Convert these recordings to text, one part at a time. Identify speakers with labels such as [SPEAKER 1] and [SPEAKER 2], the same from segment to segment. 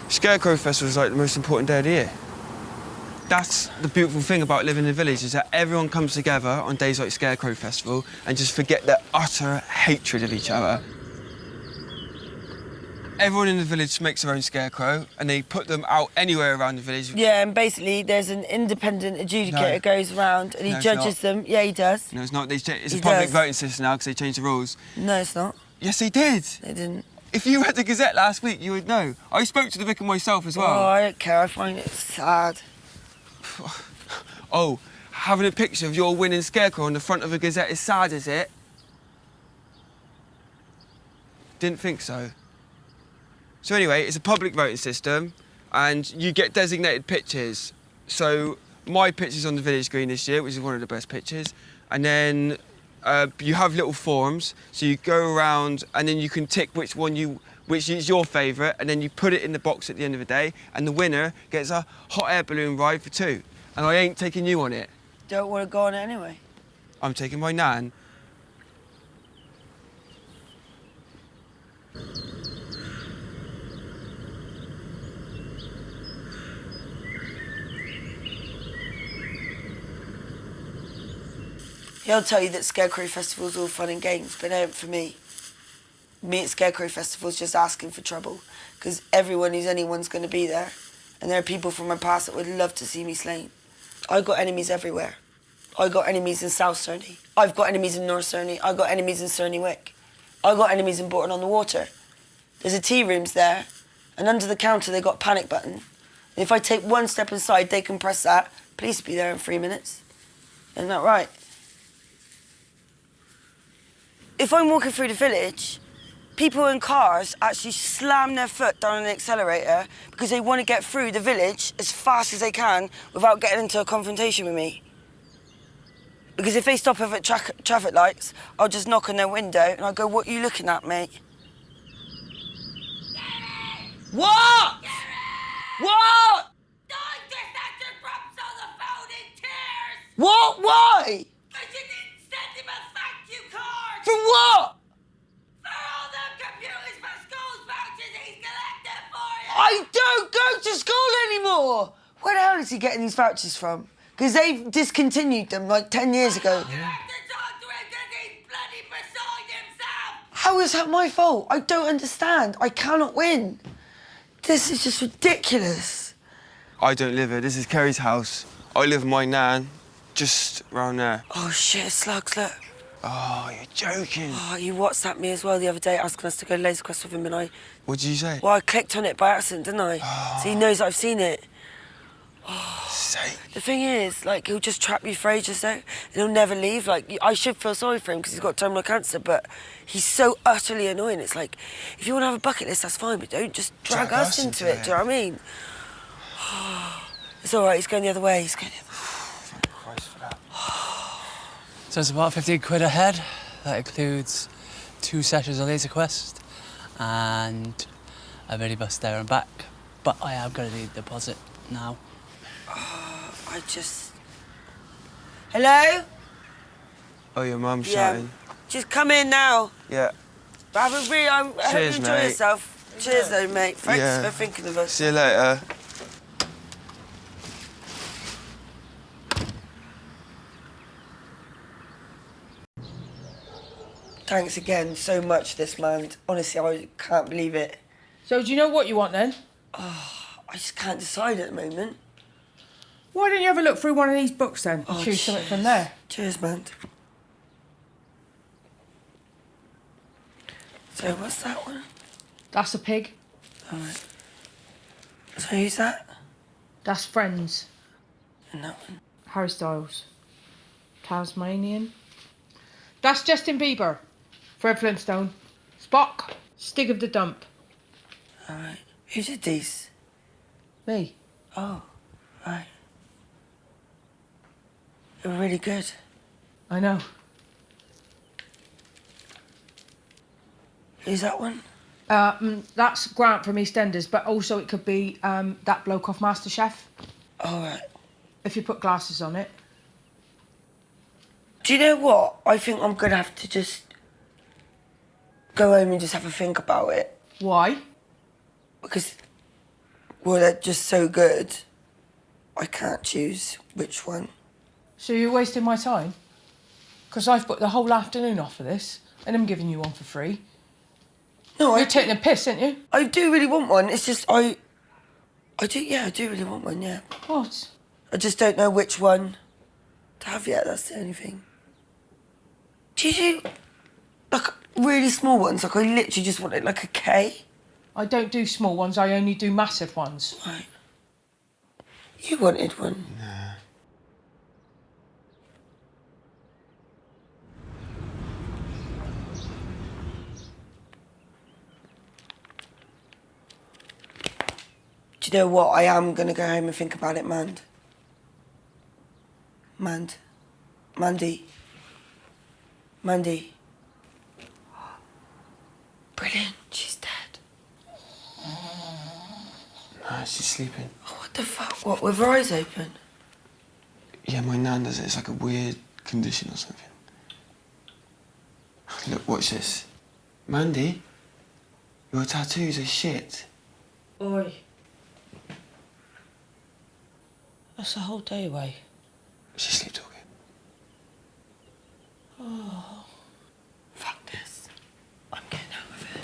[SPEAKER 1] Scarecrow Festival is like the most important day of the year. That's the beautiful thing about living in a village, is that everyone comes together on days like Scarecrow Festival and just forget their utter hatred of each other. Everyone in the village makes their own scarecrow and they put them out anywhere around the village.
[SPEAKER 2] Yeah, and basically there's an independent adjudicator goes around and he judges them. Yeah, he does.
[SPEAKER 1] No, it's not. It's a public voting system now because they changed the rules.
[SPEAKER 2] No, it's not.
[SPEAKER 1] Yes, they did.
[SPEAKER 2] They didn't.
[SPEAKER 1] If you read the Gazette last week, you would know. I spoke to the Vicar myself as well.
[SPEAKER 2] Oh, I don't care. I find it sad.
[SPEAKER 1] Oh, having a picture of your winning scarecrow on the front of a Gazette is sad, is it? Didn't think so. So anyway, it's a public voting system and you get designated pitches. So my pitch is on the village green this year, which is one of the best pitches. And then you have little forms, so you go around and then you can tick which is your favourite, and then you put it in the box at the end of the day, and the winner gets a hot air balloon ride for 2. And I ain't taking you on it.
[SPEAKER 2] Don't want to go on it anyway.
[SPEAKER 1] I'm taking my nan.
[SPEAKER 2] He'll tell you that Scarecrow Festival's all fun and games, but it ain't for me. Me at Scarecrow Festival's just asking for trouble, because everyone who's anyone's going to be there, and there are people from my past that would love to see me slain. I got enemies everywhere. I got enemies in South Cerney. I've got enemies in North Cerney. I got enemies in Cerney Wick. I got enemies in Bourton on the Water. There's a tea rooms there, and under the counter they got a panic button. And if I take one step inside, they can press that. Police will be there in 3 minutes. Isn't that right? If I'm walking through the village, people in cars actually slam their foot down on the accelerator because they want to get through the village as fast as they can without getting into a confrontation with me. Because if they stop at traffic lights, I'll just knock on their window and I'll go, "What are you looking at, mate?"
[SPEAKER 3] Kerry!
[SPEAKER 2] What?
[SPEAKER 3] Kerry!
[SPEAKER 2] What?
[SPEAKER 3] Don't get that your props on the phone in tears!
[SPEAKER 2] What? Why?
[SPEAKER 3] Because you didn't send him a thank you card!
[SPEAKER 2] For what?
[SPEAKER 3] For all the computers for schools vouchers he's collected for you!
[SPEAKER 2] I don't go to school anymore! Where the hell is he getting these vouchers from? Because they've discontinued them like 10 years ago.
[SPEAKER 3] You have to talk to him because he's bloody beside himself!
[SPEAKER 2] How is that my fault? I don't understand. I cannot win. This is just ridiculous.
[SPEAKER 1] I don't live here. This is Kerry's house. I live with my nan, just round there.
[SPEAKER 2] Oh, shit, slugs, look.
[SPEAKER 1] Oh, you're joking.
[SPEAKER 2] Oh, you WhatsApped me as well the other day asking us to go laser quest with him and I...
[SPEAKER 1] What did you say?
[SPEAKER 2] Well, I clicked on it by accident, didn't I?
[SPEAKER 1] Oh.
[SPEAKER 2] So he knows I've seen it.
[SPEAKER 1] Sake.
[SPEAKER 2] The thing is, like, he'll just trap you for ages, though, and he'll never leave. Like, I should feel sorry for him because he's got terminal cancer, but he's so utterly annoying. It's like, if you want to have a bucket list, that's fine, but don't just drag us into it. Do you know what I mean? It's all right, he's going the other way. He's going the other way.
[SPEAKER 1] Thank Christ for that.
[SPEAKER 4] So it's about 15 quid a head. That includes 2 sessions of laser quest and a mini bus there and back. But I am going to need a deposit now.
[SPEAKER 2] I just... Hello?
[SPEAKER 1] Oh, your mum's
[SPEAKER 2] Yeah.
[SPEAKER 1] shouting.
[SPEAKER 2] Just come in now.
[SPEAKER 1] Yeah.
[SPEAKER 2] Have a real... I hope you
[SPEAKER 1] Cheers,
[SPEAKER 2] enjoy
[SPEAKER 1] mate.
[SPEAKER 2] yourself. Cheers, though, mate. Thanks
[SPEAKER 1] Yeah.
[SPEAKER 2] for thinking of us.
[SPEAKER 1] See you later.
[SPEAKER 2] Thanks again so much, this man. Honestly, I can't believe it.
[SPEAKER 5] So do you know what you want then?
[SPEAKER 2] I just can't decide at the moment.
[SPEAKER 5] Why don't you have a look through one of these books then?
[SPEAKER 2] Oh,
[SPEAKER 5] Choose something from there.
[SPEAKER 2] Cheers, man. So what's that one?
[SPEAKER 5] That's a pig.
[SPEAKER 2] All right. So who's that?
[SPEAKER 5] That's Friends.
[SPEAKER 2] And that one?
[SPEAKER 5] Harry Styles. Tasmanian. That's Justin Bieber. Fred Flintstone. Spock. Stig of the Dump.
[SPEAKER 2] All right. Who did these?
[SPEAKER 5] Me.
[SPEAKER 2] Oh, right. They were really good.
[SPEAKER 5] I know.
[SPEAKER 2] Who's that one?
[SPEAKER 5] That's Grant from EastEnders, but also it could be that bloke off MasterChef,
[SPEAKER 2] All right.
[SPEAKER 5] if you put glasses on it.
[SPEAKER 2] Do you know what? I think I'm going to have to just go home and just have a think about it.
[SPEAKER 5] Why?
[SPEAKER 2] Because Well, they're just so good. I can't choose which one.
[SPEAKER 5] So you're wasting my time? Because I've booked the whole afternoon off for this, and I'm giving you one for free.
[SPEAKER 2] No,
[SPEAKER 5] You're taking a piss, aren't you?
[SPEAKER 2] I do really want one. It's just I do really want one, yeah.
[SPEAKER 5] What?
[SPEAKER 2] I just don't know which one to have yet, that's the only thing. Do you do, like, really small ones? Like, I literally just wanted, like, a K?
[SPEAKER 5] I don't do small ones, I only do massive ones.
[SPEAKER 2] Right. You wanted one?
[SPEAKER 1] Nah.
[SPEAKER 2] Do you know what? I am going to go home and think about it, Mandy. Brilliant, she's dead.
[SPEAKER 1] Nah, she's sleeping.
[SPEAKER 2] Oh, what the fuck? What, with her eyes open?
[SPEAKER 1] Yeah, my nan does it. It's like a weird condition or something. Look, watch this. Mandy, your tattoos are shit.
[SPEAKER 2] Oi. That's a whole day away.
[SPEAKER 1] She's sleep talking.
[SPEAKER 2] Oh. Fuck this. I'm getting out of it.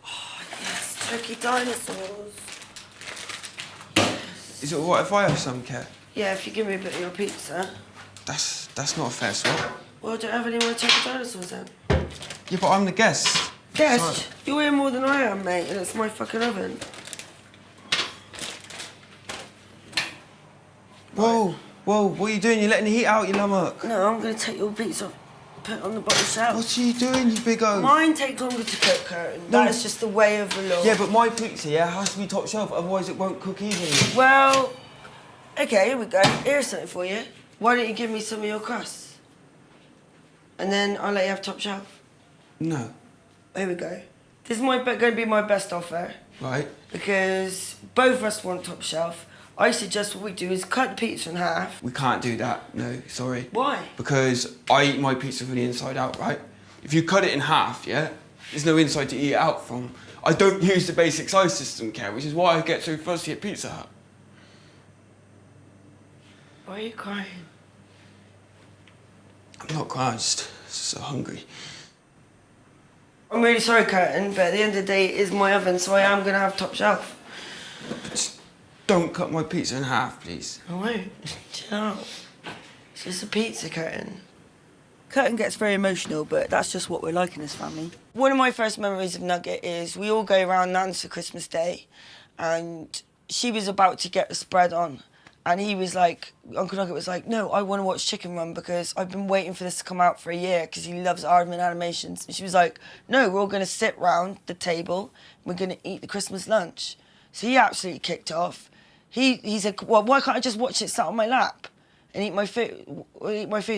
[SPEAKER 2] Oh, yes, turkey dinosaurs.
[SPEAKER 1] Is it all right if I have some, Kerry?
[SPEAKER 2] Yeah, if you give me a bit of your pizza.
[SPEAKER 1] That's not a fair swap.
[SPEAKER 2] Well, don't have any more turkey dinosaurs then.
[SPEAKER 1] Yeah, but I'm the guest.
[SPEAKER 2] Yes,
[SPEAKER 1] Sorry.
[SPEAKER 2] you're here more than I am, mate, and it's my fucking oven.
[SPEAKER 1] Whoa, what are you doing? You're letting the heat out, you lummock.
[SPEAKER 2] No, I'm going to take your pizza, put it on the bottom shelf.
[SPEAKER 1] What are you doing, you big O?
[SPEAKER 2] Mine takes longer to cook, Curtin.
[SPEAKER 1] No.
[SPEAKER 2] That is just the way of the law.
[SPEAKER 1] Yeah, but my pizza, has to be top shelf, otherwise it won't cook evenly.
[SPEAKER 2] Well, okay, here we go. Here's something for you. Why don't you give me some of your crust? And then I'll let you have top shelf.
[SPEAKER 1] No.
[SPEAKER 2] Here we go. This is going to be my best offer.
[SPEAKER 1] Right.
[SPEAKER 2] Because both of us want top shelf. I suggest what we do is cut the pizza in half.
[SPEAKER 1] We can't do that, no, sorry.
[SPEAKER 2] Why?
[SPEAKER 1] Because I eat my pizza from the inside out, right? If you cut it in half, there's no inside to eat it out from. I don't use the basic size system, Kerry, which is why I get so fussy at Pizza Hut.
[SPEAKER 2] Why are you crying?
[SPEAKER 1] I'm not crying, I'm just so hungry.
[SPEAKER 2] I'm really sorry, Curtin, but at the end of the day, it is my oven, so I am going to have top shelf.
[SPEAKER 1] Just don't cut my pizza in half, please.
[SPEAKER 2] I won't. Chill out. It's just a pizza, Curtin. Curtin gets very emotional, but that's just what we're like in this family. One of my first memories of Nugget is we all go around Nan's for Christmas Day, and she was about to get the spread on. And he was like, Uncle Nugget was like, no, I want to watch Chicken Run because I've been waiting for this to come out for a year because he loves Aardman animations. And she was like, no, we're all going to sit round the table and we're going to eat the Christmas lunch. So he absolutely kicked off. He said, well, why can't I just watch it sat on my lap and eat my food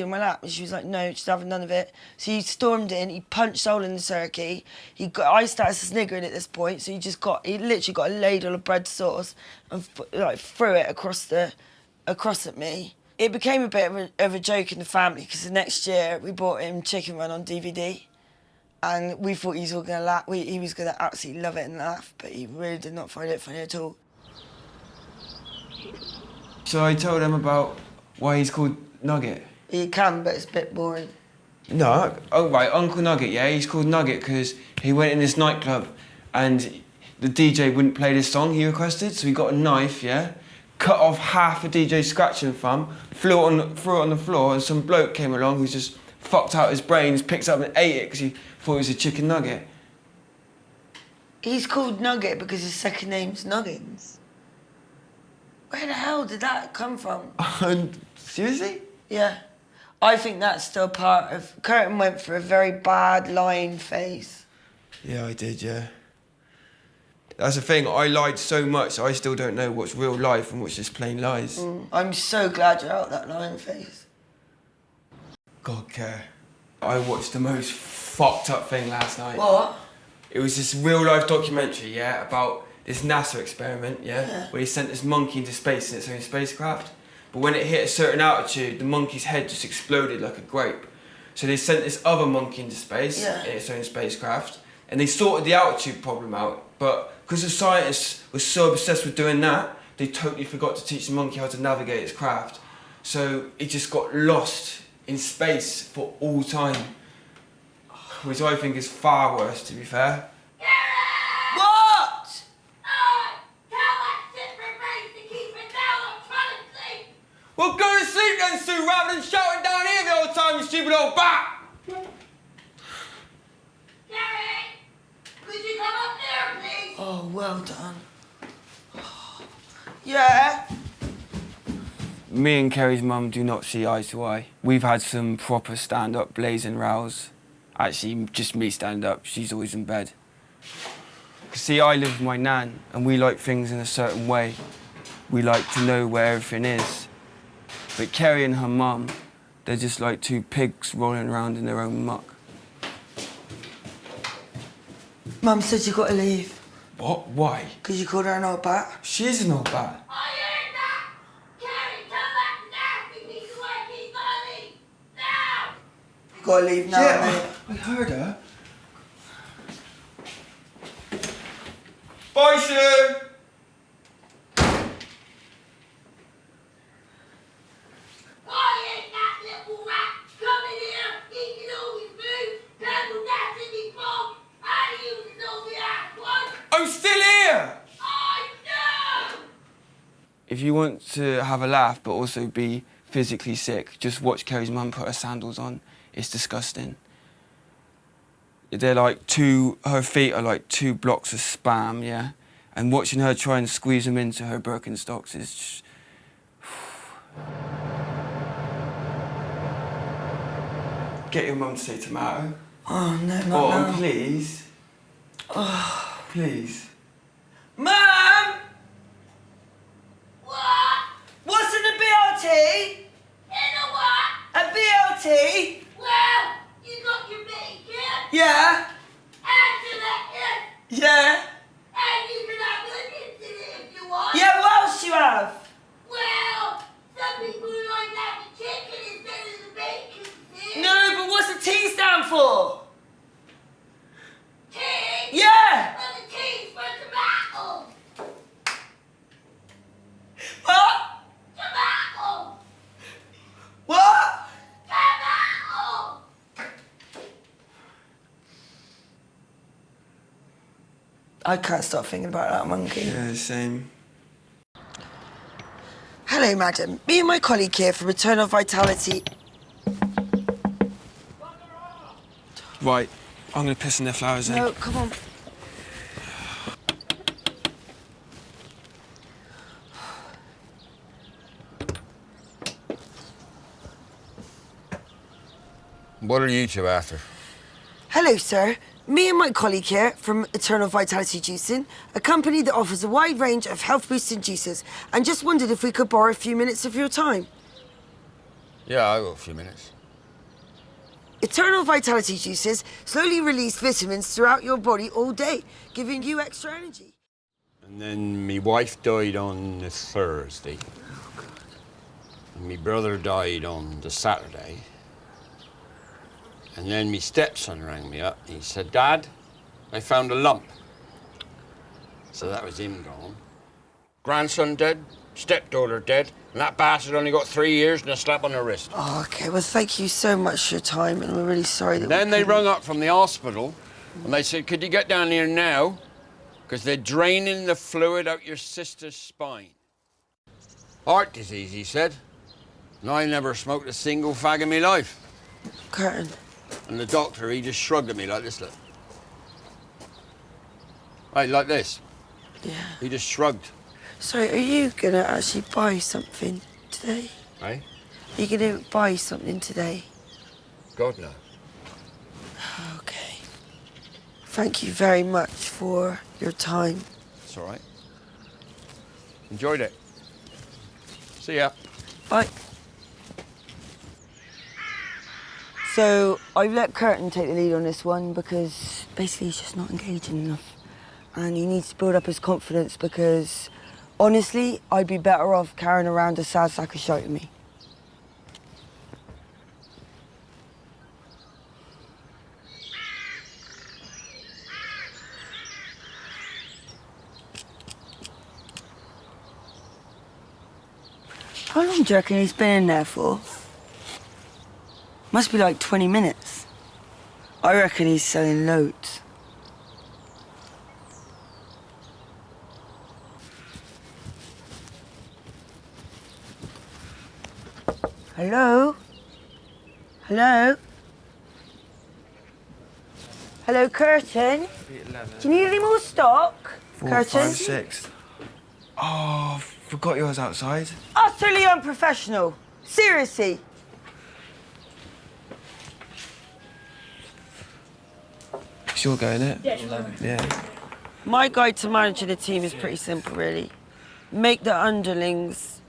[SPEAKER 2] on my lap? And she was like, no, just having none of it. So he stormed in, he punched hole in the turkey. I started sniggering at this point, so he literally got a ladle of bread sauce and threw it across at me. It became a bit of a joke in the family because the next year we bought him Chicken Run on DVD, and we thought he was all gonna laugh. He was gonna absolutely love it and laugh, but he really did not find it funny at all.
[SPEAKER 1] So I told him about why he's called Nugget.
[SPEAKER 2] He can, but it's a bit boring.
[SPEAKER 1] No, oh right, Uncle Nugget, he's called Nugget because he went in this nightclub and the DJ wouldn't play this song he requested, so he got a knife, cut off half a DJ's scratching thumb, threw it on the floor, and some bloke came along who just fucked out his brains, picked it up and ate it because he thought it was a chicken nugget.
[SPEAKER 2] He's called Nugget because his second name's Nuggins. Where the hell did that come from?
[SPEAKER 1] Seriously?
[SPEAKER 2] Yeah. I think that's still part of... Curtin went for a very bad lying phase.
[SPEAKER 1] Yeah, I did, That's the thing, I lied so much, I still don't know what's real life and what's just plain lies.
[SPEAKER 2] I'm so glad you're out that lying phase.
[SPEAKER 1] God, Kerr. I watched the most fucked up thing last night.
[SPEAKER 2] What?
[SPEAKER 1] It was this real-life documentary, yeah, about this NASA experiment, yeah, where he sent this monkey into space in its own spacecraft. But when it hit a certain altitude, the monkey's head just exploded like a grape. So they sent this other monkey into space in its own spacecraft, and they sorted the altitude problem out. But because the scientists were so obsessed with doing that, they totally forgot to teach the monkey how to navigate its craft. So it just got lost in space for all time. Which I think is far worse, to be fair.
[SPEAKER 2] What?
[SPEAKER 3] Tell that shit face to keep it down. I'm trying to sleep.
[SPEAKER 1] Well, go to sleep then, Sue, rather than shouting down here the whole time, you stupid old bat!
[SPEAKER 3] Kerry, could you come up there, please?
[SPEAKER 2] Oh, well done. Yeah?
[SPEAKER 1] Me and Kerry's mum do not see eye to eye. We've had some proper stand-up blazing rows. Actually, just me stand up, she's always in bed. See, I live with my nan, and we like things in a certain way. We like to know where everything is. But Kerry and her mum, they're just like two pigs rolling around in their own muck.
[SPEAKER 2] Mum said you got to leave.
[SPEAKER 1] What? Why?
[SPEAKER 2] Because you called her an old bat.
[SPEAKER 1] She is an old bat.
[SPEAKER 3] I heard that. Kerry, tell that nasty piece of work he's gonna leave. Now!
[SPEAKER 2] You got to leave now, mate.
[SPEAKER 1] I heard her. Bye, Sue!
[SPEAKER 3] Why ain't that little rat coming here, eating all his food, pebble dancing me frog, and using all the ass one?
[SPEAKER 1] I'm still here!
[SPEAKER 3] I know!
[SPEAKER 1] If you want to have a laugh but also be physically sick, just watch Kerry's mum put her sandals on. It's disgusting. They're like her feet are like 2 blocks of spam, yeah? And watching her try and squeeze them into her Birkenstocks is just... Get your mum to say tomato.
[SPEAKER 2] Oh, no, not
[SPEAKER 1] Oh,
[SPEAKER 2] now.
[SPEAKER 1] please. Oh, please.
[SPEAKER 2] Mum!
[SPEAKER 3] What?
[SPEAKER 2] What's in the BLT?
[SPEAKER 3] In a what?
[SPEAKER 2] A BLT?
[SPEAKER 3] Well, you got your bacon,
[SPEAKER 2] Yeah.
[SPEAKER 3] and your lettuce,
[SPEAKER 2] Yeah.
[SPEAKER 3] and you can have onions in it if you want.
[SPEAKER 2] Yeah, what else you have?
[SPEAKER 3] Well, some people like that with chicken instead of the bacon, see?
[SPEAKER 2] No, but what's the T stand for?
[SPEAKER 3] Tea?
[SPEAKER 2] Yeah.
[SPEAKER 3] Well, the tea's for tomato.
[SPEAKER 2] What?
[SPEAKER 3] Tomato.
[SPEAKER 2] What?
[SPEAKER 3] Tomato.
[SPEAKER 2] I can't stop thinking about that monkey.
[SPEAKER 1] Yeah, same.
[SPEAKER 2] Hello, madam. Me and my colleague here from Eternal Vitality.
[SPEAKER 1] Right, I'm gonna piss in their flowers then.
[SPEAKER 2] No, come on.
[SPEAKER 6] What are you two after?
[SPEAKER 2] Hello, sir. Me and my colleague here from Eternal Vitality Juicing, a company that offers a wide range of health-boosting juices, and just wondered if we could borrow a few minutes of your time.
[SPEAKER 6] Yeah, I've got a few minutes.
[SPEAKER 2] Eternal Vitality Juices slowly release vitamins throughout your body all day, giving you extra energy.
[SPEAKER 6] And then me wife died on the Thursday. And me brother died on the Saturday. And then me stepson rang me up and he said, Dad, I found a lump. So that was him gone. Grandson dead, stepdaughter dead, and that bastard only got 3 years and a slap on the wrist.
[SPEAKER 2] Oh, okay. Well, thank you so much for your time, and we're really sorry that
[SPEAKER 6] Then
[SPEAKER 2] we
[SPEAKER 6] they
[SPEAKER 2] couldn't-
[SPEAKER 6] rung up from the hospital and they said, could you get down here now? Because they're draining the fluid out your sister's spine. Heart disease, he said. And I never smoked a single fag in my life.
[SPEAKER 2] Curtin.
[SPEAKER 6] And the doctor, he just shrugged at me like this, look. Right, like this.
[SPEAKER 2] Yeah.
[SPEAKER 6] He just shrugged.
[SPEAKER 2] Sorry, are you gonna actually buy something today?
[SPEAKER 6] Right?
[SPEAKER 2] Are you gonna buy something today?
[SPEAKER 6] God, no.
[SPEAKER 2] Okay. Thank you very much for your time.
[SPEAKER 6] It's all right. Enjoyed it. See ya.
[SPEAKER 2] Bye. So I've let Curtin take the lead on this one because Basically, he's just not engaging enough. And he needs to build up his confidence because, honestly, I'd be better off carrying around a sad sack of shite with me. How long do you reckon he's been in there for? Must be like 20 minutes. I reckon he's selling loads. Hello? Hello? Hello, curtain? Do you need any more stock?
[SPEAKER 1] 4,
[SPEAKER 2] curtain?
[SPEAKER 1] 5, 6. Oh, forgot yours outside.
[SPEAKER 2] Utterly unprofessional. Seriously.
[SPEAKER 1] It's your go, innit? Yeah.
[SPEAKER 2] My guide to managing a team is pretty simple, really. Make the underlings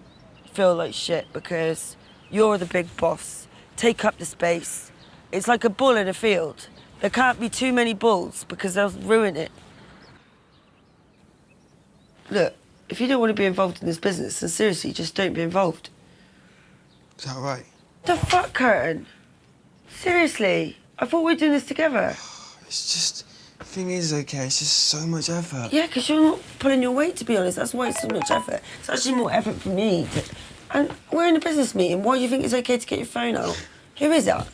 [SPEAKER 2] feel like shit because you're the big boss. Take up the space. It's like a bull in a field. There can't be too many bulls because they'll ruin it. Look, if you don't want to be involved in this business, then seriously, just don't be involved.
[SPEAKER 1] Is that right?
[SPEAKER 2] The fuck, curtain? Seriously, I thought we were doing this together.
[SPEAKER 1] It's just, the thing is, okay, it's just so much effort.
[SPEAKER 2] Yeah, because you're not pulling your weight, to be honest. That's why it's so much effort. It's actually more effort for me. And we're in a business meeting. Why do you think it's okay to get your phone out? Who is that?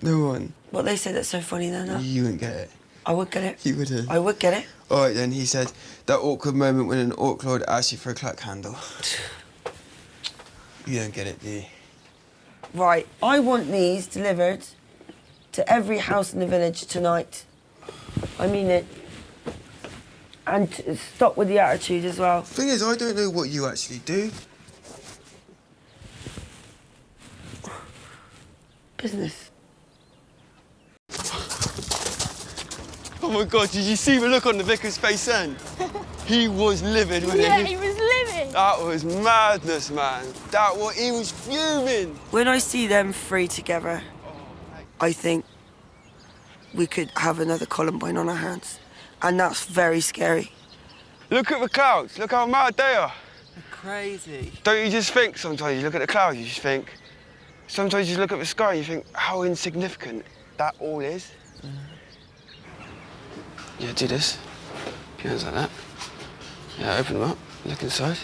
[SPEAKER 1] No one.
[SPEAKER 2] What they say that's so funny then, huh?
[SPEAKER 1] You wouldn't get it.
[SPEAKER 2] I would get it.
[SPEAKER 1] You wouldn't.
[SPEAKER 2] I would get it.
[SPEAKER 1] All right, then, he said, that awkward moment when an orc lord asks you for a cluck handle. You don't get it, do you?
[SPEAKER 2] Right, I want these delivered to every house in the village tonight. I mean it. And stop with the attitude as well.
[SPEAKER 1] Thing is, I don't know what you actually do.
[SPEAKER 2] Business.
[SPEAKER 1] Oh my God, did you see the look on the vicar's face then? He was livid, wasn't he?
[SPEAKER 3] Yeah, he was livid.
[SPEAKER 1] That was madness, man. He was fuming.
[SPEAKER 2] When I see them three together, I think we could have another Columbine on our hands. And that's very scary.
[SPEAKER 1] Look at the clouds. Look how mad they are.
[SPEAKER 2] They're crazy.
[SPEAKER 1] Don't you just think sometimes you look at the clouds, you just think, sometimes you look at the sky and you think how insignificant that all is. Yeah, do this. Put your hands like that. Yeah, open them up. Look inside.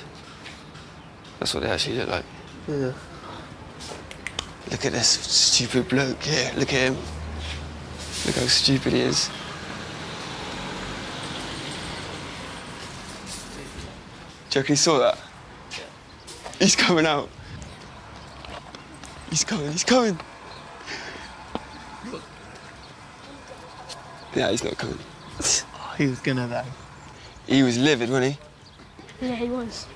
[SPEAKER 1] That's what they actually look like. Yeah. Look at this stupid bloke here. Look at him. Look how stupid he is. Do you reckon he saw that? He's coming out. He's coming, he's coming. Yeah, he's not coming.
[SPEAKER 7] He was gonna though.
[SPEAKER 1] He was livid, wasn't he?
[SPEAKER 3] Yeah, he was.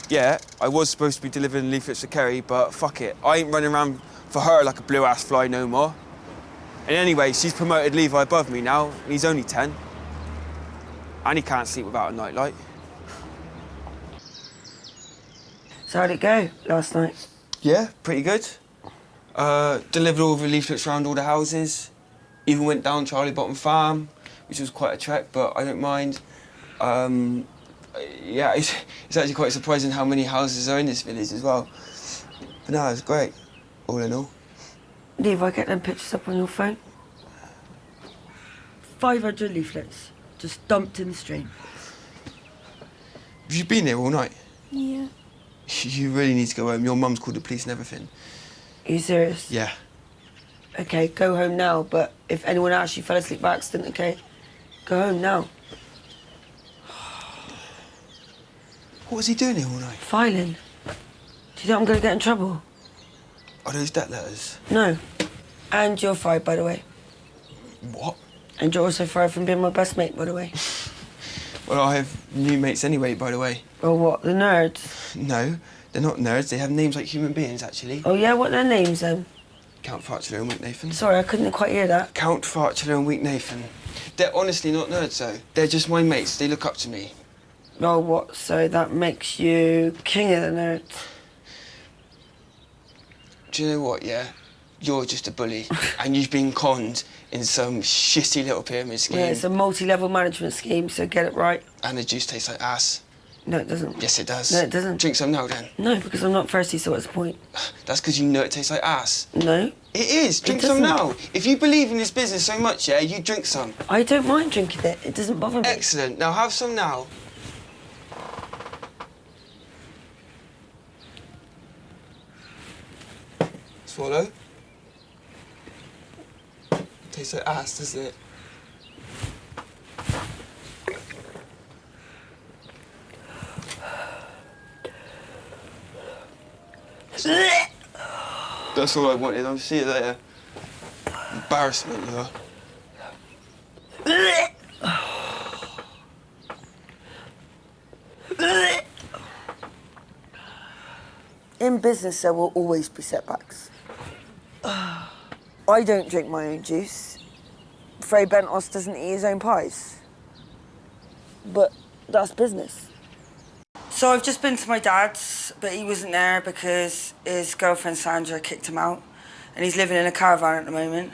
[SPEAKER 1] Yeah, I was supposed to be delivering leaflets to Kerry, but fuck it. I ain't running around for her like a blue-ass fly no more. And anyway, she's promoted Levi above me now, and he's only 10. And he can't sleep without a nightlight.
[SPEAKER 2] So how'd it go last night?
[SPEAKER 1] Yeah, pretty good. Delivered all the leaflets around all the houses. Even went down Charlie Bottom Farm, which was quite a trek, but I don't mind. Yeah, it's actually quite surprising how many houses are in this village as well. But no, it's great, all in all.
[SPEAKER 2] Levi, get them pictures up on your phone. 500 leaflets, just dumped in the stream.
[SPEAKER 1] Have you been here all night?
[SPEAKER 3] Yeah.
[SPEAKER 1] You really need to go home. Your mum's called the police and everything.
[SPEAKER 2] Are you serious?
[SPEAKER 1] Yeah.
[SPEAKER 2] Okay, go home now, but if anyone asks you fell asleep by accident, okay? Go home now.
[SPEAKER 1] What was he doing here all night?
[SPEAKER 2] Filing. Do you think I'm gonna get in trouble?
[SPEAKER 1] Are those debt letters?
[SPEAKER 2] No. And you're fired, by the way.
[SPEAKER 1] What?
[SPEAKER 2] And you're also fired from being my best mate, by the way.
[SPEAKER 1] Well, I have new mates anyway, by the way.
[SPEAKER 2] Or what, the nerds?
[SPEAKER 1] No, they're not nerds. They have names like human beings, actually.
[SPEAKER 2] Oh yeah, what are their names then?
[SPEAKER 1] Count Fartula and Weak Nathan.
[SPEAKER 2] Sorry, I couldn't quite hear that.
[SPEAKER 1] Count Fartula and Weak Nathan. They're honestly not nerds, though. They're just my mates. They look up to me.
[SPEAKER 2] Oh, what? So that makes you king of the nerds?
[SPEAKER 1] Do you know what, yeah? You're just a bully, and you've been conned in some shitty little pyramid scheme.
[SPEAKER 2] Yeah, it's a multi-level management scheme, so get it right.
[SPEAKER 1] And the juice tastes like ass.
[SPEAKER 2] No, it doesn't.
[SPEAKER 1] Yes, it does.
[SPEAKER 2] No, it doesn't.
[SPEAKER 1] Drink some now, then.
[SPEAKER 2] No, because I'm not thirsty, so what's the point?
[SPEAKER 1] That's because you know it tastes like ass.
[SPEAKER 2] No.
[SPEAKER 1] It is. Drink some now. If you believe in this business so much, yeah, you drink some.
[SPEAKER 2] I don't mind drinking it. It doesn't bother me.
[SPEAKER 1] Excellent. Now have some now. Swallow. Tastes like ass, doesn't it? That's all I wanted. I'll see you later. Embarrassment, you are.
[SPEAKER 2] In business, there will always be setbacks. I don't drink my own juice. Frey Bentos doesn't eat his own pies. But that's business. So I've just been to my dad's, but he wasn't there because his girlfriend Sandra kicked him out, and he's living in a caravan at the moment.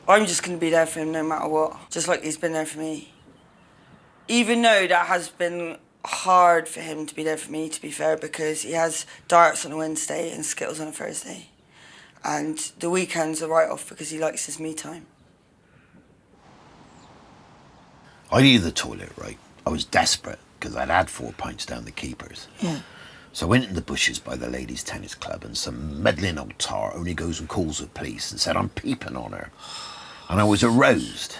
[SPEAKER 2] I'm just going to be there for him no matter what, just like he's been there for me. Even though that has been hard for him to be there for me, to be fair, because he has darts on a Wednesday and Skittles on a Thursday. And the weekends are right off because he likes his me time.
[SPEAKER 8] I needed the toilet, right? I was desperate because I'd had 4 pints down the keepers.
[SPEAKER 2] Yeah.
[SPEAKER 8] So I went in the bushes by the ladies' tennis club, and some meddling old tar only goes and calls the police and said I'm peeping on her. And I was aroused.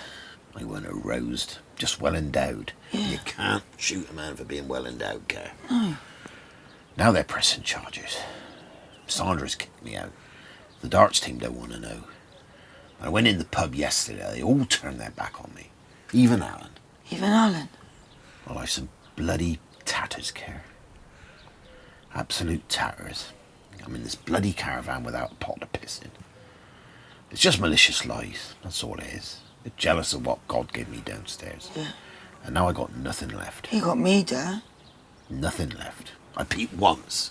[SPEAKER 8] I weren't aroused, just well endowed.
[SPEAKER 2] Yeah.
[SPEAKER 8] You can't shoot a man for being well endowed, Kerry.
[SPEAKER 2] No.
[SPEAKER 8] Now they're pressing charges. Sandra's kicked me out. The darts team don't want to know. I went in the pub yesterday. They all turned their back on me. Even Alan.
[SPEAKER 2] Even Alan?
[SPEAKER 8] Well, I've some bloody tatters, Kerry. Absolute tatters. I'm in this bloody caravan without a pot to piss in. It's just malicious lies, that's all it is. They're jealous of what God gave me downstairs.
[SPEAKER 2] Yeah.
[SPEAKER 8] And now I got nothing left.
[SPEAKER 2] He got me, Dad.
[SPEAKER 8] Nothing left. I peeped once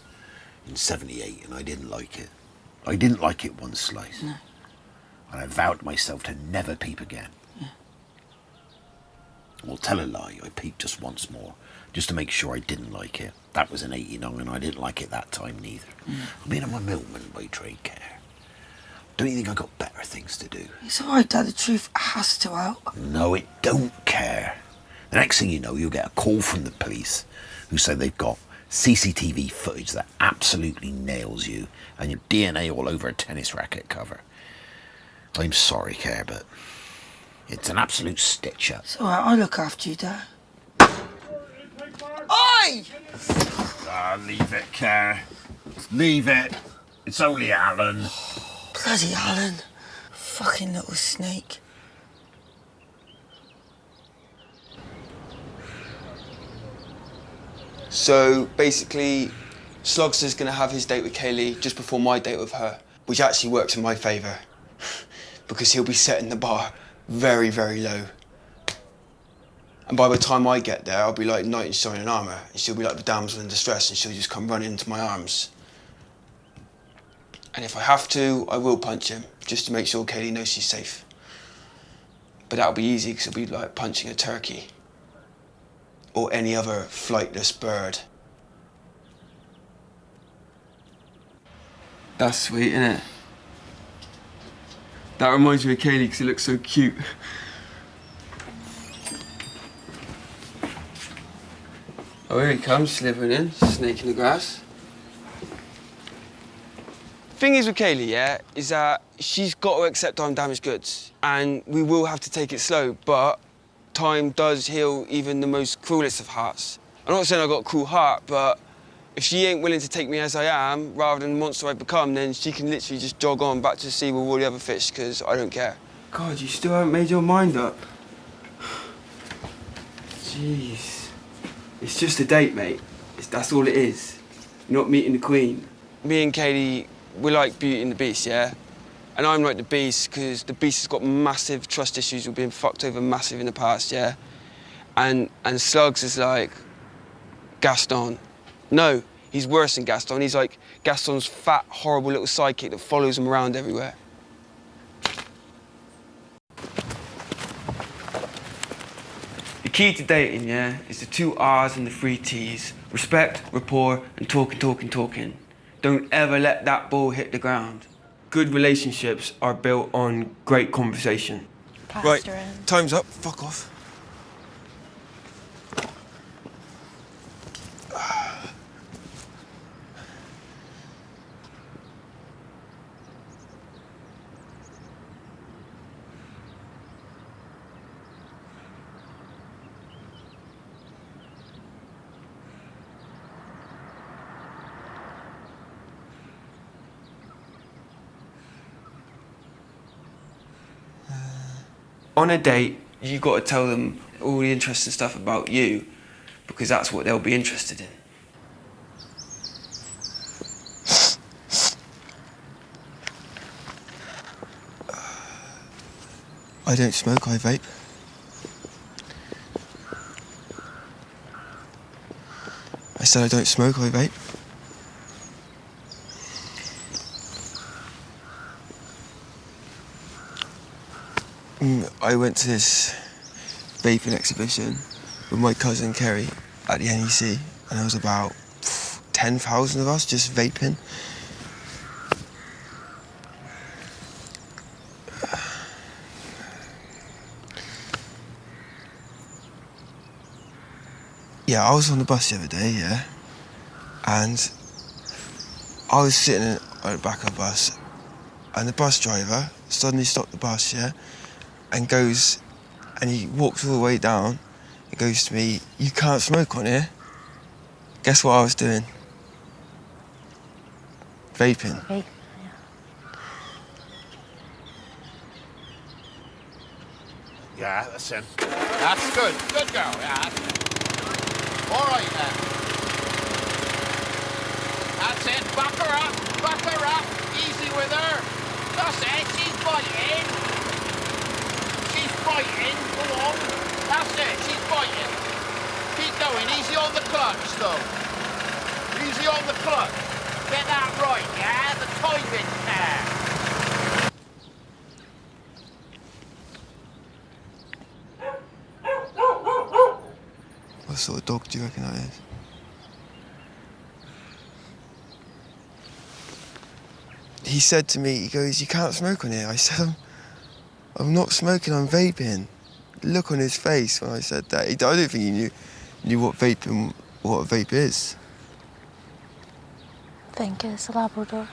[SPEAKER 8] in 78 and I didn't like it. I didn't like it one slice.
[SPEAKER 2] No.
[SPEAKER 8] And I vowed to myself to never peep again.
[SPEAKER 2] Yeah.
[SPEAKER 8] Well, tell a lie, I peeped just once more, just to make sure I didn't like it. That was in 89 and I didn't like it that time neither. I mean, I'm a milkman by trade, Kerry. Don't you think I got better things to do?
[SPEAKER 2] It's all right, Dad. The truth has to out.
[SPEAKER 8] No, it don't, care. The next thing you know, you'll get a call from the police who say they've got CCTV footage that absolutely nails you and your DNA all over a tennis racket cover. I'm sorry, Kerry, but it's an absolute stitch-up.
[SPEAKER 2] It's all right. I'll look after you, Dad. Oi!
[SPEAKER 8] Ah, leave it, Kerry. Leave it. It's only Alan.
[SPEAKER 2] Bloody Alan. Fucking little snake.
[SPEAKER 1] So basically, Slugs is going to have his date with Kaylee just before my date with her, which actually works in my favour because he'll be setting the bar very, very low. And by the time I get there, I'll be like knight in shining armour, and she'll be like the damsel in distress, and she'll just come running into my arms. And if I have to, I will punch him, just to make sure Kaylee knows she's safe. But that'll be easy, because it'll be like punching a turkey. Or any other flightless bird. That's sweet, isn't it? That reminds me of Kaylee, because he looks so cute. Oh, here he comes, slithering in, snake in the grass. Thing is with Kaylee, yeah, is that she's got to accept I'm damaged goods. And we will have to take it slow, but time does heal even the most cruelest of hearts. I'm not saying I've got a cruel heart, but if she ain't willing to take me as I am, rather than the monster I've become, then she can literally just jog on back to the sea with all the other fish, because I don't care. God, you still haven't made your mind up. Jeez. It's just a date, mate. That's all it is. You're not meeting the Queen. Me and Kaylee, we're like Beauty and the Beast, yeah? And I'm like the Beast because the Beast has got massive trust issues with being fucked over massive in the past, yeah? And Slugs is like Gaston. No, He's worse than Gaston. He's like Gaston's fat, horrible little sidekick that follows him around everywhere. The key to dating, yeah, is the 2 R's and the 3 T's. Respect, rapport, and talking. Don't ever let that ball hit the ground. Good relationships are built on great conversation. Right, time's up. Fuck off. On a date, you got to tell them all the interesting stuff about you, because that's what they'll be interested in. I don't smoke, I vape. I said I don't smoke, I vape. I went to this vaping exhibition with my cousin Kerry at the NEC, and there was about 10,000 of us just vaping. Yeah, I was on the bus the other day, yeah, and I was sitting at the back of the bus, and the bus driver suddenly stopped the bus, yeah, and goes, and he walks all the way down, and goes to me, "You can't smoke on here." Guess what I was doing? Vaping.
[SPEAKER 9] Vape,
[SPEAKER 8] Yeah, that's him.
[SPEAKER 6] That's good. Good girl, yeah. All right, then. That's it. Back her up. Back her up. Easy with her. That's it. She's biting. She's biting. Go on. That's it. She's biting. Keep going. Easy on the clutch, though. Easy on the clutch. Get that right, yeah? The timing there.
[SPEAKER 1] What sort of dog do you reckon that is? He said to me, he goes, "You can't smoke on here." I said, I'm not smoking, I'm vaping. The look on his face when I said that, I don't think he knew what a vape is.
[SPEAKER 9] I think it's a Labrador.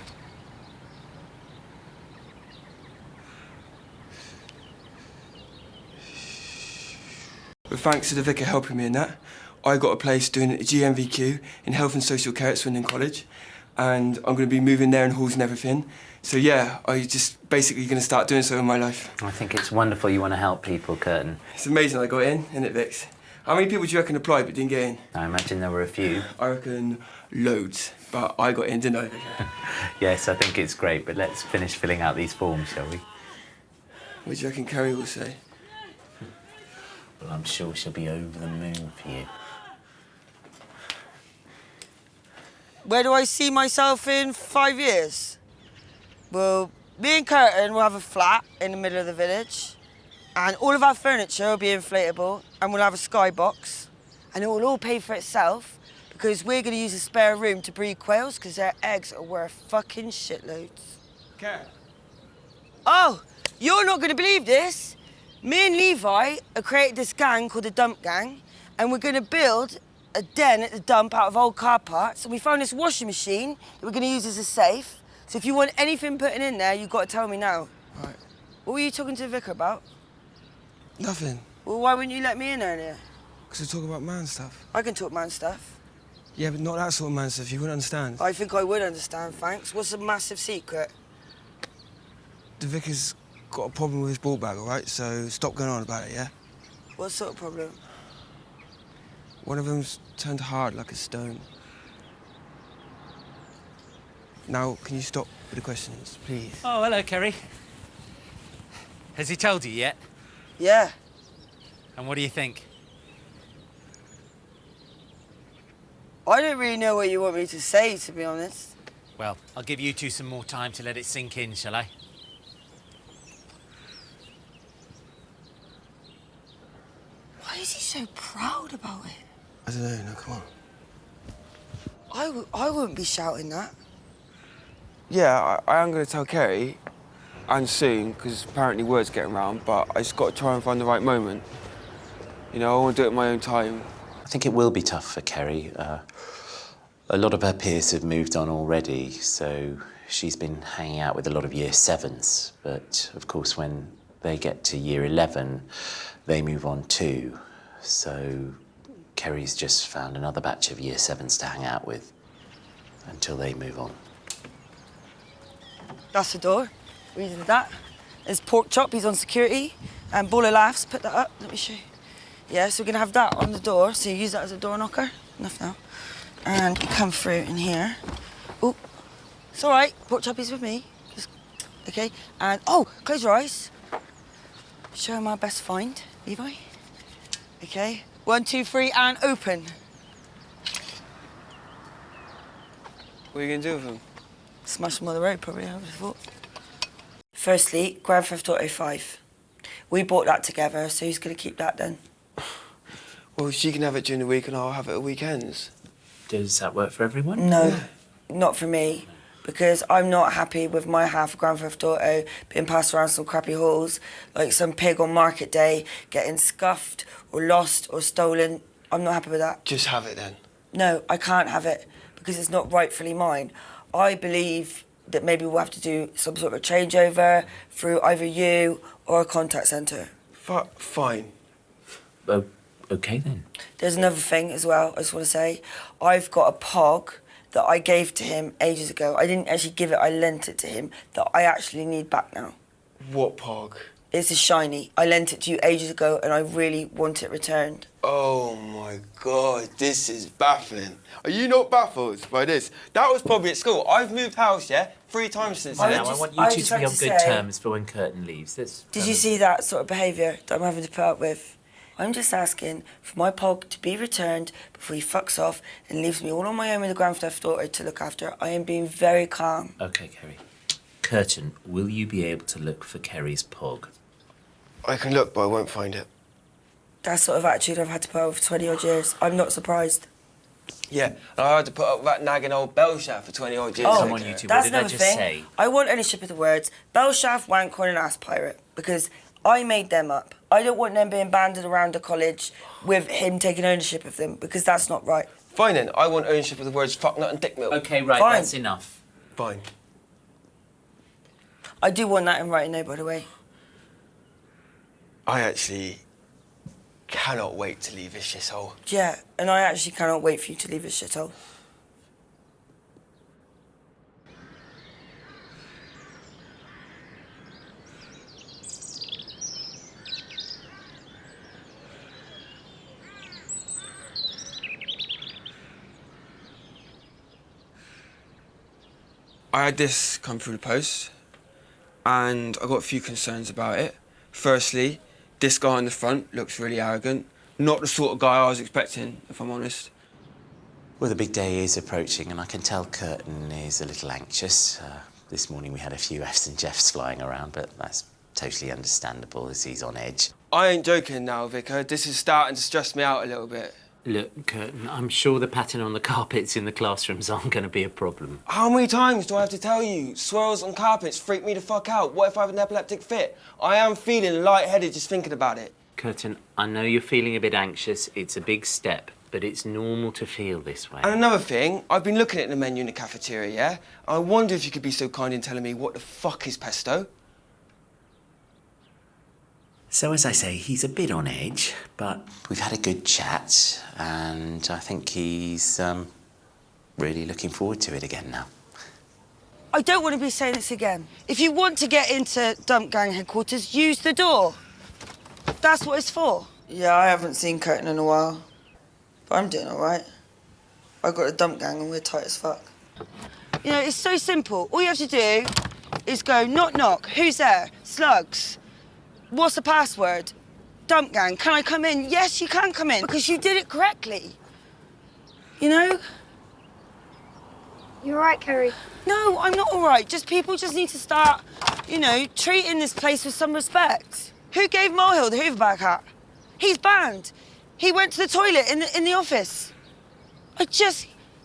[SPEAKER 1] But thanks to the vicar helping me in that, I got a place doing a GMVQ in Health and Social Care at Swindon College, and I'm going to be moving there in halls and everything. So yeah, I just basically going to start doing so in my life.
[SPEAKER 10] I think it's wonderful you want to help people, Curtin.
[SPEAKER 1] It's amazing I got in, isn't it, Vix? How many people do you reckon applied but didn't get in?
[SPEAKER 10] I imagine there were a few.
[SPEAKER 1] I reckon loads, but I got in, didn't I?
[SPEAKER 10] Yes, I think it's great, but let's finish filling out these forms, shall we?
[SPEAKER 1] What do you reckon Kerry will say?
[SPEAKER 10] Well, I'm sure she'll be over the moon for you.
[SPEAKER 2] Where do I see myself in 5 years? Well, me and Curtin will have a flat in the middle of the village, and all of our furniture will be inflatable, and we'll have a skybox, and it will all pay for itself because we're going to use a spare room to breed quails because their eggs are worth fucking shitloads.
[SPEAKER 1] Kerry?
[SPEAKER 2] Oh, you're not going to believe this. Me and Levi have created this gang called the Dump Gang, and we're going to build a den at the dump out of old car parts, and we found this washing machine that we're going to use as a safe. So if you want anything putting in there, you've got to tell me now.
[SPEAKER 1] Right.
[SPEAKER 2] What were you talking to the vicar about?
[SPEAKER 1] Nothing.
[SPEAKER 2] Well, why wouldn't you let me in earlier?
[SPEAKER 1] Because we're talking about man stuff.
[SPEAKER 2] I can talk man stuff.
[SPEAKER 1] Yeah, but not that sort of man stuff. You wouldn't understand.
[SPEAKER 2] I think I would understand, thanks. What's a massive secret?
[SPEAKER 1] The vicar's got a problem with his ball bag, all right? So stop going on about it, yeah?
[SPEAKER 2] What sort of problem?
[SPEAKER 1] One of them's turned hard like a stone. Now, can you stop with the questions, please?
[SPEAKER 10] Oh, hello, Kerry. Has he told you yet?
[SPEAKER 2] Yeah.
[SPEAKER 10] And what do you think?
[SPEAKER 2] I don't really know what you want me to say, to be honest.
[SPEAKER 10] Well, I'll give you two some more time to let it sink in, shall I?
[SPEAKER 2] Why is he so proud about it?
[SPEAKER 1] I don't know, no, come on.
[SPEAKER 2] I wouldn't be shouting that.
[SPEAKER 1] Yeah, I am going to tell Kerry, and soon, because apparently word's getting around, but I just got to try and find the right moment. You know, I want to do it at my own time.
[SPEAKER 10] I think it will be tough for Kerry. A lot of her peers have moved on already, so she's been hanging out with a lot of year 7s. But, of course, when they get to year 11, they move on too. So Kerry's just found another batch of year 7s to hang out with until they move on.
[SPEAKER 2] That's the door. We did that. There's pork chop, he's on security. And ball of laughs, put that up, let me show you. Yeah, so we're gonna have that on the door, so you use that as a door knocker. Enough now. And you come through in here. Oh, it's all right, pork chop is with me. Just, okay, and, oh, close your eyes. Show him our best find, Levi. Okay, 1, 2, 3, and open.
[SPEAKER 1] What are you going to do with them?
[SPEAKER 2] Smash them on the road, probably, I would have thought. Firstly, Grand Theft Auto 5. We bought that together, so who's going to keep that then?
[SPEAKER 1] Well, she can have it during the week and I'll have it at weekends.
[SPEAKER 10] Does that work for everyone?
[SPEAKER 2] No, not for me. Because I'm not happy with my half of Grand Theft Auto being passed around some crappy halls, like some pig on market day getting scuffed or lost or stolen. I'm not happy with that.
[SPEAKER 1] Just have it then.
[SPEAKER 2] No, I can't have it because it's not rightfully mine. I believe that maybe we'll have to do some sort of a changeover through either you or a contact centre.
[SPEAKER 1] Fine.
[SPEAKER 10] OK then.
[SPEAKER 2] There's another thing as well, I just want to say. I've got a POG that I gave to him ages ago. I didn't actually give it, I lent it to him, that I actually need back now.
[SPEAKER 1] What POG?
[SPEAKER 2] It's a shiny. I lent it to you ages ago and I really want it returned.
[SPEAKER 1] Oh my God, this is baffling. Are you not baffled by this? That was probably at school. I've moved house, yeah, 3 times since then.
[SPEAKER 10] I want you two to be on good terms for when Curtin leaves.
[SPEAKER 2] Did you see that sort of behaviour that I'm having to put up with? I'm just asking for my POG to be returned before he fucks off and leaves me all on my own with the Grand Theft Auto to look after. I am being very calm.
[SPEAKER 10] OK, Kerry. Curtin, will you be able to look for Kerry's POG?
[SPEAKER 1] I can look, but I won't find it.
[SPEAKER 2] That sort of attitude I've had to put up with for 20 odd years. I'm not surprised.
[SPEAKER 1] Yeah, and I had to put up with that nagging old bell shaft for 20 odd years.
[SPEAKER 2] Oh,
[SPEAKER 10] come on, you two,
[SPEAKER 2] that's
[SPEAKER 10] what did I
[SPEAKER 2] another
[SPEAKER 10] just
[SPEAKER 2] thing.
[SPEAKER 10] say?
[SPEAKER 2] I want ownership of the words bell shaft, wankhorn and ass pirate because I made them up. I don't want them being banded around the college with him taking ownership of them because that's not right.
[SPEAKER 1] Fine then, I want ownership of the words fuck nut and dick milk.
[SPEAKER 10] OK, right,
[SPEAKER 2] Fine.
[SPEAKER 10] that's enough.
[SPEAKER 1] Fine.
[SPEAKER 2] I do want that in writing though, by the way.
[SPEAKER 1] I actually cannot wait to leave this shithole.
[SPEAKER 2] Yeah, and I actually cannot wait for you to leave this shithole.
[SPEAKER 1] I had this come through the post, and I got a few concerns about it. Firstly, this guy in the front looks really arrogant. Not the sort of guy I was expecting, if I'm honest.
[SPEAKER 10] Well, the big day is approaching, and I can tell Curtin is a little anxious. This morning we had a few Fs and Jeffs flying around, but that's totally understandable as he's on edge.
[SPEAKER 1] I ain't joking now, Vicar. This is starting to stress me out a little bit.
[SPEAKER 10] Look, Curtin, I'm sure the pattern on the carpets in the classrooms aren't going to be a problem.
[SPEAKER 1] How many times do I have to tell you? Swirls on carpets freak me the fuck out. What if I have an epileptic fit? I am feeling lightheaded just thinking about it.
[SPEAKER 10] Curtin, I know you're feeling a bit anxious. It's a big step, but it's normal to feel this way.
[SPEAKER 1] And another thing, I've been looking at the menu in the cafeteria, yeah? I wonder if you could be so kind in telling me what the fuck is pesto?
[SPEAKER 10] So, as I say, he's a bit on edge, but we've had a good chat, and I think he's really looking forward to it again now.
[SPEAKER 2] I don't want to be saying this again. If you want to get into Dump Gang headquarters, use the door. That's what it's for. Yeah, I haven't seen Curtin in a while, but I'm doing all right. I got a Dump Gang and we're tight as fuck. You know, it's so simple. All you have to do is go knock knock. Who's there? Slugs. What's the password? Dump Gang, can I come in? Yes, you can come in, because you did it correctly. You know?
[SPEAKER 9] You all right, Kerry?
[SPEAKER 2] No, I'm not all right. People just need to start, treating this place with some respect. Who gave Molehill the Hooverback hat? He's banned. He went to the toilet in the office.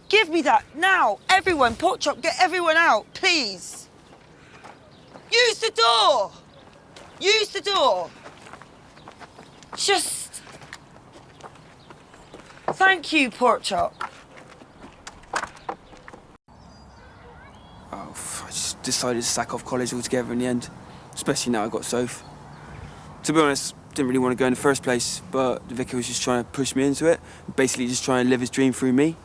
[SPEAKER 2] Give me that now. Everyone, pork chop, get everyone out, please. Use the door. Use the door. Thank you, pork chop.
[SPEAKER 1] Oh, I just decided to sack off college altogether in the end, especially now I got Soph. To be honest, didn't really want to go in the first place, but the vicar was just trying to push me into it, basically just trying to live his dream through me.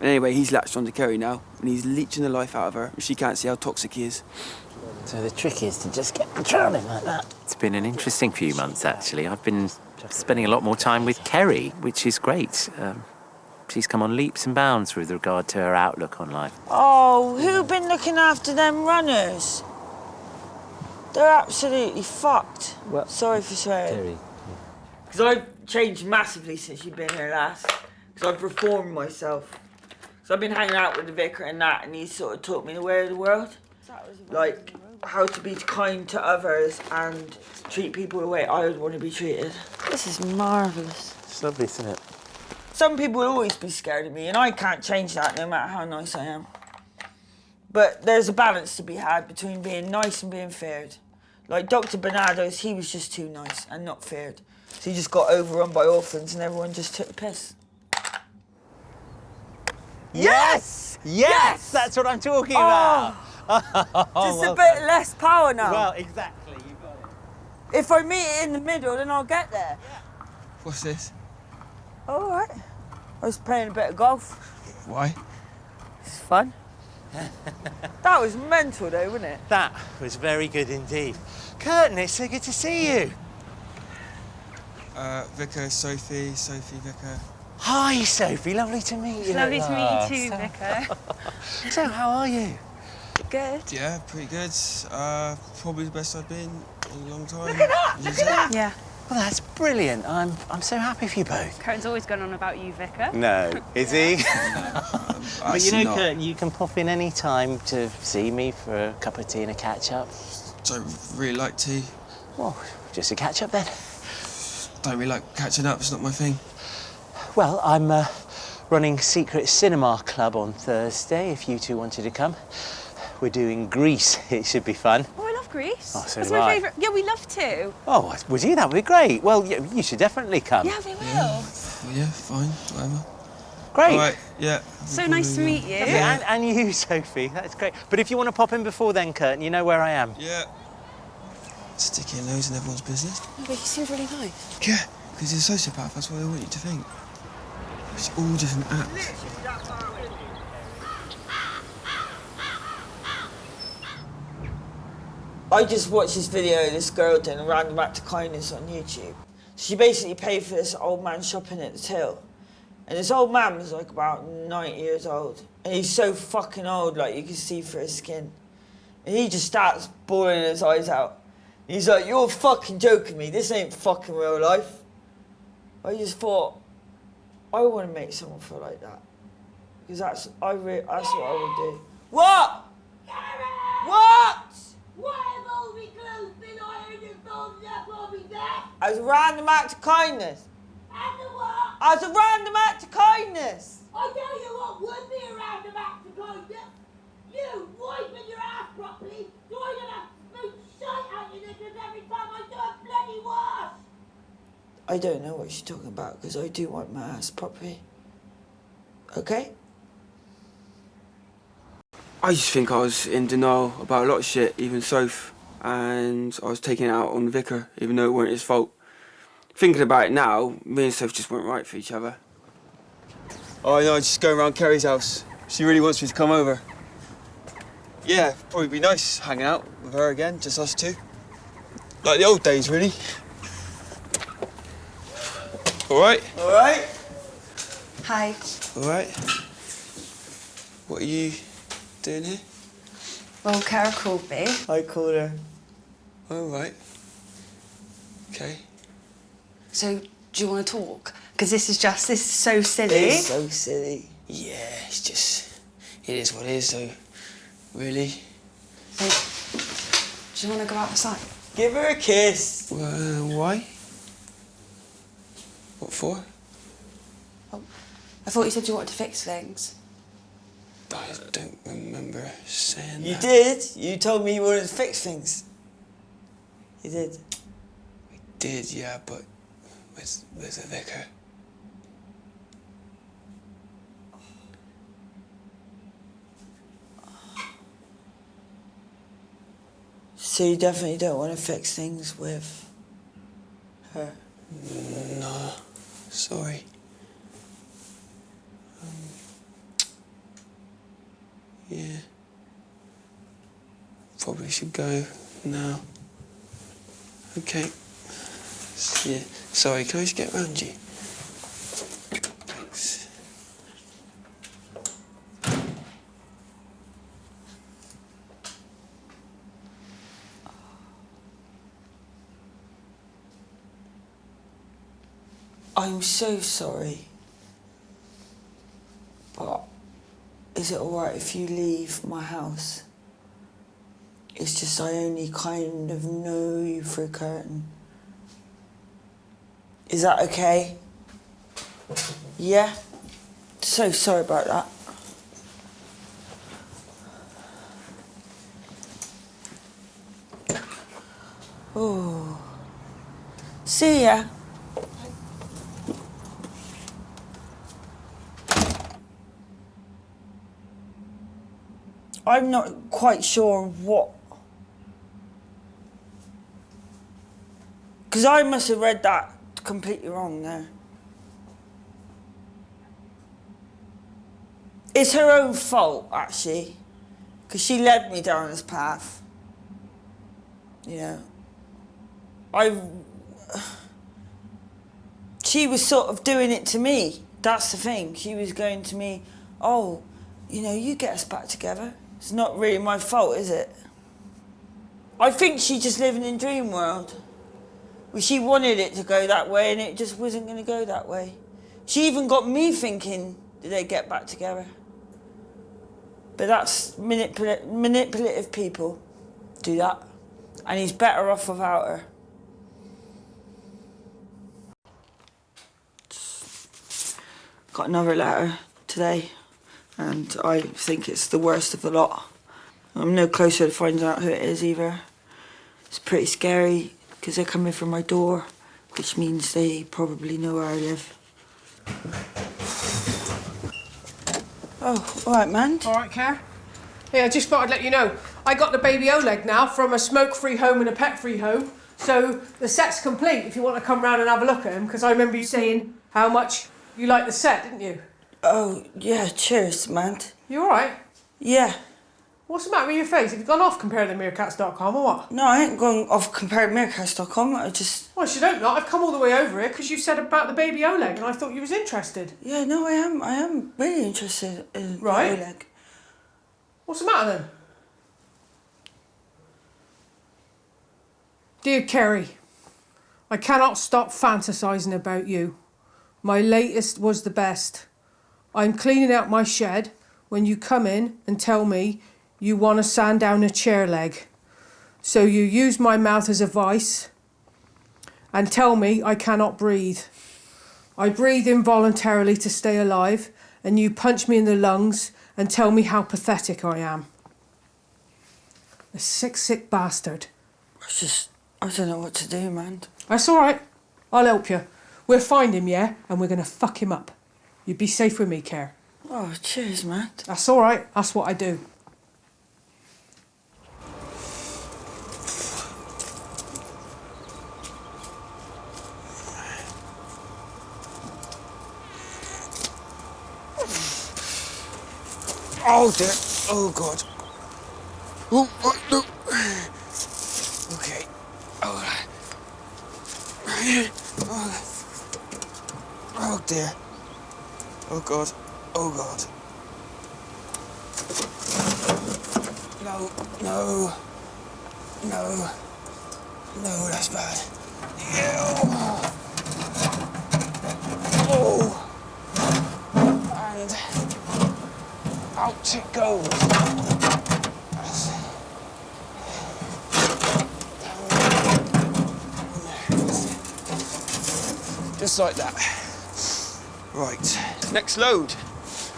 [SPEAKER 1] And anyway, he's latched onto Kerry now, and he's leeching the life out of her, and she can't see how toxic he is.
[SPEAKER 11] So the trick is to just get drowning like that.
[SPEAKER 10] It's been an interesting few months, actually. I've been spending a lot more time with Kerry, which is great. She's come on leaps and bounds with regard to her outlook on life.
[SPEAKER 2] Oh, who been looking after them runners? They're absolutely fucked.
[SPEAKER 11] Well,
[SPEAKER 2] sorry for swearing.
[SPEAKER 11] Kerry.
[SPEAKER 2] Because I've changed massively since you've been here last. Because I've reformed myself. So I've been hanging out with the vicar and that, and he's sort of taught me the way of the world. Like, how to be kind to others and treat people the way I would want to be treated. This is marvellous.
[SPEAKER 11] It's lovely, isn't it?
[SPEAKER 2] Some people will always be scared of me, and I can't change that no matter how nice I am. But there's a balance to be had between being nice and being feared. Like Dr. Bernado's, he was just too nice and not feared. So he just got overrun by orphans and everyone just took the piss.
[SPEAKER 11] Yes! Yes! That's what I'm talking about.
[SPEAKER 2] Just a bit less power now.
[SPEAKER 11] Well, exactly, you got it.
[SPEAKER 2] If I meet it in the middle, then I'll get there.
[SPEAKER 11] Yeah.
[SPEAKER 1] What's this?
[SPEAKER 2] All right. I was playing a bit of golf.
[SPEAKER 1] Why?
[SPEAKER 2] It's fun. That was mental though, wasn't it?
[SPEAKER 11] That was very good indeed. Curtin, it's so good to see you.
[SPEAKER 1] Vicar, Sophie, Vicar.
[SPEAKER 11] Hi, Sophie. Lovely to meet you.
[SPEAKER 9] Lovely to meet you too, Vicar.
[SPEAKER 11] So, how are you?
[SPEAKER 9] Good.
[SPEAKER 1] Yeah, pretty good. Probably the best I've been in a long time.
[SPEAKER 2] Look at that! Look at that!
[SPEAKER 9] Yeah.
[SPEAKER 11] Well, that's brilliant. I'm so happy for you both.
[SPEAKER 9] Curtin's always gone on about you, Vicar.
[SPEAKER 11] No, is he? But you know,
[SPEAKER 1] not.
[SPEAKER 11] Curtin, you can pop in any time to see me for a cup of tea and a catch-up.
[SPEAKER 1] Don't really like tea.
[SPEAKER 11] Well, just a catch-up then.
[SPEAKER 1] Don't really like catching up, it's not my thing.
[SPEAKER 11] Well, I'm running Secret Cinema Club on Thursday, if you two wanted to come. We're doing Grease. It should be fun.
[SPEAKER 9] Oh, I love Greece.
[SPEAKER 11] Oh, so
[SPEAKER 9] That's
[SPEAKER 11] do
[SPEAKER 9] my
[SPEAKER 11] I.
[SPEAKER 9] favourite. Yeah, we love to.
[SPEAKER 11] Oh, would you? That would be great. Well, you should definitely come.
[SPEAKER 9] Yeah, we will.
[SPEAKER 1] Yeah, fine, whatever.
[SPEAKER 11] Great.
[SPEAKER 1] All right, yeah.
[SPEAKER 9] So nice to meet you.
[SPEAKER 11] Yeah. And you, Sophie. That's great. But if you want to pop in before then, Curtin, you know where I am.
[SPEAKER 1] Yeah. Stick your nose in everyone's business.
[SPEAKER 9] No, but he seems really nice.
[SPEAKER 1] Yeah, because he's a sociopath, that's what they want you to think. It's all just an act.
[SPEAKER 2] I just watched this video of this girl doing a random act of kindness on YouTube. She basically paid for this old man shopping at the till. And this old man was like about 90 years old. And he's so fucking old, like you can see through his skin. And he just starts bawling his eyes out. He's like, you're fucking joking me, this ain't fucking real life. I just thought, I want to make someone feel like that. Because that's what I would do. What? What?
[SPEAKER 3] Why have all the clothes been ironed and folded up on me back?
[SPEAKER 2] As a random act of kindness.
[SPEAKER 3] And the what?
[SPEAKER 2] As a random act of kindness.
[SPEAKER 3] I tell you what would be a random act of kindness. You wiping your ass properly, so I don't have to smooth shite out your knickers every time I do a bloody wash.
[SPEAKER 2] I don't know what she's talking about because I do wipe my ass properly. Okay?
[SPEAKER 1] I just think I was in denial about a lot of shit, even Soph, and I was taking it out on the vicar, even though it weren't his fault. Thinking about it now, me and Soph just weren't right for each other. Oh, I know, just going around Kerry's house. She really wants me to come over. Yeah, probably be nice hanging out with her again, just us two. Like the old days, really. All right?
[SPEAKER 2] All right?
[SPEAKER 9] Hi.
[SPEAKER 1] All right. What are you doing here?
[SPEAKER 9] Well, Kara called me.
[SPEAKER 2] I called her.
[SPEAKER 1] All right. Okay.
[SPEAKER 9] So, do you want to talk? Because this is so silly.
[SPEAKER 2] It's so silly.
[SPEAKER 1] Yeah, it's just it is what it is, so really.
[SPEAKER 9] So, do you want to go outside?
[SPEAKER 2] Give her a kiss.
[SPEAKER 1] Why? What for?
[SPEAKER 9] I thought you said you wanted to fix things.
[SPEAKER 1] I don't remember saying
[SPEAKER 2] You
[SPEAKER 1] that.
[SPEAKER 2] did. You told me you wanted to fix things. You did.
[SPEAKER 1] We did, yeah, but with the vicar.
[SPEAKER 2] So you definitely don't want to fix things with her?
[SPEAKER 1] No, sorry. Yeah. Probably should go now. Okay. Yeah. Sorry, can I just get round you? Thanks.
[SPEAKER 2] I'm so sorry. But is it alright if you leave my house? It's just I only kind of know you through a curtain. Is that okay? Yeah? So sorry about that. Oh. See ya. I'm not quite sure what... Because I must have read that completely wrong there. It's her own fault, actually. Because she led me down this path. You know. She was sort of doing it to me. That's the thing. She was going to me, oh, you know, you get us back together. It's not really my fault, is it? I think she's just living in dream world. Well, she wanted it to go that way and it just wasn't going to go that way. She even got me thinking, did they get back together? But that's manipulative people do that. And he's better off without her. Got another letter today. And I think it's the worst of the lot. I'm no closer to finding out who it is either. It's pretty scary because they're coming from my door, which means they probably know where I live. Oh, all right, man.
[SPEAKER 5] All right, Kerry. Yeah, I just thought I'd let you know. I got the baby Oleg now from a smoke-free home and a pet-free home. So the set's complete if you want to come round and have a look at him, because I remember you saying how much you liked the set, didn't you?
[SPEAKER 2] Oh, yeah, cheers, man.
[SPEAKER 5] You all right?
[SPEAKER 2] Yeah.
[SPEAKER 5] What's the matter with your face? Have you gone off comparingthemeerkats.com or what?
[SPEAKER 2] No, I ain't going off comparingthemeerkats.com. I just...
[SPEAKER 5] Well, you don't not. I've come all the way over here because you said about the baby Oleg and I thought you was interested.
[SPEAKER 2] Yeah, no, I am really interested in
[SPEAKER 5] right.
[SPEAKER 2] Oleg.
[SPEAKER 5] What's the matter then? Dear Kerry, I cannot stop fantasising about you. My latest was the best. I'm cleaning out my shed when you come in and tell me you want to sand down a chair leg. So you use my mouth as a vice and tell me I cannot breathe. I breathe involuntarily to stay alive and you punch me in the lungs and tell me how pathetic I am. A sick bastard.
[SPEAKER 2] I don't know what to do, man.
[SPEAKER 5] That's all right. I'll help you. We'll find him, yeah? And we're going to fuck him up. You be safe with me, Kerr.
[SPEAKER 2] Oh, cheers, man.
[SPEAKER 5] That's all right. That's what I do.
[SPEAKER 1] Oh dear. Oh God. Oh, no. Okay. Oh. Oh dear. Oh God. Oh God. No. No. No. No, that's bad. Ew. Oh. And Out it goes. Just like that. Right, next load.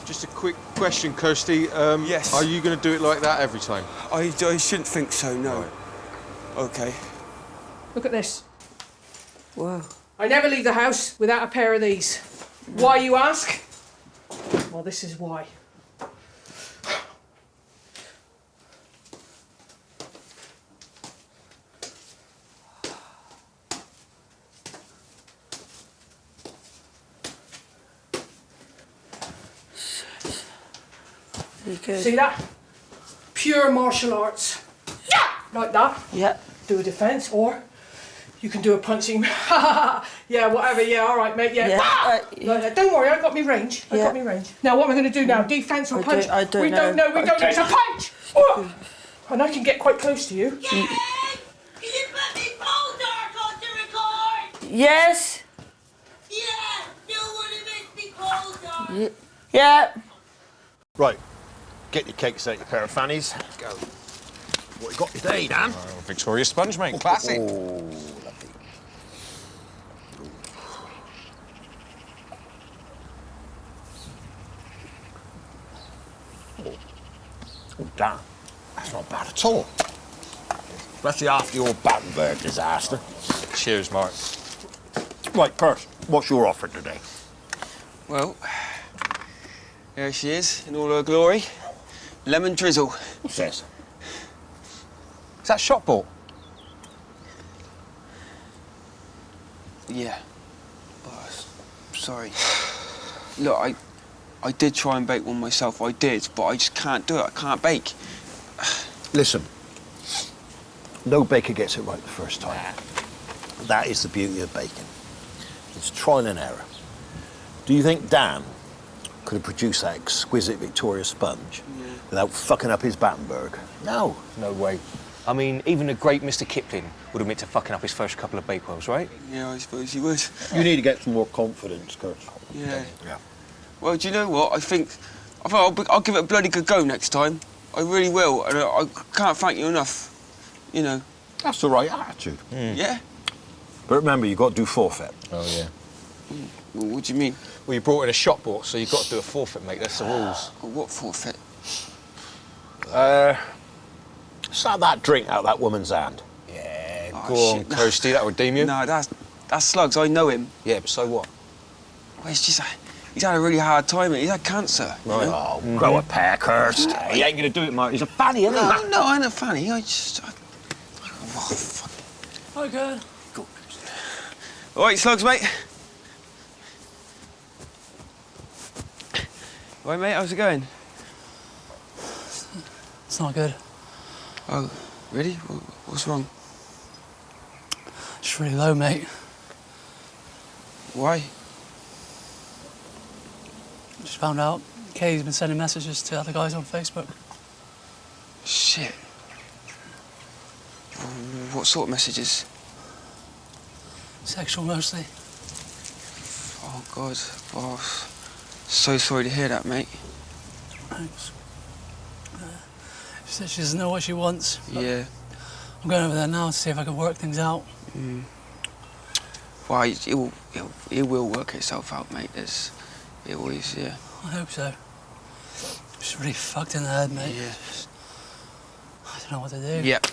[SPEAKER 12] Just a quick question, Kirsty.
[SPEAKER 1] Yes.
[SPEAKER 12] Are you going to do it like that every time?
[SPEAKER 1] I shouldn't think so, no.
[SPEAKER 12] Right.
[SPEAKER 1] Okay.
[SPEAKER 5] Look at this.
[SPEAKER 2] Whoa.
[SPEAKER 5] I never leave the house without a pair of these. Why, you ask? Well, this is why. See that? Pure martial arts. Yeah! Like that.
[SPEAKER 2] Yeah.
[SPEAKER 5] Do a defence, or you can do a punching. Yeah, whatever. Yeah, all right, mate. Yeah.
[SPEAKER 2] Yeah.
[SPEAKER 5] Like that. Don't worry, I got me range. I
[SPEAKER 2] Yeah.
[SPEAKER 5] got me range. Now, what am I going to do now? Defence or punch?
[SPEAKER 2] I don't
[SPEAKER 5] we
[SPEAKER 2] know.
[SPEAKER 5] don't know. We don't know. It's a punch. Oh! And I can get quite close to you.
[SPEAKER 3] Yay! Can you put me phone dark on to record?
[SPEAKER 2] Yes.
[SPEAKER 3] Yeah! Don't want to miss me phone dark.
[SPEAKER 2] Yeah.
[SPEAKER 8] Right, get your cakes out your pair of fannies. Go. What you got today, Dan?
[SPEAKER 12] Victoria sponge, mate. Classic.
[SPEAKER 8] Oh, lovely. Oh, Dan, that's not bad at all. Especially after your Battenberg disaster.
[SPEAKER 12] Cheers, Mark.
[SPEAKER 8] Right, Kirst, what's your offer today?
[SPEAKER 1] Well, there she is in all her glory. Lemon drizzle.
[SPEAKER 8] What's this?
[SPEAKER 12] Is that shot ball?
[SPEAKER 1] Yeah. Oh, sorry. Look, I did try and bake one myself. I did, but I just can't do it. I can't bake.
[SPEAKER 8] Listen, no baker gets it right the first time. That is the beauty of baking. It's trial and error. Do you think Dan could have produced that exquisite Victoria sponge without fucking up his Battenberg? No.
[SPEAKER 13] No way. I mean, even the great Mr. Kipling would admit to fucking up his first couple of Bakewells, right?
[SPEAKER 1] Yeah, I suppose he would.
[SPEAKER 8] You need to get some more confidence, Kurt.
[SPEAKER 1] Yeah.
[SPEAKER 8] Yeah.
[SPEAKER 1] Well, do you know what? I think I'll give it a bloody good go next time. I really will, and I can't thank you enough. You know.
[SPEAKER 8] That's the right attitude.
[SPEAKER 1] Yeah?
[SPEAKER 8] But remember, you've got to do forfeit.
[SPEAKER 12] Oh, yeah.
[SPEAKER 1] Well, what do you mean?
[SPEAKER 12] Well, you brought in a shot ball, so you've got to do a forfeit, mate. That's the rules.
[SPEAKER 1] Oh, what forfeit?
[SPEAKER 8] Slap that drink out of that woman's hand.
[SPEAKER 12] Yeah,
[SPEAKER 1] Oh,
[SPEAKER 12] go on,
[SPEAKER 1] shit.
[SPEAKER 12] Kirsty. That'll redeem you.
[SPEAKER 1] No, that's Slugs. I know him.
[SPEAKER 12] Yeah, but so what?
[SPEAKER 1] Well, it's just he's had a really hard time. He's had cancer. you know?
[SPEAKER 8] Oh, grow a pair, Kirst. He ain't going to do it, mate. He's a fanny, isn't he?
[SPEAKER 1] No, I ain't a fanny. Oh, fuck.
[SPEAKER 4] Oh, good.
[SPEAKER 1] All right, Slugs, mate. All right, mate, how's it going?
[SPEAKER 4] It's not good.
[SPEAKER 1] Oh, really? What's wrong?
[SPEAKER 4] It's really low, mate.
[SPEAKER 1] Why?
[SPEAKER 4] Just found out Kay's been sending messages to other guys on Facebook.
[SPEAKER 1] Shit. What sort of messages?
[SPEAKER 4] Sexual, mostly.
[SPEAKER 1] Oh, God. Oh, so sorry to hear that, mate.
[SPEAKER 4] Thanks. She said she doesn't know what she wants.
[SPEAKER 1] Yeah.
[SPEAKER 4] I'm going over there now to see if I can work things out.
[SPEAKER 1] Well, it will work itself out, mate. It always, yeah.
[SPEAKER 4] I hope so. She's really fucked in the head, mate.
[SPEAKER 1] Yeah.
[SPEAKER 4] I don't know what to do.
[SPEAKER 1] Yep.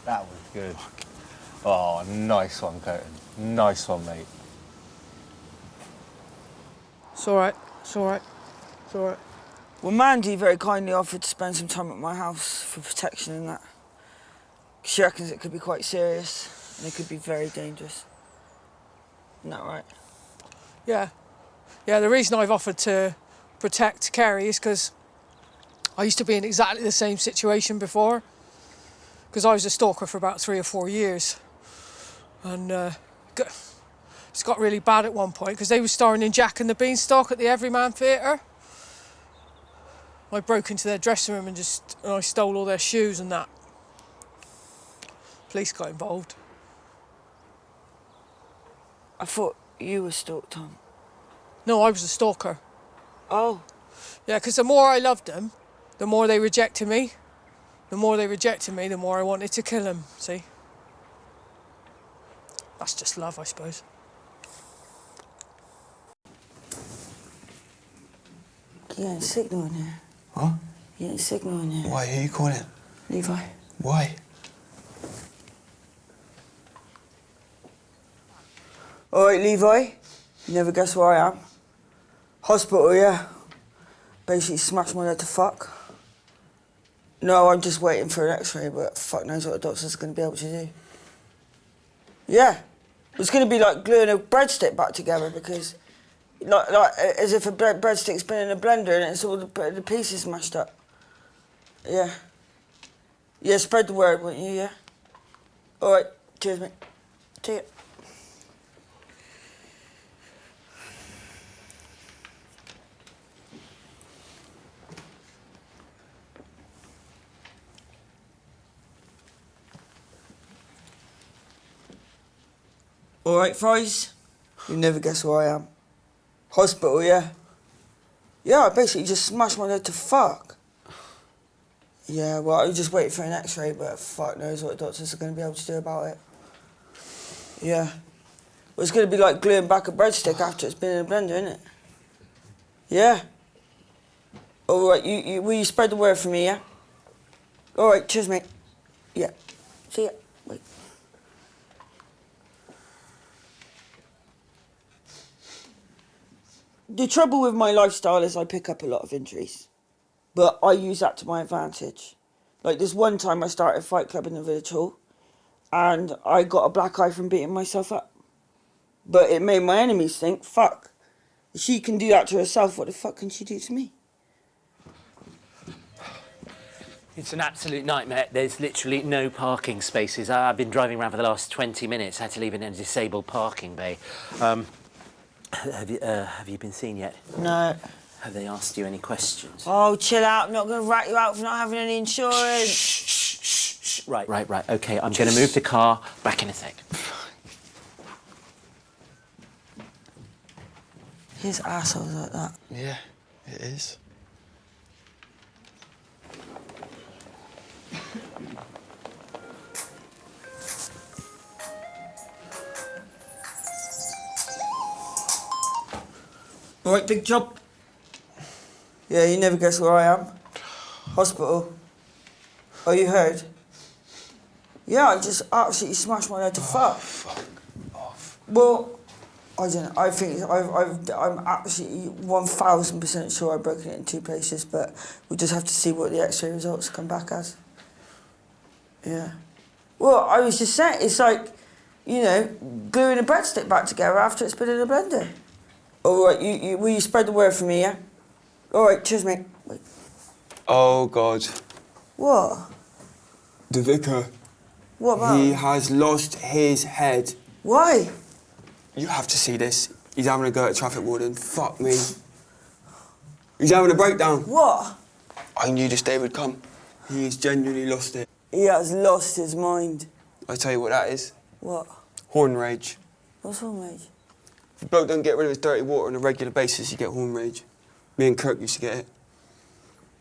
[SPEAKER 13] That was good. Oh, nice one, Curtin. Nice one, mate.
[SPEAKER 5] It's all right. It's all right. It's all right.
[SPEAKER 2] Well, Mandy very kindly offered to spend some time at my house for protection and that. She reckons it could be quite serious and it could be very dangerous. Isn't that right?
[SPEAKER 5] Yeah. Yeah, the reason I've offered to protect Kerry is because I used to be in exactly the same situation before. Because I was a stalker for about 3 or 4 years. And it's got really bad at one point because they were starring in Jack and the Beanstalk at the Everyman Theatre. I broke into their dressing room and I stole all their shoes and that. Police got involved.
[SPEAKER 2] I thought you were stalked, Tom.
[SPEAKER 5] No, I was a stalker.
[SPEAKER 2] Oh.
[SPEAKER 5] Yeah, because the more I loved them, the more they rejected me. The more they rejected me, the more I wanted to kill them, see? That's just love, I suppose.
[SPEAKER 2] You ain't signal in here.
[SPEAKER 1] What?
[SPEAKER 2] You ain't signal in here.
[SPEAKER 1] Why? Who are you calling?
[SPEAKER 2] Levi.
[SPEAKER 1] Why?
[SPEAKER 2] All right, Levi. You never guess where I am. Hospital, yeah. Basically smashed my head to fuck. No, I'm just waiting for an x-ray, but fuck knows what the doctor's going to be able to do. Yeah. It's going to be like gluing a breadstick back together because... Like as if a breadstick's been in a blender and it's all the pieces mashed up. Yeah. Yeah, spread the word, won't you, yeah? All right, cheers, mate. See ya. All right, Fries. You never guess where I am. Hospital, yeah. Yeah, I basically just smashed my head to fuck. Yeah, well, I was just waiting for an x-ray, but fuck knows what the doctors are going to be able to do about it. Yeah. Well, it's going to be like gluing back a breadstick after it's been in a blender, isn't it? Yeah. All right, will you spread the word for me, yeah? All right, cheers, mate. Yeah. See ya. Wait. The trouble with my lifestyle is I pick up a lot of injuries. But I use that to my advantage. Like this one time I started a fight club in the village hall and I got a black eye from beating myself up. But it made my enemies think, fuck, if she can do that to herself, what the fuck can she do to me?
[SPEAKER 11] It's an absolute nightmare. There's literally no parking spaces. I've been driving around for the last 20 minutes. Had to leave in a disabled parking bay. Have you been seen yet?
[SPEAKER 2] No.
[SPEAKER 11] Have they asked you any questions?
[SPEAKER 2] Oh, chill out. I'm not going to rat you out for not having any insurance.
[SPEAKER 11] Shh. Right. OK, I'm going to move the car. Back in a sec.
[SPEAKER 2] His assholes like that.
[SPEAKER 1] Yeah, it is.
[SPEAKER 2] All right, big job. Yeah, you never guess where I am. Hospital. Oh, you heard? Yeah, I just absolutely smashed my head to fuck.
[SPEAKER 1] Fuck off.
[SPEAKER 2] Well, I don't know. I think I'm absolutely 1000% sure I've broken it in 2 places, but we'll just have to see what the x-ray results come back as. Yeah. Well, I was just saying, it's like, you know, gluing a breadstick back together after it's been in a blender. All right, will you spread the word for me, yeah? All right, cheers, mate. Wait.
[SPEAKER 1] Oh, God.
[SPEAKER 2] What?
[SPEAKER 1] The vicar.
[SPEAKER 2] What about?
[SPEAKER 1] He has lost his head.
[SPEAKER 2] Why?
[SPEAKER 1] You have to see this. He's having a go at traffic warden. Fuck me. He's having a breakdown.
[SPEAKER 2] What?
[SPEAKER 1] I knew this day would come. He has genuinely lost it.
[SPEAKER 2] He has lost his mind.
[SPEAKER 1] I tell you what that is.
[SPEAKER 2] What?
[SPEAKER 1] Horn rage.
[SPEAKER 2] What's wrong, mate?
[SPEAKER 1] If a bloke don't get rid of his dirty water on a regular basis, you get horn rage. Me and Kirk used to get it.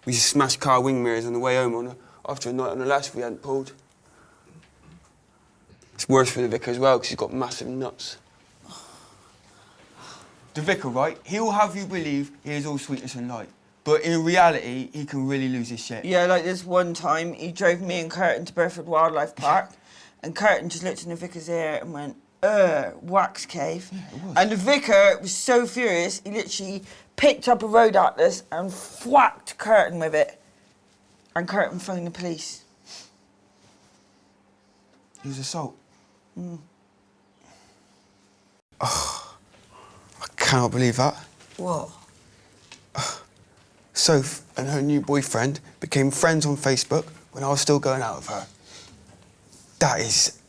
[SPEAKER 1] We used to smash car wing mirrors on the way home after a night on the lash we hadn't pulled. It's worse for the vicar as well, because he's got massive nuts. The vicar, right, he'll have you believe he is all sweetness and light. But in reality, he can really lose his shit.
[SPEAKER 2] Yeah, like this one time, he drove me and Curtin to Bedford Wildlife Park, and Curtin just looked in the vicar's ear and went, wax cave.
[SPEAKER 1] Yeah, it was.
[SPEAKER 2] And the vicar was so furious, he literally picked up a road atlas and whacked Curtin with it. And Curtin phoned the police.
[SPEAKER 1] He was assault.
[SPEAKER 2] Mm.
[SPEAKER 1] Oh, I cannot believe that.
[SPEAKER 2] What?
[SPEAKER 1] Soph and her new boyfriend became friends on Facebook when I was still going out with her. That is...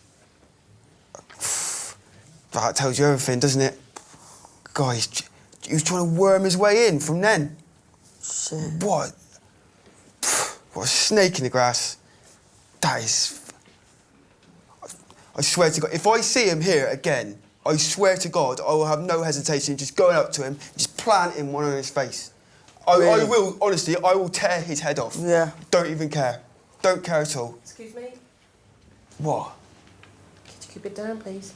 [SPEAKER 1] That tells you everything, doesn't it? God, he was trying to worm his way in from then.
[SPEAKER 2] Shit.
[SPEAKER 1] What? What a snake in the grass. That is... I swear to God, if I see him here again, I swear to God, I will have no hesitation just going up to him, just planting one on his face. I will, honestly, I will tear his head off.
[SPEAKER 2] Yeah.
[SPEAKER 1] Don't even care. Don't care at all.
[SPEAKER 5] Excuse me?
[SPEAKER 1] What?
[SPEAKER 5] Could you keep it down, please?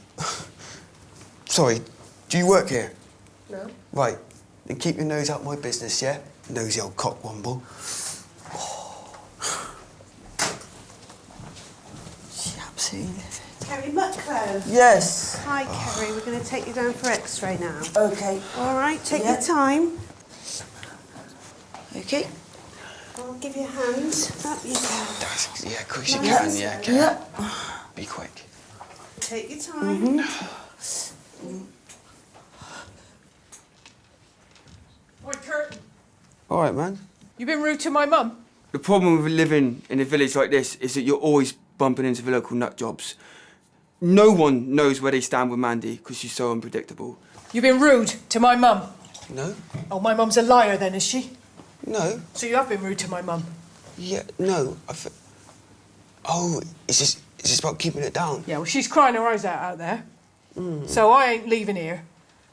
[SPEAKER 1] Sorry, do you work here?
[SPEAKER 5] No.
[SPEAKER 1] Right, then keep your nose out my business, yeah? Nosy old cockwomble.
[SPEAKER 2] She absolutely...
[SPEAKER 14] Kerry Mucklow.
[SPEAKER 2] Yes.
[SPEAKER 14] Hi, Kerry. We're going to take you down for X-ray now.
[SPEAKER 2] Okay.
[SPEAKER 14] All right, take
[SPEAKER 2] Yeah.
[SPEAKER 14] your time.
[SPEAKER 2] Okay.
[SPEAKER 14] I'll give you a hand. Up you go.
[SPEAKER 1] Yeah, of course you
[SPEAKER 14] Nice.
[SPEAKER 1] can, yeah. Can.
[SPEAKER 2] Yeah.
[SPEAKER 1] Be quick.
[SPEAKER 14] Take your time.
[SPEAKER 5] Oi, Curtin.
[SPEAKER 1] All right, man.
[SPEAKER 5] You been rude to my mum?
[SPEAKER 1] The problem with living in a village like this is that you're always bumping into the local nut jobs. No one knows where they stand with Mandy because she's so unpredictable.
[SPEAKER 5] You been rude to my mum?
[SPEAKER 1] No?
[SPEAKER 5] Oh, my mum's a liar then, is she?
[SPEAKER 1] No.
[SPEAKER 5] So you have been rude to my mum?
[SPEAKER 1] Yeah, no. Oh, is this about keeping it down?
[SPEAKER 5] Yeah, well, she's crying her eyes out there. So I ain't leaving here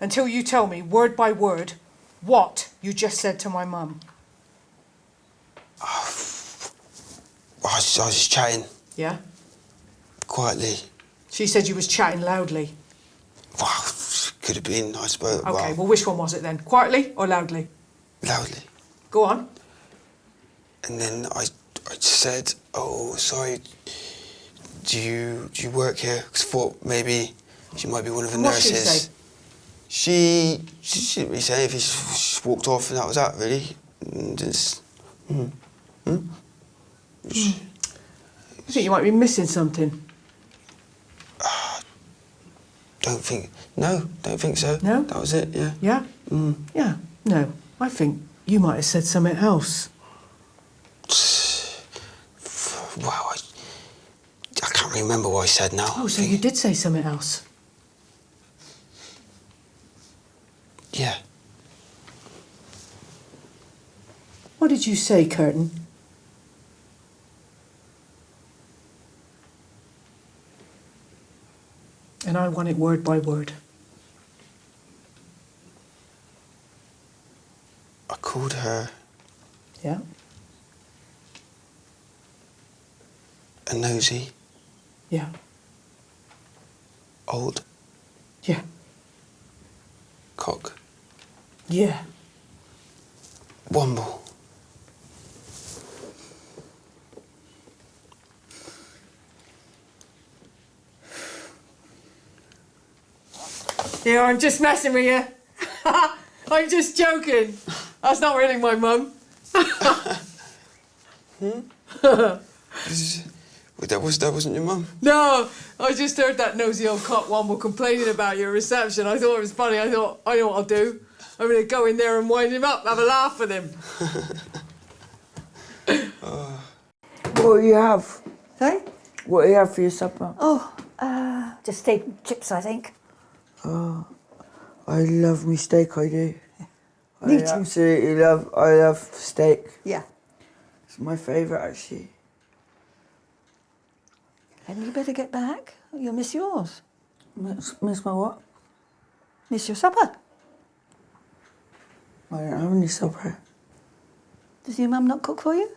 [SPEAKER 5] until you tell me, word by word, what you just said to my mum.
[SPEAKER 1] I was just chatting
[SPEAKER 5] Yeah?
[SPEAKER 1] quietly.
[SPEAKER 5] She said you was chatting loudly.
[SPEAKER 1] Wow, could have been, I suppose.
[SPEAKER 5] Okay, well, which one was it then? Quietly or loudly?
[SPEAKER 1] Loudly.
[SPEAKER 5] Go on.
[SPEAKER 1] And then I said, oh, sorry, do you work here? Because I thought maybe she might be one of the
[SPEAKER 5] What'd she
[SPEAKER 1] nurses.
[SPEAKER 5] say?
[SPEAKER 1] She didn't really say anything. She just walked off and that was that, really. And just...
[SPEAKER 5] You think you might be missing something?
[SPEAKER 1] Don't think so.
[SPEAKER 5] No?
[SPEAKER 1] That was it, yeah.
[SPEAKER 5] Yeah? Yeah. No, I think you might have said something else.
[SPEAKER 1] Wow, I can't really remember what I said now.
[SPEAKER 5] Oh, so you did say something else?
[SPEAKER 1] Yeah.
[SPEAKER 5] What did you say, Curtin? And I want it word by word.
[SPEAKER 1] I called her
[SPEAKER 5] Yeah?
[SPEAKER 1] a nosy,
[SPEAKER 5] Yeah.
[SPEAKER 1] old
[SPEAKER 5] Yeah.
[SPEAKER 1] cock.
[SPEAKER 5] Yeah.
[SPEAKER 1] Womble.
[SPEAKER 5] Yeah, I'm just messing with you. I'm just joking. That's not really my mum.
[SPEAKER 1] That wasn't your mum?
[SPEAKER 5] No, I just heard that nosy old cockwomble complaining about your reception. I thought it was funny. I thought, I know what I'll do. I'm going to go in there and wind him up, have a laugh with him.
[SPEAKER 2] What do you have?
[SPEAKER 9] Sorry?
[SPEAKER 2] What do you have for your supper?
[SPEAKER 9] Oh, just steak and chips, I think.
[SPEAKER 2] Oh, I love me steak, I do.
[SPEAKER 9] Me
[SPEAKER 2] I
[SPEAKER 9] too.
[SPEAKER 2] absolutely I love steak.
[SPEAKER 9] Yeah.
[SPEAKER 2] It's my favourite, actually.
[SPEAKER 9] And you better get back, or you'll miss yours.
[SPEAKER 2] Miss my what?
[SPEAKER 9] Miss your supper.
[SPEAKER 2] I don't have any supper.
[SPEAKER 9] Does your mum not cook for you?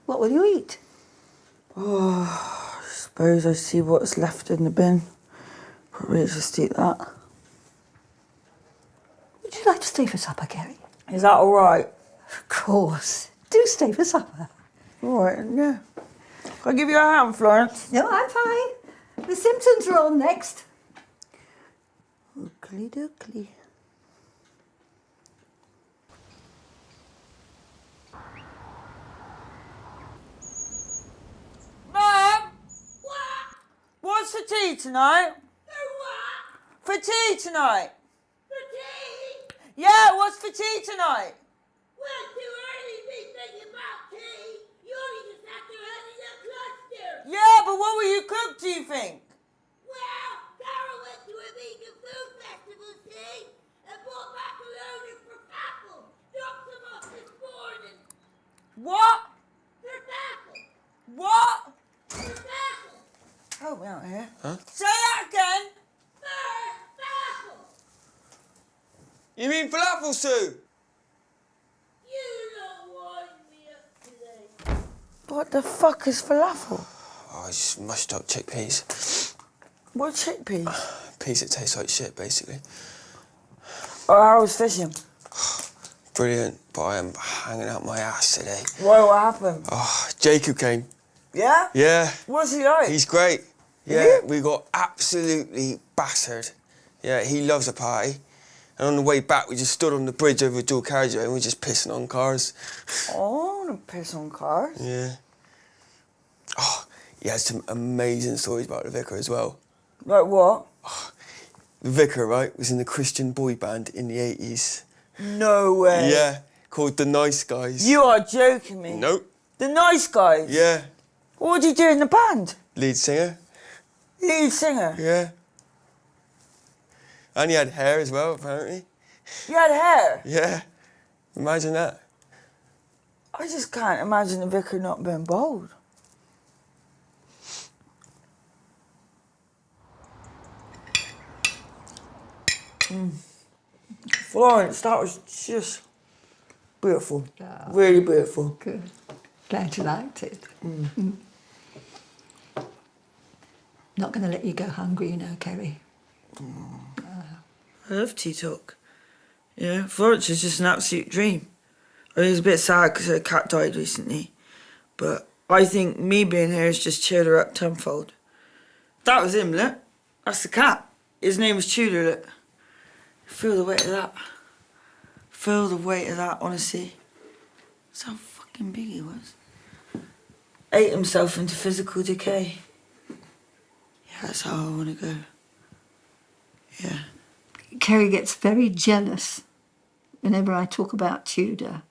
[SPEAKER 9] What will you eat?
[SPEAKER 2] Oh, I suppose I see what's left in the bin. Probably just eat that.
[SPEAKER 9] Would you like to stay for supper, Kerry?
[SPEAKER 2] Is that all right?
[SPEAKER 9] Of course. Do stay for supper.
[SPEAKER 2] All right, yeah. Can I give you a hand, Florence?
[SPEAKER 9] No, I'm fine. The Simpsons are on next.
[SPEAKER 2] Oakley dokley. Mum!
[SPEAKER 3] What?
[SPEAKER 2] What's for tea tonight?
[SPEAKER 3] For what?
[SPEAKER 2] For tea tonight?
[SPEAKER 3] For tea?
[SPEAKER 2] Yeah, what's for tea tonight?
[SPEAKER 3] Well, too early to be thinking about tea. You only just after having a cluster.
[SPEAKER 2] Yeah, but what will you cook, do you think?
[SPEAKER 3] Well, Carol went to a vegan food festival, see? And brought back a load of apple. Dropped them off this morning.
[SPEAKER 2] What?
[SPEAKER 3] Apple.
[SPEAKER 2] What?
[SPEAKER 3] Apple.
[SPEAKER 2] Oh, we're out here.
[SPEAKER 1] Huh?
[SPEAKER 2] Say that again!
[SPEAKER 1] falafel, Sue!
[SPEAKER 2] What the fuck is falafel?
[SPEAKER 1] Oh, just mushed up chickpeas.
[SPEAKER 2] What chickpeas?
[SPEAKER 1] Peas that taste like shit, basically.
[SPEAKER 2] Oh, how was fishing?
[SPEAKER 1] Brilliant, but I am hanging out my ass today.
[SPEAKER 2] Why, what happened?
[SPEAKER 1] Oh, Jacob came.
[SPEAKER 2] Yeah?
[SPEAKER 1] Yeah.
[SPEAKER 2] What's he like?
[SPEAKER 1] He's great. Yeah,
[SPEAKER 2] Yeah?
[SPEAKER 1] we got absolutely battered. Yeah, he loves a party. And on the way back, we just stood on the bridge over a dual carriageway and we were just pissing on cars.
[SPEAKER 2] Oh, I don't piss on cars.
[SPEAKER 1] Yeah. Oh, he had some amazing stories about the Vicar as well.
[SPEAKER 2] Like what?
[SPEAKER 1] Oh, the Vicar, right, was in the Christian boy band in the 80s.
[SPEAKER 2] No way.
[SPEAKER 1] Yeah, called The Nice Guys.
[SPEAKER 2] You are joking me.
[SPEAKER 1] Nope.
[SPEAKER 2] The Nice Guys?
[SPEAKER 1] Yeah.
[SPEAKER 2] What did you do in the band?
[SPEAKER 1] Lead singer.
[SPEAKER 2] Lead singer?
[SPEAKER 1] Yeah. And he had hair as well, apparently.
[SPEAKER 2] You had hair?
[SPEAKER 1] Yeah. Imagine that.
[SPEAKER 2] I just can't imagine the Vicar not being bald. Florence, that was just beautiful.
[SPEAKER 15] Oh,
[SPEAKER 2] really beautiful.
[SPEAKER 15] Good. Glad you liked it. Not going to let you go hungry, you know, Kerry.
[SPEAKER 2] I love tea talk. Yeah, Florence is just an absolute dream. I was a bit sad because her cat died recently, but I think me being here has just cheered her up tenfold. That was him, look. That's the cat. His name was Tudor, look. Feel the weight of that. Feel the weight of that, honestly. That's how fucking big he was. Ate himself into physical decay. Yeah, that's how I want to go. Yeah.
[SPEAKER 15] Kerry gets very jealous whenever I talk about Tudor.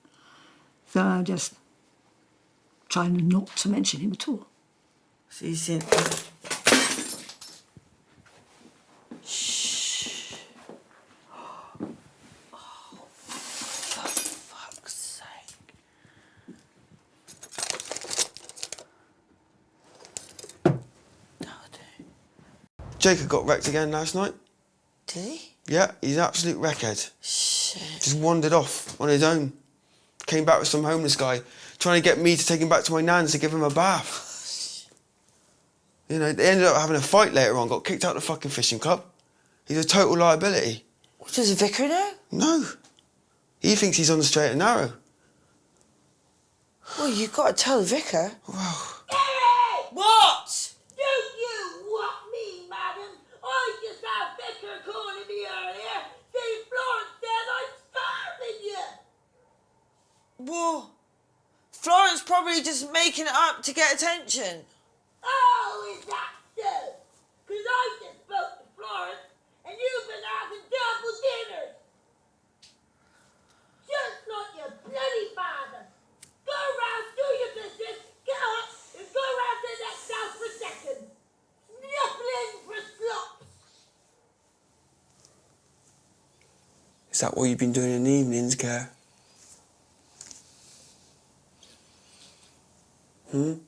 [SPEAKER 15] So I just try not to mention him at all.
[SPEAKER 2] So you see...
[SPEAKER 1] Jacob got wrecked again last night.
[SPEAKER 2] Did he?
[SPEAKER 1] Yeah, he's an absolute wreckhead.
[SPEAKER 2] Shit.
[SPEAKER 1] Just wandered off on his own. Came back with some homeless guy, trying to get me to take him back to my nan's to give him a bath. You know, they ended up having a fight later on, got kicked out of the fucking fishing club. He's a total liability.
[SPEAKER 2] What, does the Vicar know?
[SPEAKER 1] No. He thinks he's on the straight and narrow.
[SPEAKER 2] Well, you've got to tell the Vicar.
[SPEAKER 1] Wow.
[SPEAKER 3] Kerry!
[SPEAKER 2] What?
[SPEAKER 3] Don't you want me, madam? I just had Vicar calling me earlier, saying Florence said I'm starving you.
[SPEAKER 2] Well, Florence probably just making it up to get attention.
[SPEAKER 3] Oh, is that so? Because I just spoke to Florence and you've been having double dinners. Just like your bloody father. Go round, do your business, get up and go round to the next house for seconds. Snuffling for slops.
[SPEAKER 1] Is that what you've been doing in the evenings, Kerr? You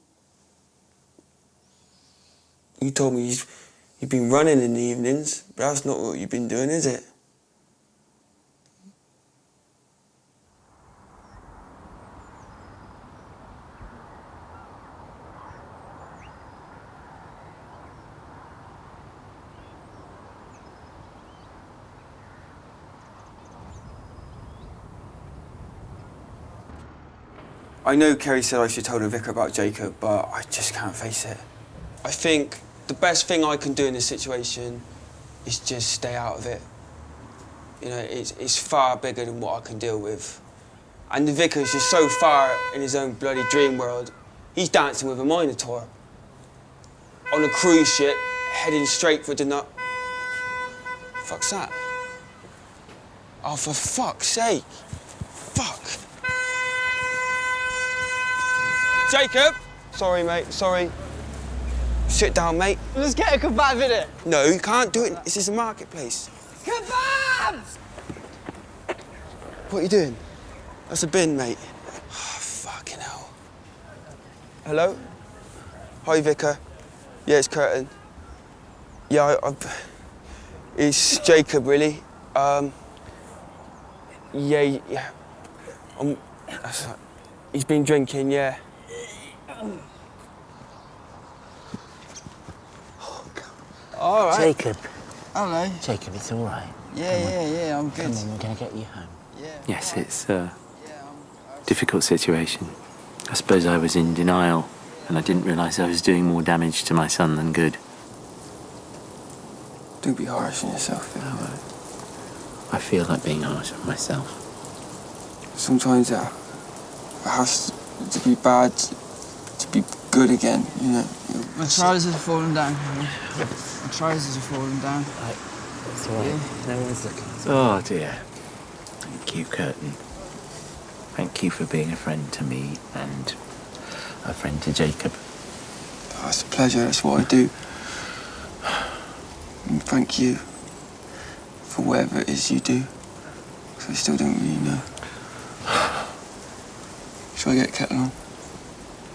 [SPEAKER 1] told me you've been running in the evenings, but that's not what you've been doing, is it? I know Kerry said I should tell the Vicar about Jacob, but I just can't face it. I think the best thing I can do in this situation is just stay out of it. You know, it's far bigger than what I can deal with. And the Vicar's just so far in his own bloody dream world, he's dancing with a minotaur. On a cruise ship, heading straight for the nut. Fuck's that? Oh, for fuck's sake. Fuck. Jacob! Sorry, mate, sorry. Sit down, mate.
[SPEAKER 7] Let's get a kebab in it.
[SPEAKER 1] No, you can't do it. This is a marketplace.
[SPEAKER 7] Kebabs!
[SPEAKER 1] What are you doing? That's a bin, mate. Oh, fucking hell. Hello? Hi, Vicar. Yeah, it's Curtin. Yeah, it's Jacob, really. Yeah. He's been drinking, yeah.
[SPEAKER 7] All right.
[SPEAKER 11] Jacob.
[SPEAKER 7] Hello.
[SPEAKER 11] Jacob, it's all right.
[SPEAKER 7] Yeah, I'm good.
[SPEAKER 11] Come on, we're going to get you home.
[SPEAKER 10] Yes, it's a difficult situation. I suppose I was in denial, and I didn't realise I was doing more damage to my son than good.
[SPEAKER 1] Don't be harsh on yourself.
[SPEAKER 10] I feel like being harsh on myself.
[SPEAKER 1] Sometimes it has to be bad to be good again, you know.
[SPEAKER 7] My trousers are falling down. My trousers are falling down.
[SPEAKER 11] It's all right.
[SPEAKER 7] Yeah.
[SPEAKER 11] No one's looking.
[SPEAKER 10] Oh dear. Thank you, Curtin. Thank you for being a friend to me and a friend to Jacob.
[SPEAKER 1] Oh, it's a pleasure, that's what I do. And thank you for whatever it is you do. Because I still don't really know. Shall I get a kettle on?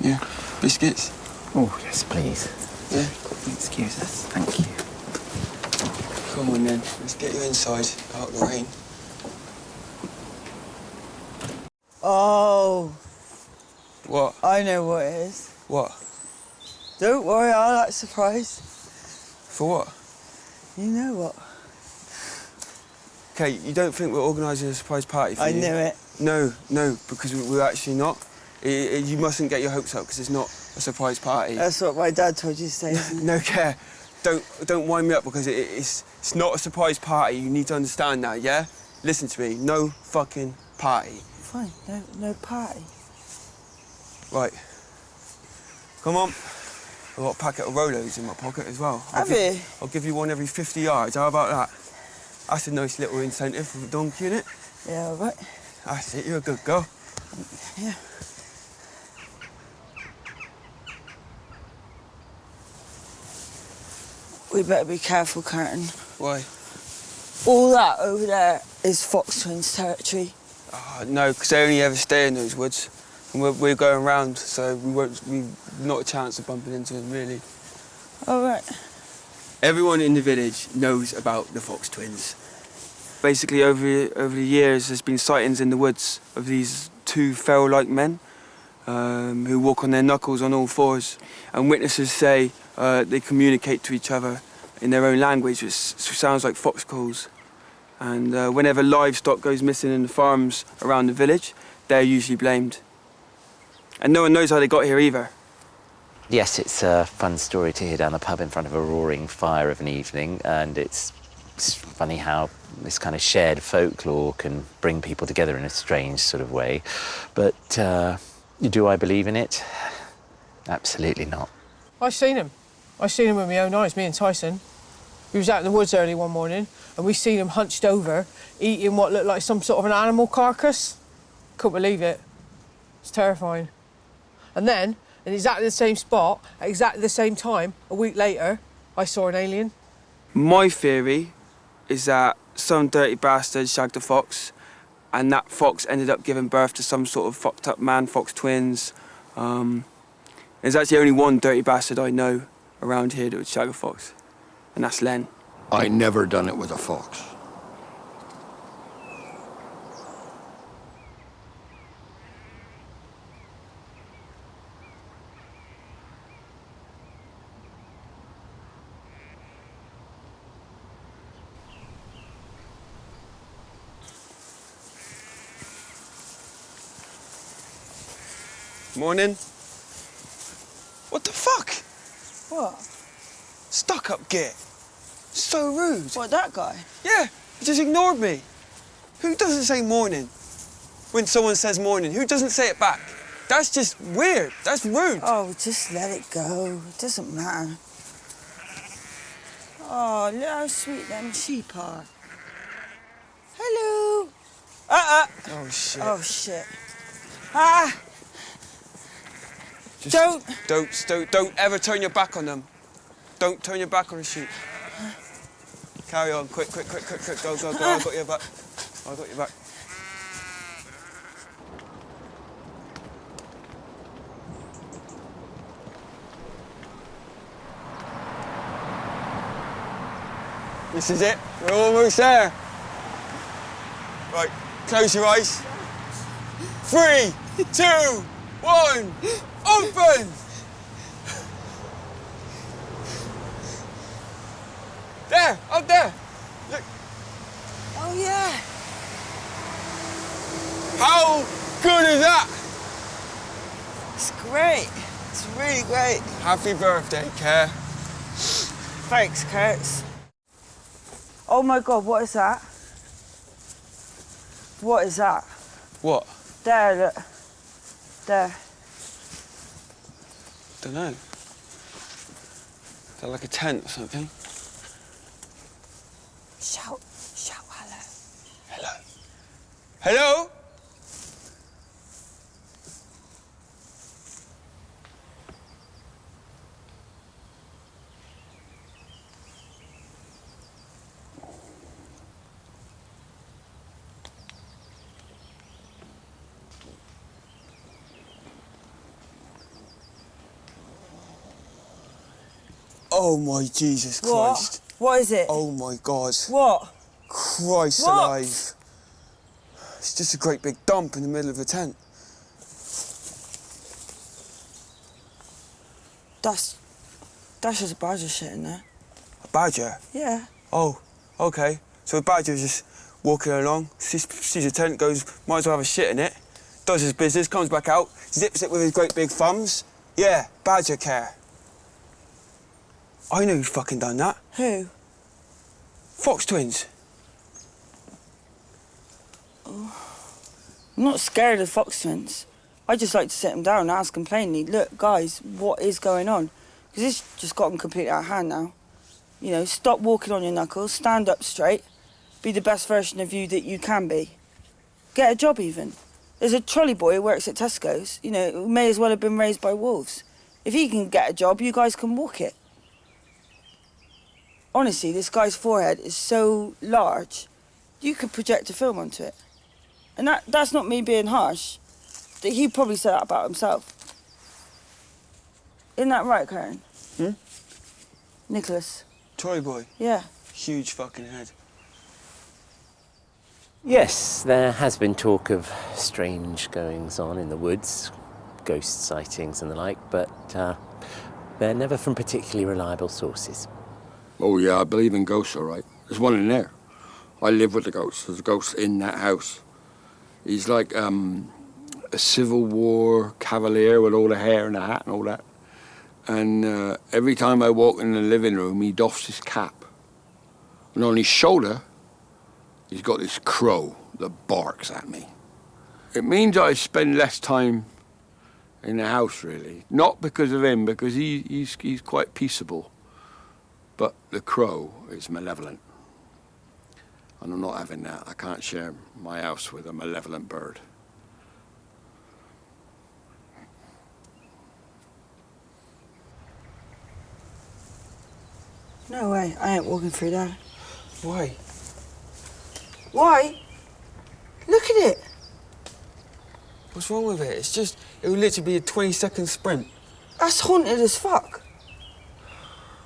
[SPEAKER 1] Yeah? Biscuits?
[SPEAKER 10] Oh, yes, please.
[SPEAKER 1] Yeah?
[SPEAKER 10] Excuse us. Thank you.
[SPEAKER 1] Come on then, let's get you inside, out of the rain.
[SPEAKER 7] Oh.
[SPEAKER 1] What?
[SPEAKER 7] I know what it is.
[SPEAKER 1] What?
[SPEAKER 7] Don't worry, I'll act surprised.
[SPEAKER 1] For what?
[SPEAKER 7] You know what?
[SPEAKER 1] Okay, you don't think we're organising a surprise party for
[SPEAKER 7] I
[SPEAKER 1] you?
[SPEAKER 7] knew it.
[SPEAKER 1] No, because we're actually not. You mustn't get your hopes up because it's not a surprise party.
[SPEAKER 7] That's what my dad told you to say.
[SPEAKER 1] No care. Don't wind me up because it's not a surprise party. You need to understand that, yeah? Listen to me. No fucking party.
[SPEAKER 7] Fine, no party.
[SPEAKER 1] Right. Come on. I've got a packet of Rolos in my pocket as well.
[SPEAKER 7] Have you?
[SPEAKER 1] I'll give you one every 50 yards. How about that? That's a nice little incentive for the donkey, innit?
[SPEAKER 7] Yeah, all right.
[SPEAKER 1] That's it. You're a good girl.
[SPEAKER 7] Yeah. We better be careful, Curtin.
[SPEAKER 1] Why?
[SPEAKER 7] All that over there is Fox Twins territory.
[SPEAKER 1] Oh, no, because they only ever stay in those woods. And we're going round, so we've not a chance of bumping into them, really.
[SPEAKER 7] All right.
[SPEAKER 1] Everyone in the village knows about the Fox Twins. Basically, over the years, there's been sightings in the woods of these two feral-like men who walk on their knuckles on all fours. And witnesses say they communicate to each other in their own language, which sounds like fox calls. And whenever livestock goes missing in the farms around the village, they're usually blamed. And no one knows how they got here either.
[SPEAKER 10] Yes, it's a fun story to hear down the pub in front of a roaring fire of an evening, and it's funny how this kind of shared folklore can bring people together in a strange sort of way. But do I believe in it? Absolutely not.
[SPEAKER 5] I seen him with my own eyes, me and Tyson. We was out in the woods early one morning and we seen him hunched over, eating what looked like some sort of an animal carcass. Couldn't believe it. It's terrifying. And then, in exactly the same spot, at exactly the same time, a week later, I saw an alien.
[SPEAKER 1] My theory is that some dirty bastard shagged a fox, and that fox ended up giving birth to some sort of fucked up man-fox twins. There's actually only one dirty bastard I know around here that would shag a fox, and that's Len.
[SPEAKER 6] I never done it with a fox.
[SPEAKER 1] Morning. What the fuck?
[SPEAKER 7] What?
[SPEAKER 1] Stuck up git. So rude.
[SPEAKER 7] What, that guy?
[SPEAKER 1] Yeah, he just ignored me. Who doesn't say morning when someone says morning? Who doesn't say it back? That's just weird. That's rude.
[SPEAKER 7] Oh, just let it go. It doesn't matter. Oh, look how sweet them sheep are. Hello.
[SPEAKER 1] Oh, shit.
[SPEAKER 7] Oh, shit. Ah!
[SPEAKER 1] Just don't ever turn your back on them. Don't turn your back on the sheep. Carry on, quick. Go. I got your back. I got your back. This is it. We're almost there. Right, Close your eyes. 3, 2, 1, open! There, up there. Look.
[SPEAKER 2] Oh, yeah.
[SPEAKER 1] How good is that?
[SPEAKER 2] It's great. It's really great.
[SPEAKER 1] Happy birthday, Kerr.
[SPEAKER 2] Thanks, Kurt. Oh my God, what is that? What is that?
[SPEAKER 1] What?
[SPEAKER 2] There, look. There.
[SPEAKER 1] Don't know. Is that like a tent or something?
[SPEAKER 2] Shout hello.
[SPEAKER 1] Hello. Hello? Oh my Jesus Christ.
[SPEAKER 2] What is it?
[SPEAKER 1] Oh my God.
[SPEAKER 2] What?
[SPEAKER 1] Christ alive. It's just a great big dump in the middle of a tent.
[SPEAKER 2] That's just a badger shit in there.
[SPEAKER 1] A badger?
[SPEAKER 2] Yeah.
[SPEAKER 1] Oh, okay. So a badger's just walking along, sees a tent, goes, might as well have a shit in it, does his business, comes back out, zips it with his great big thumbs. Yeah, badger care. I know who's fucking done that.
[SPEAKER 2] Who?
[SPEAKER 1] Fox twins.
[SPEAKER 2] Oh. I'm not scared of fox twins. I just like to sit them down and ask them plainly, look, guys, what is going on? Because it's just gotten completely out of hand now. You know, stop walking on your knuckles, stand up straight, be the best version of you that you can be. Get a job even. There's a trolley boy who works at Tesco's, you know, who may as well have been raised by wolves. If he can get a job, you guys can walk it. Honestly, this guy's forehead is so large, you could project a film onto it. And that's not me being harsh. He probably said that about himself. Isn't that right, Karen?
[SPEAKER 1] Hmm?
[SPEAKER 2] Nicholas.
[SPEAKER 1] Trolley boy?
[SPEAKER 2] Yeah.
[SPEAKER 1] Huge fucking head.
[SPEAKER 11] Yes, there has been talk of strange goings-on in the woods, ghost sightings and the like, but they're never from particularly reliable sources.
[SPEAKER 6] Oh, yeah, I believe in ghosts, all right. There's one in there. I live with the ghost. There's a ghost in that house. He's like a Civil War cavalier with all the hair and the hat and all that. And every time I walk in the living room, he doffs his cap. And on his shoulder, he's got this crow that barks at me. It means I spend less time in the house, really. Not because of him, because he's quite peaceable. But the crow is malevolent. And I'm not having that. I can't share my house with a malevolent bird.
[SPEAKER 2] No way, I ain't walking through that.
[SPEAKER 1] Why?
[SPEAKER 2] Why? Look at it.
[SPEAKER 1] What's wrong with it? It's just, it will literally be a 20-second sprint.
[SPEAKER 2] That's haunted as fuck.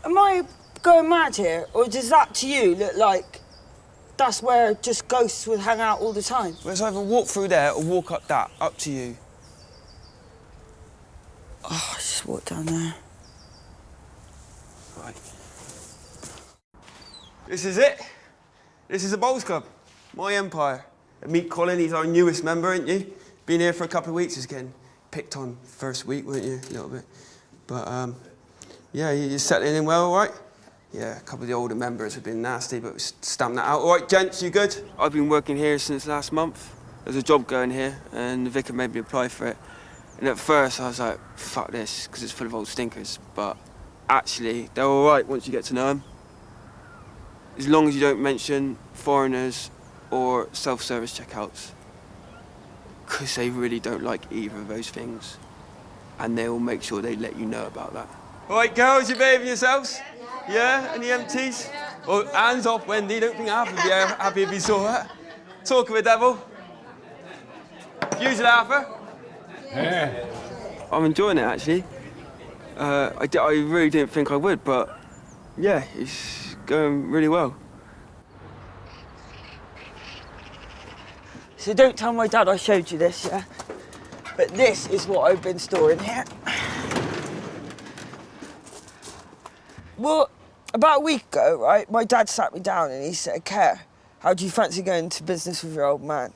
[SPEAKER 2] Am I going mad here, or does that to you look like that's where just ghosts would hang out all the time?
[SPEAKER 1] Well, it's either walk through there or walk up that. Up to you.
[SPEAKER 2] Oh, I just walked down there.
[SPEAKER 1] Right. This is it. This is the Bowls Club, my empire. Meet Colin, he's our newest member, ain't you? Been here for a couple of weeks, he's getting picked on first week, weren't you? A little bit. But, yeah, you're settling in well, all right? Yeah, a couple of the older members have been nasty, but we stamped that out. All right, gents, you good? I've been working here since last month. There's a job going here, and the vicar made me apply for it. And at first, I was like, fuck this, because it's full of old stinkers. But actually, they're all right once you get to know them. As long as you don't mention foreigners or self-service checkouts. Because they really don't like either of those things. And they will make sure they let you know about that. All right, girls, you behaving yourselves? Yeah? Any empties? Oh, hands off, Wendy. Don't think I'd be happy if you saw that. Talk of a devil. Use Arthur. Yeah. I'm enjoying it, actually. I really didn't think I would, but yeah, it's going really well.
[SPEAKER 2] This So don't tell my dad I showed you this, yeah? But this is what I've been storing here. Well, about a week ago, right, my dad sat me down and he said, Kerr, how do you fancy going into business with your old man?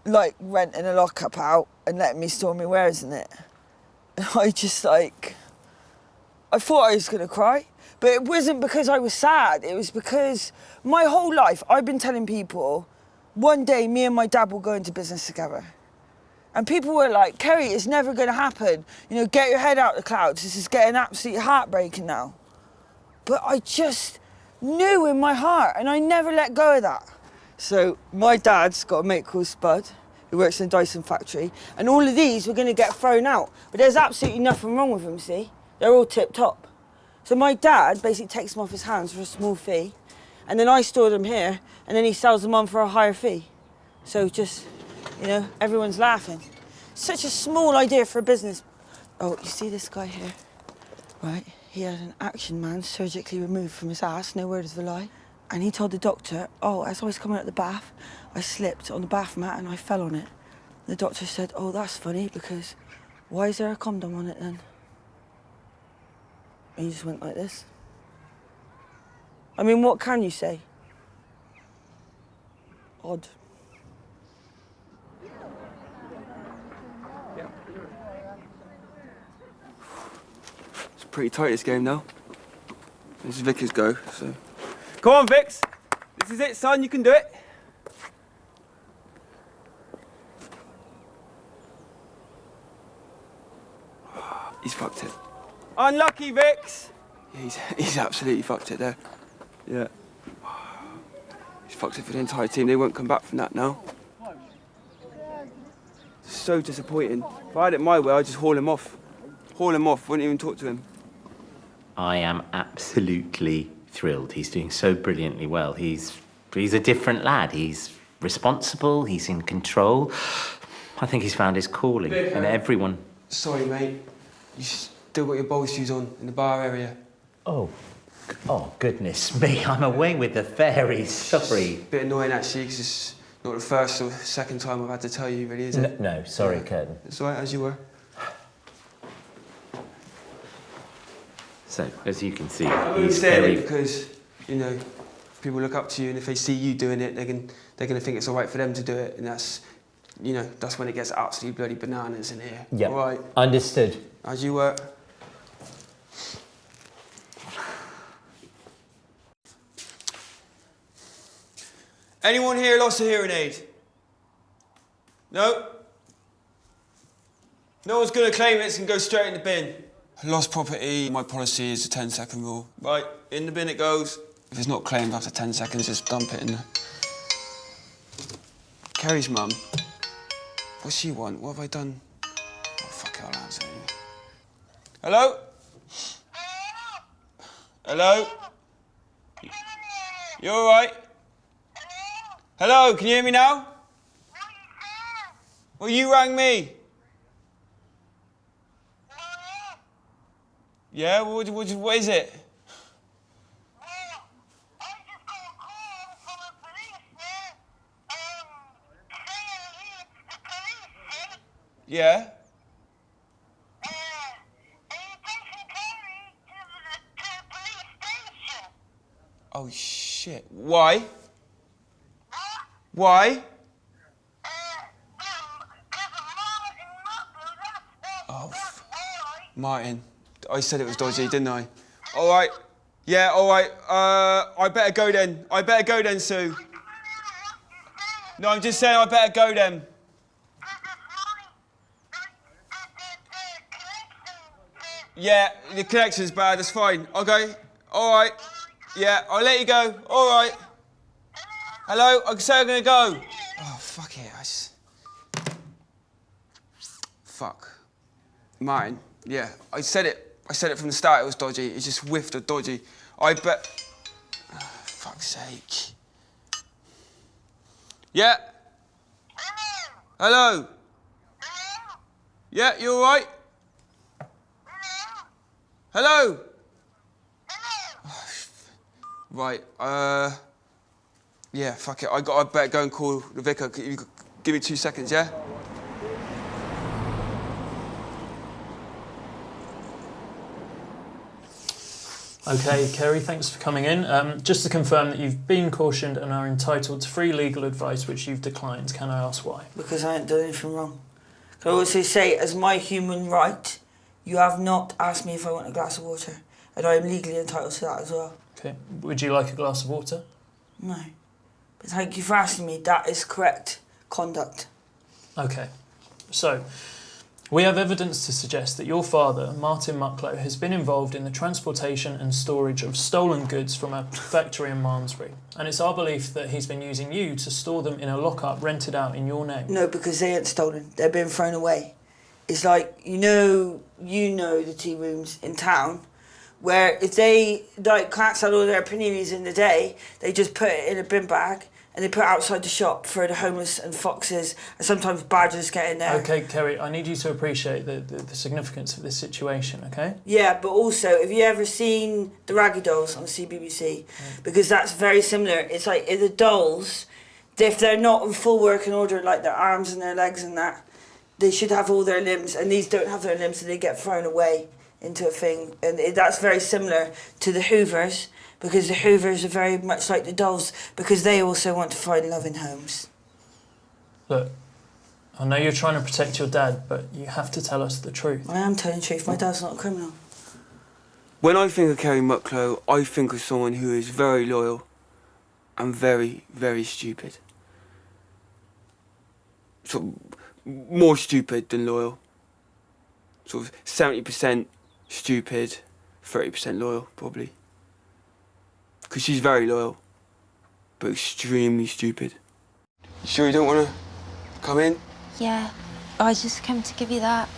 [SPEAKER 2] Like renting a lockup out and letting me store my wares in it. And I just like, I thought I was gonna cry, but it wasn't because I was sad. It was because my whole life I've been telling people, one day me and my dad will go into business together. And people were like, Kerry, it's never gonna happen. You know, get your head out the clouds. This is getting absolutely heartbreaking now. But I just knew in my heart, and I never let go of that. So my dad's got a mate called Spud, who works in a Dyson factory, and all of these were gonna get thrown out. But there's absolutely nothing wrong with them, see? They're all tip-top. So my dad basically takes them off his hands for a small fee, and then I store them here, and then he sells them on for a higher fee. So just, you know, everyone's laughing. Such a small idea for a business. Oh, you see this guy here? Right, he had an action man surgically removed from his ass, no word of a lie. And he told the doctor, oh, as I was coming out of the bath, I slipped on the bath mat and I fell on it. The doctor said, oh, that's funny, because why is there a condom on it then? And he just went like this. I mean, what can you say? Odd.
[SPEAKER 1] It's pretty tight, this game now. This is Vicar's go, so... Come on, Vix! This is it, son, you can do it. He's fucked it. Unlucky, Vix! Yeah, he's absolutely fucked it there. Yeah. He's fucked it for the entire team. They won't come back from that now. So disappointing. If I had it my way, I'd just haul him off. Haul him off, wouldn't even talk to him.
[SPEAKER 10] I am absolutely thrilled. He's doing so brilliantly well. He's a different lad. He's responsible, he's in control. I think he's found his calling, and everyone...
[SPEAKER 1] Sorry, mate. You still got your bowl shoes on in the bar area.
[SPEAKER 10] Oh, goodness me, I'm away with the fairies, sorry.
[SPEAKER 1] It's a bit annoying, actually, because it's not the first or second time I've had to tell you, really, is it?
[SPEAKER 10] No, sorry, Curtin.
[SPEAKER 1] It's all right, as you were.
[SPEAKER 10] So, as you can see,
[SPEAKER 1] I'm only
[SPEAKER 10] he's
[SPEAKER 1] saying
[SPEAKER 10] very...
[SPEAKER 1] it because, you know, people look up to you, and if they see you doing it, they're gonna think it's all right for them to do it, and that's, you know, that's when it gets absolutely bloody bananas in here.
[SPEAKER 10] Yeah,
[SPEAKER 1] all right.
[SPEAKER 10] Understood.
[SPEAKER 1] As you were. Anyone here lost a hearing aid? No? No one's gonna claim it, it's gonna go straight in the bin. Lost property, my policy is a 10-second rule. Right, in the bin it goes. If it's not claimed after 10 seconds, just dump it in there. Kerry's mum. What's she want? What have I done? Oh, fuck it, I'll answer you. Hello? Hello? You all right? Hello, can you hear me now? Well, you rang me. Yeah, what is it? Yeah? Oh, shit. Why? Why? Oh, Martin. I said it was dodgy, didn't I? All right. Yeah, all right. I better go then. I better go then, Sue. No, I'm just saying I better go then. Yeah, the connection's bad, that's fine. Okay, all right. Yeah, I'll let you go. All right. Hello, I can say I'm gonna go. Oh, fuck it. Fuck. Martin, yeah, I said it from the start, it was dodgy. It just whiffed of dodgy. I bet... Oh, fuck's sake. Yeah? Hello? Yeah, you all right? Hello? Right, Yeah, fuck it. I better go and call the vicar. You give me 2 seconds, yeah?
[SPEAKER 16] Okay, Kerry, thanks for coming in. Just to confirm that you've been cautioned and are entitled to free legal advice, which you've declined. Can I ask why?
[SPEAKER 2] Because I ain't done anything wrong. Can I also say, as my human right, you have not asked me if I want a glass of water, and I am legally entitled to that as well.
[SPEAKER 16] Okay. Would you like a glass of water?
[SPEAKER 2] No. But thank you for asking me. That is correct conduct.
[SPEAKER 16] Okay. So, we have evidence to suggest that your father, Martin Mucklow, has been involved in the transportation and storage of stolen goods from a factory in Malmesbury. And it's our belief that he's been using you to store them in a lockup rented out in your name.
[SPEAKER 2] No, because they ain't stolen. They're being thrown away. It's like, you know the tea rooms in town, where if they can't sell all their paninis in the day, they just put it in a bin bag and they put it outside the shop for the homeless and foxes, and sometimes badgers get in there.
[SPEAKER 16] Okay, Kerry, I need you to appreciate the significance of this situation, okay?
[SPEAKER 2] Yeah, but also, have you ever seen the Raggy Dolls on CBBC? Because that's very similar. It's like the dolls, if they're not in full working order, like their arms and their legs and that, they should have all their limbs, and these don't have their limbs, so they get thrown away into a thing. And that's very similar to the Hoovers, because the Hoovers are very much like the dolls, because they also want to find loving homes.
[SPEAKER 16] Look, I know you're trying to protect your dad, but you have to tell us the truth.
[SPEAKER 2] I am telling the truth. My dad's not a criminal.
[SPEAKER 1] When I think of Kerry Mucklow, I think of someone who is very loyal and very, very stupid. Sort of more stupid than loyal. Sort of 70% stupid, 30% loyal, probably. Because she's very loyal, but extremely stupid. You sure you don't want to come in?
[SPEAKER 17] Yeah, I just came to give you that.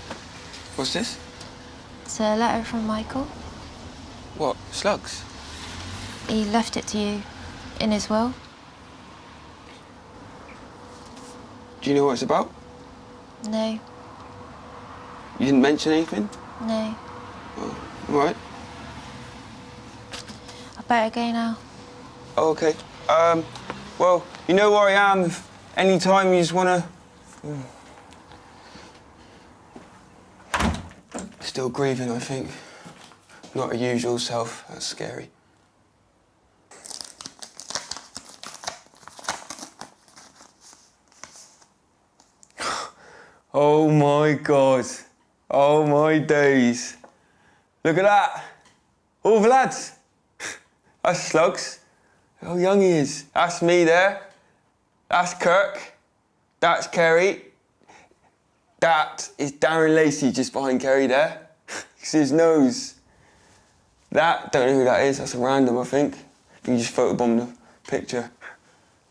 [SPEAKER 1] What's this?
[SPEAKER 17] It's a letter from Michael.
[SPEAKER 1] What, slugs?
[SPEAKER 17] He left it to you in his will.
[SPEAKER 1] Do you know what it's about?
[SPEAKER 17] No,
[SPEAKER 1] You didn't mention anything?
[SPEAKER 17] no.
[SPEAKER 1] Oh, all right.
[SPEAKER 17] I better go now.
[SPEAKER 1] Oh, okay. Well, you know where I am if any time you just want to... Still grieving, I think. Not a usual self. That's scary. Oh my God. Oh my days. Look at that. All the lads. That's Slugs. How young he is. That's me there. That's Kirk. That's Kerry. That is Darren Lacey just behind Kerry there. See his nose. That, don't know who that is. That's a random, I think. You just photobomb the picture.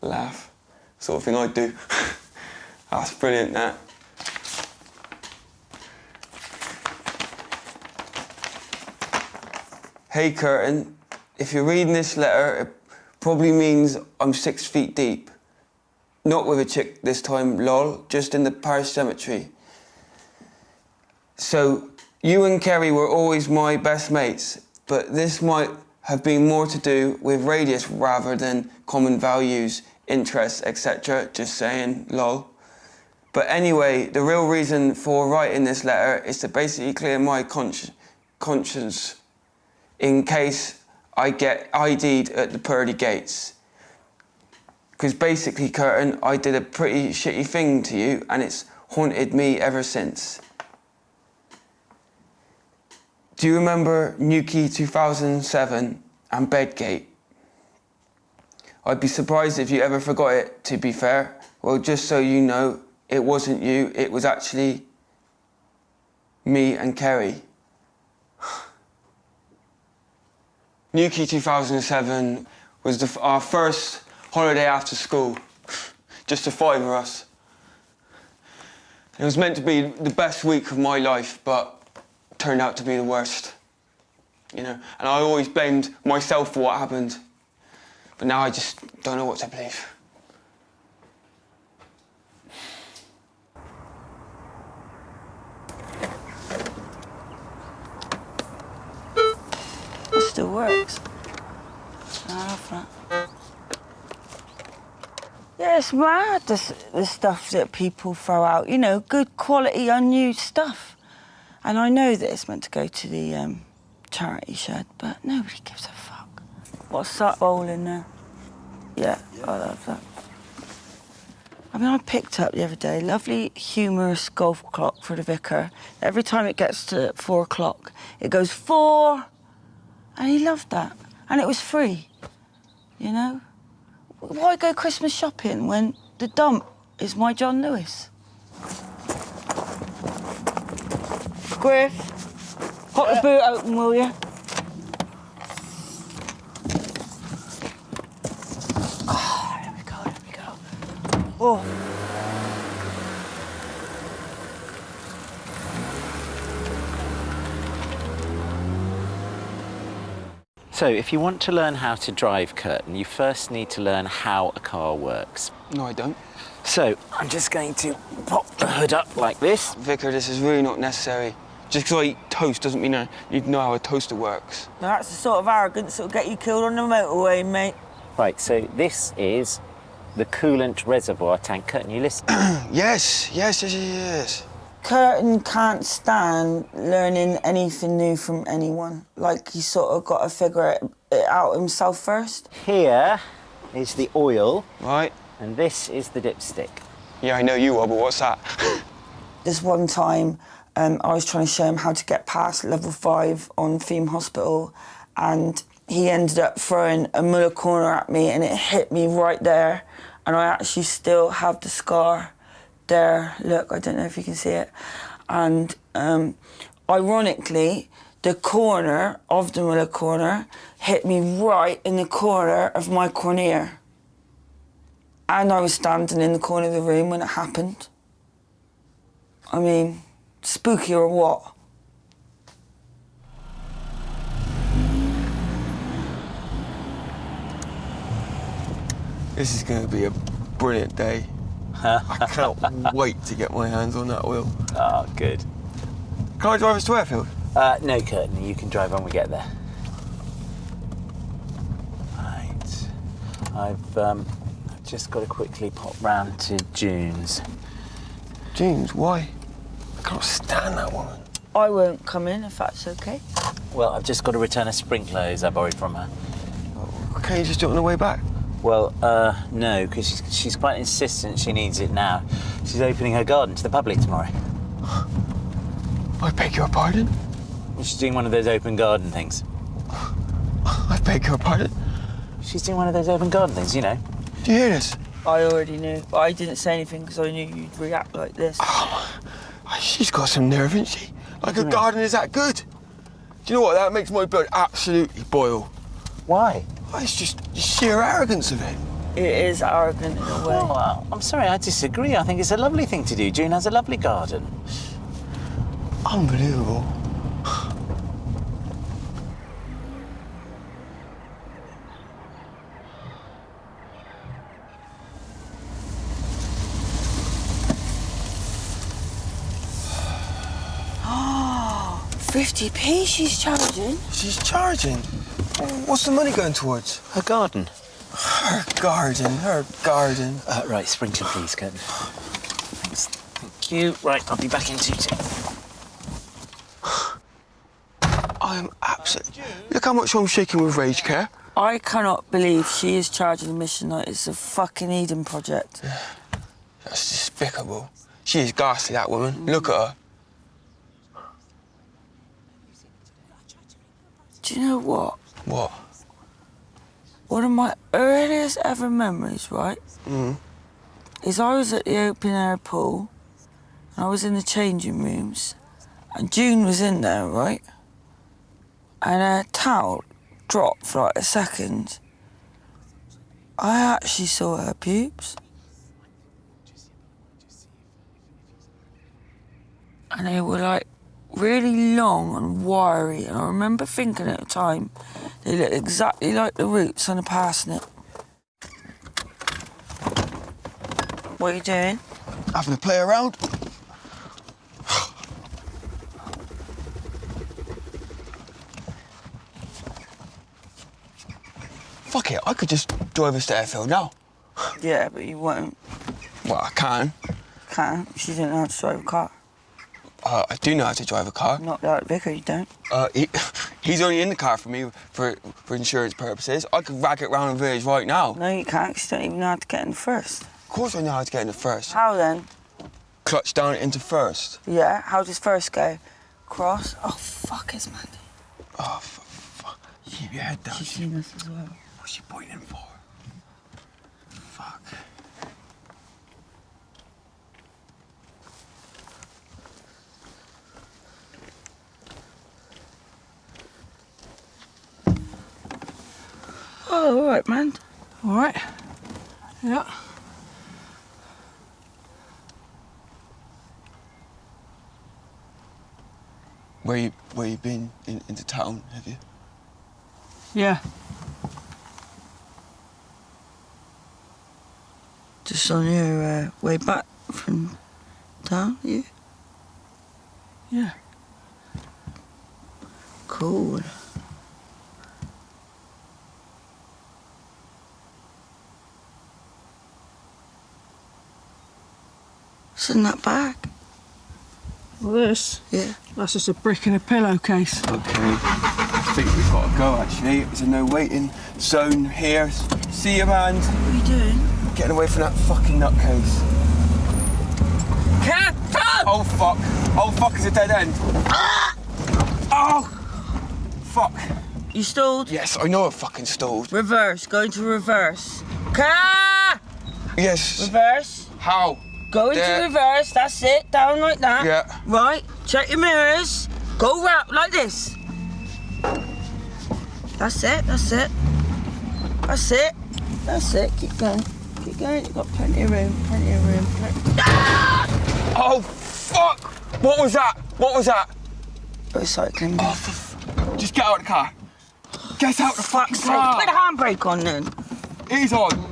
[SPEAKER 1] Laugh. Sort of thing I'd do. That's brilliant, that. Hey, Curtin, if you're reading this letter, it probably means I'm 6 feet deep. Not with a chick this time, lol, just in the parish cemetery. So, you and Kerry were always my best mates, but this might have been more to do with radius rather than common values, interests, etc. Just saying, lol. But anyway, the real reason for writing this letter is to basically clear my conscience in case I get ID'd at the pearly gates. Because basically, Curtin, I did a pretty shitty thing to you and it's haunted me ever since. Do you remember Newquay 2007 and Bedgate? I'd be surprised if you ever forgot it, to be fair. Well, just so you know, it wasn't you, it was actually me and Kerry. Newquay 2007 was our first holiday after school, just the 5 of us. It was meant to be the best week of my life, but turned out to be the worst, you know. And I always blamed myself for what happened, but now I just don't know what to believe.
[SPEAKER 2] It still works. Not off that. Yeah, it's mad, the stuff that people throw out. You know, good quality, unused stuff. And I know that it's meant to go to the charity shed, but nobody gives a fuck. What's that bowl in there? Yeah, I love that. I mean, I picked up the other day a lovely humorous golf clock for the Vicar. Every time it gets to 4 o'clock, it goes 4, and he loved that. And it was free, you know? Why go Christmas shopping when the dump is my John Lewis? Griff, pop the boot open, will you? Oh, there we go. Oh.
[SPEAKER 10] So, if you want to learn how to drive, Curtin, you first need to learn how a car works.
[SPEAKER 1] No, I don't.
[SPEAKER 10] So, I'm just going to pop the hood up like this.
[SPEAKER 1] Vicar, this is really not necessary. Just because I eat toast doesn't mean I need to know how a toaster works.
[SPEAKER 2] Now, that's the sort of arrogance that'll get you killed on the motorway, mate.
[SPEAKER 10] Right, so this is the coolant reservoir tank. Curtin, you listen?
[SPEAKER 1] Yes.
[SPEAKER 2] Curtin can't stand learning anything new from anyone. Like, he's sort of got to figure it out himself first.
[SPEAKER 10] Here is the oil.
[SPEAKER 1] Right.
[SPEAKER 10] And this is the dipstick.
[SPEAKER 1] Yeah, I know you are, but what's that?
[SPEAKER 2] This one time, I was trying to show him how to get past level 5 on Theme Hospital, and he ended up throwing a Muller corner at me, and it hit me right there, and I actually still have the scar there. Look, I don't know if you can see it. And ironically, the corner of the Muller corner hit me right in the corner of my cornea. And I was standing in the corner of the room when it happened. I mean, spooky or what?
[SPEAKER 1] This is going to be a brilliant day. I cannot wait to get my hands on that oil.
[SPEAKER 10] Oh, good.
[SPEAKER 1] Can I drive us to Airfield?
[SPEAKER 10] No, Curtin, you can drive when we get there. Right. I've just got to quickly pop round to June's.
[SPEAKER 1] June's? Why? I can't stand that woman.
[SPEAKER 2] I won't come in if that's okay.
[SPEAKER 10] Well, I've just got to return a sprinklers I borrowed from her.
[SPEAKER 1] Oh, can't you just do it on the way back?
[SPEAKER 10] Well, no, because she's quite insistent she needs it now. She's opening her garden to the public tomorrow.
[SPEAKER 1] I beg your pardon?
[SPEAKER 10] She's doing one of those open garden things.
[SPEAKER 1] I beg your pardon?
[SPEAKER 10] She's doing one of those open garden things, you know.
[SPEAKER 1] Do you hear this?
[SPEAKER 2] I already knew, but I didn't say anything because I knew you'd react like this.
[SPEAKER 1] Oh, she's got some nerve, isn't she? Like a garden is that good. Do you know what? That makes my blood absolutely boil.
[SPEAKER 10] Why?
[SPEAKER 1] It's just the sheer arrogance of it.
[SPEAKER 2] It is arrogant in a way.
[SPEAKER 10] Oh, I'm sorry, I disagree. I think it's a lovely thing to do. June has a lovely garden.
[SPEAKER 1] Unbelievable.
[SPEAKER 2] Oh, 50p she's charging.
[SPEAKER 1] She's charging? What's the money going towards?
[SPEAKER 10] Her garden.
[SPEAKER 1] Her garden.
[SPEAKER 10] Right, sprinkler, please, Curtin. Thanks. Thank you. Right, I'll be back in 2 seconds.
[SPEAKER 1] I am absolutely... Look how much I'm shaking with rage, Care.
[SPEAKER 2] I cannot believe she is charging admission like it's a fucking Eden project.
[SPEAKER 1] That's despicable. She is ghastly, that woman. Look at her.
[SPEAKER 2] Do you know what?
[SPEAKER 1] What?
[SPEAKER 2] One of my earliest ever memories, right, is I was at the open air pool, and I was in the changing rooms, and June was in there, right, and her towel dropped for like a second. I actually saw her pubes. And they were like really long and wiry, and I remember thinking at the time they looked exactly like the roots on a parsnip. What are you doing?
[SPEAKER 1] Having a play around. Fuck it, I could just drive us to Airfield now.
[SPEAKER 2] Yeah, but you won't.
[SPEAKER 1] Well, I can.
[SPEAKER 2] Can't. She didn't know how to drive a car.
[SPEAKER 1] I do know how to drive a car.
[SPEAKER 2] Not like Vicar, you don't.
[SPEAKER 1] He's only in the car for me for insurance purposes. I could rag it around the village right now.
[SPEAKER 2] No, you can't, 'cause you don't even know how to get in first.
[SPEAKER 1] Of course I know how to get in the first.
[SPEAKER 2] How then?
[SPEAKER 1] Clutch down into first.
[SPEAKER 2] Yeah, how does first go? Cross? Oh, fuck, it's Mandy.
[SPEAKER 1] Oh, fuck. Keep your head down.
[SPEAKER 2] She's seen us as well.
[SPEAKER 1] What's she pointing for? Fuck.
[SPEAKER 2] Oh, all right, man.
[SPEAKER 5] All right. Yeah.
[SPEAKER 1] Where you been into town, have you?
[SPEAKER 5] Yeah.
[SPEAKER 2] Just on your way back from town, you?
[SPEAKER 5] Yeah.
[SPEAKER 2] Cool. What's in that bag?
[SPEAKER 5] Well, this?
[SPEAKER 2] Yeah.
[SPEAKER 5] That's just a brick in a pillowcase.
[SPEAKER 1] Okay. I think we've got to go, actually. There's a no waiting zone here. See you, man.
[SPEAKER 2] What are you doing?
[SPEAKER 1] Getting away from that fucking nutcase.
[SPEAKER 2] Captain!
[SPEAKER 1] Oh, fuck. Oh, fuck, it's a dead end. Oh! Fuck.
[SPEAKER 2] You stalled?
[SPEAKER 1] Yes, I know I fucking stalled.
[SPEAKER 2] Reverse. Go into reverse. Car!
[SPEAKER 1] Yes.
[SPEAKER 2] Reverse.
[SPEAKER 1] How?
[SPEAKER 2] Go into reverse. That's it. Down like that.
[SPEAKER 1] Yeah.
[SPEAKER 2] Right. Check your mirrors. Go round like this. That's it. That's it. That's it. That's it. Keep going. Keep going. You've got plenty of room. Plenty of room. Ah!
[SPEAKER 1] Oh, fuck! What was that? What was that?
[SPEAKER 2] Recycling.
[SPEAKER 1] Oh, just get out of the car. Get out the fucking car.
[SPEAKER 2] Put the handbrake on then.
[SPEAKER 1] It is on.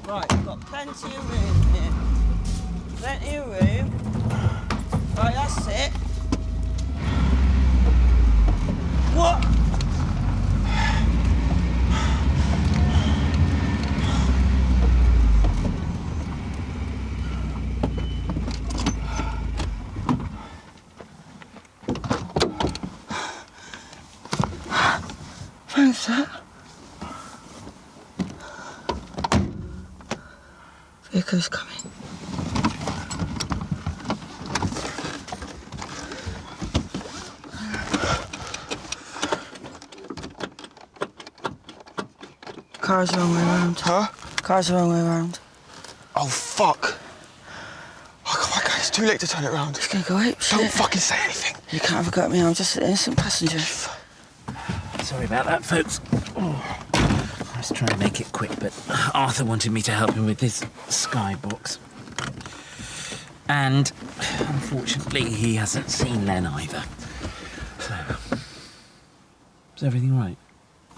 [SPEAKER 2] Right, you've got plenty of room here. Plenty of room. Right, that's it. What? Thanks, that. Vicar's coming. Car's the wrong way around.
[SPEAKER 1] Huh?
[SPEAKER 2] Car's the wrong way around.
[SPEAKER 1] Oh, fuck. Oh, my God, it's too late to turn it around.
[SPEAKER 2] It's gonna go ape shit.
[SPEAKER 1] Don't fucking say anything.
[SPEAKER 2] You can't have a go at me, I'm just an innocent passenger.
[SPEAKER 10] Sorry about that, folks. Oh. I was trying to make it quick, but Arthur wanted me to help him with his skybox. And, unfortunately, he hasn't seen Len either. So, is everything right?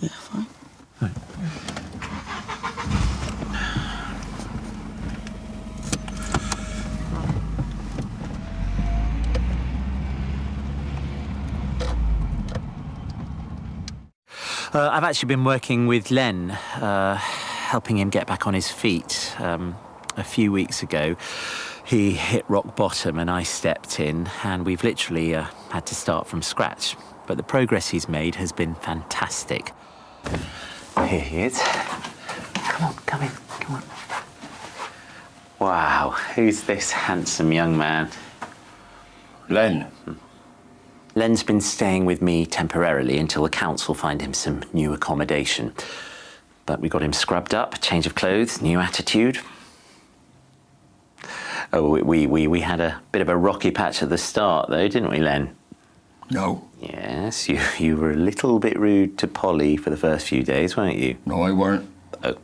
[SPEAKER 2] Yeah, fine.
[SPEAKER 10] Right. I've actually been working with Len, helping him get back on his feet. A few weeks ago, he hit rock bottom and I stepped in, and we've literally had to start from scratch. But the progress he's made has been fantastic. Here he is. Come on, come in, come on. Wow, who's this handsome young man?
[SPEAKER 6] Len.
[SPEAKER 10] Len's been staying with me temporarily until the council find him some new accommodation. But we got him scrubbed up, change of clothes, new attitude. Oh, we had a bit of a rocky patch at the start, though, didn't we, Len?
[SPEAKER 6] No.
[SPEAKER 10] Yes, you were a little bit rude to Polly for the first few days, weren't you?
[SPEAKER 6] No, I weren't.
[SPEAKER 10] Oh,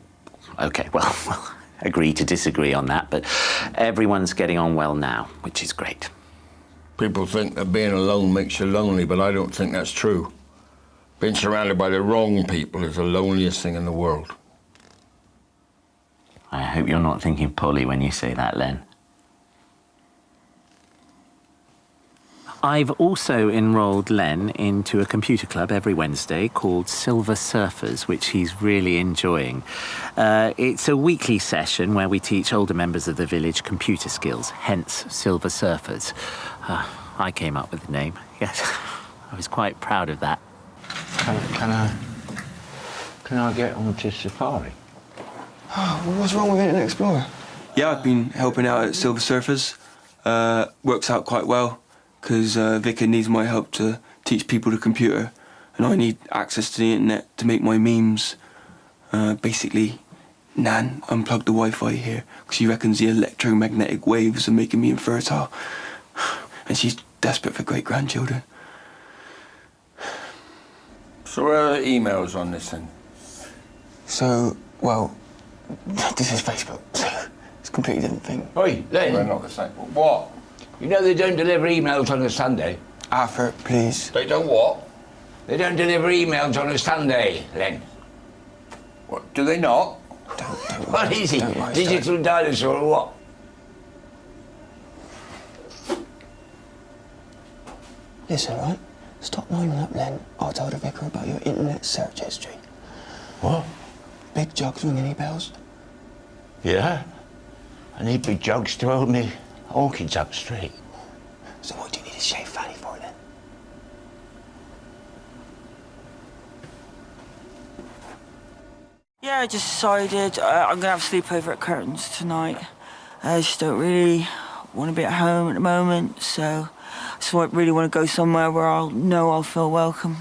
[SPEAKER 10] OK, well, agree to disagree on that, but everyone's getting on well now, which is great.
[SPEAKER 6] People think that being alone makes you lonely, but I don't think that's true. Being surrounded by the wrong people is the loneliest thing in the world.
[SPEAKER 10] I hope you're not thinking Polly when you say that, Len. I've also enrolled Len into a computer club every Wednesday called Silver Surfers, which he's really enjoying. It's a weekly session where we teach older members of the village computer skills, hence Silver Surfers. I came up with the name, yes. I was quite proud of that.
[SPEAKER 6] Can I get onto Safari?
[SPEAKER 1] Oh, well, what's wrong with Internet Explorer? Yeah, I've been helping out at Silver Surfers. Works out quite well, because Vicar needs my help to teach people the computer, and I need access to the internet to make my memes. Basically, Nan unplugged the Wi-Fi here, because she reckons the electromagnetic waves are making me infertile. And she's desperate for great-grandchildren.
[SPEAKER 6] So where are the emails on this then?
[SPEAKER 1] So, well, this is Facebook, so it's a completely different thing.
[SPEAKER 6] Oi, Len.
[SPEAKER 1] We're
[SPEAKER 6] not the same. What? You know they don't deliver emails on a Sunday?
[SPEAKER 1] Arthur, please.
[SPEAKER 6] They don't what? They don't deliver emails on a Sunday, Len. What, do they not? What is he? Digital dinosaur or what?
[SPEAKER 1] Listen, right? Stop winding up, Len. I'll tell the Vicar about your internet search history.
[SPEAKER 6] What?
[SPEAKER 1] Big jugs ring any bells?
[SPEAKER 6] Yeah. I need big jugs to hold me orchids up straight.
[SPEAKER 1] So what do you need a shaved fanny for, then?
[SPEAKER 2] Yeah, I just decided I'm gonna have a sleepover at Curtains tonight. I just don't really want to be at home at the moment, so I just really want to go somewhere where I'll know I'll feel welcome.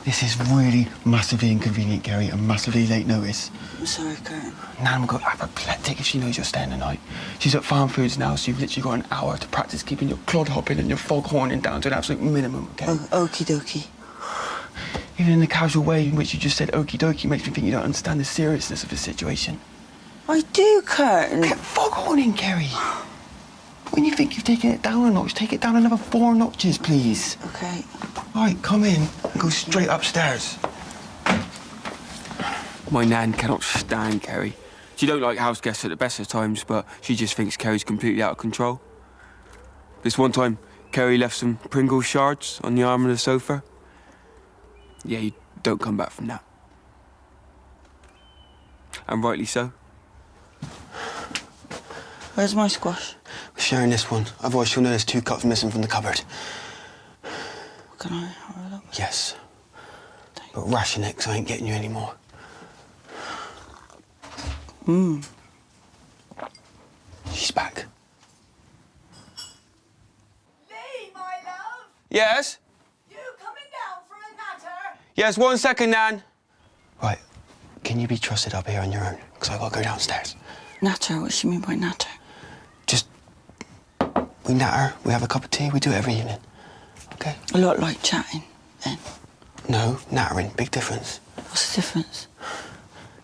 [SPEAKER 1] This is really massively inconvenient, Kerry, and massively late notice.
[SPEAKER 2] I'm sorry, Curtin.
[SPEAKER 1] Nan will go apoplectic if she knows you're staying the night. She's at Farm Foods now, so you've literally got an hour to practice keeping your clod hopping and your fog horning down to an absolute minimum, okay?
[SPEAKER 2] Oh, okie dokie.
[SPEAKER 1] Even in the casual way in which you just said okie dokie makes me think you don't understand the seriousness of the situation.
[SPEAKER 2] I do, Curtin.
[SPEAKER 1] Get fog horning, Kerry. When you think you've taken it down a notch, take it down another 4 notches, please.
[SPEAKER 2] Okay.
[SPEAKER 1] All right, come in and go straight upstairs. My Nan cannot stand Kerry. She don't like house guests at the best of times, but she just thinks Kerry's completely out of control. This one time, Kerry left some Pringles shards on the arm of the sofa. Yeah, you don't come back from that. And rightly so.
[SPEAKER 2] Where's my squash?
[SPEAKER 1] We're sharing this one, otherwise she'll know there's 2 cups missing from the cupboard.
[SPEAKER 2] Can I have a look?
[SPEAKER 1] Yes. But ration it, 'cause I ain't getting you any more. She's back.
[SPEAKER 3] Lee, my love!
[SPEAKER 1] Yes?
[SPEAKER 3] You coming down for a natter?
[SPEAKER 1] Yes, 1 second, Nan. Right, can you be trusted up here on your own? 'Cause I gotta go downstairs.
[SPEAKER 2] Natter? What do you mean by natter?
[SPEAKER 1] Just, we natter, we have a cup of tea, we do it every evening. Okay?
[SPEAKER 2] A lot like chatting, then.
[SPEAKER 1] No, nattering, big difference.
[SPEAKER 2] What's the difference?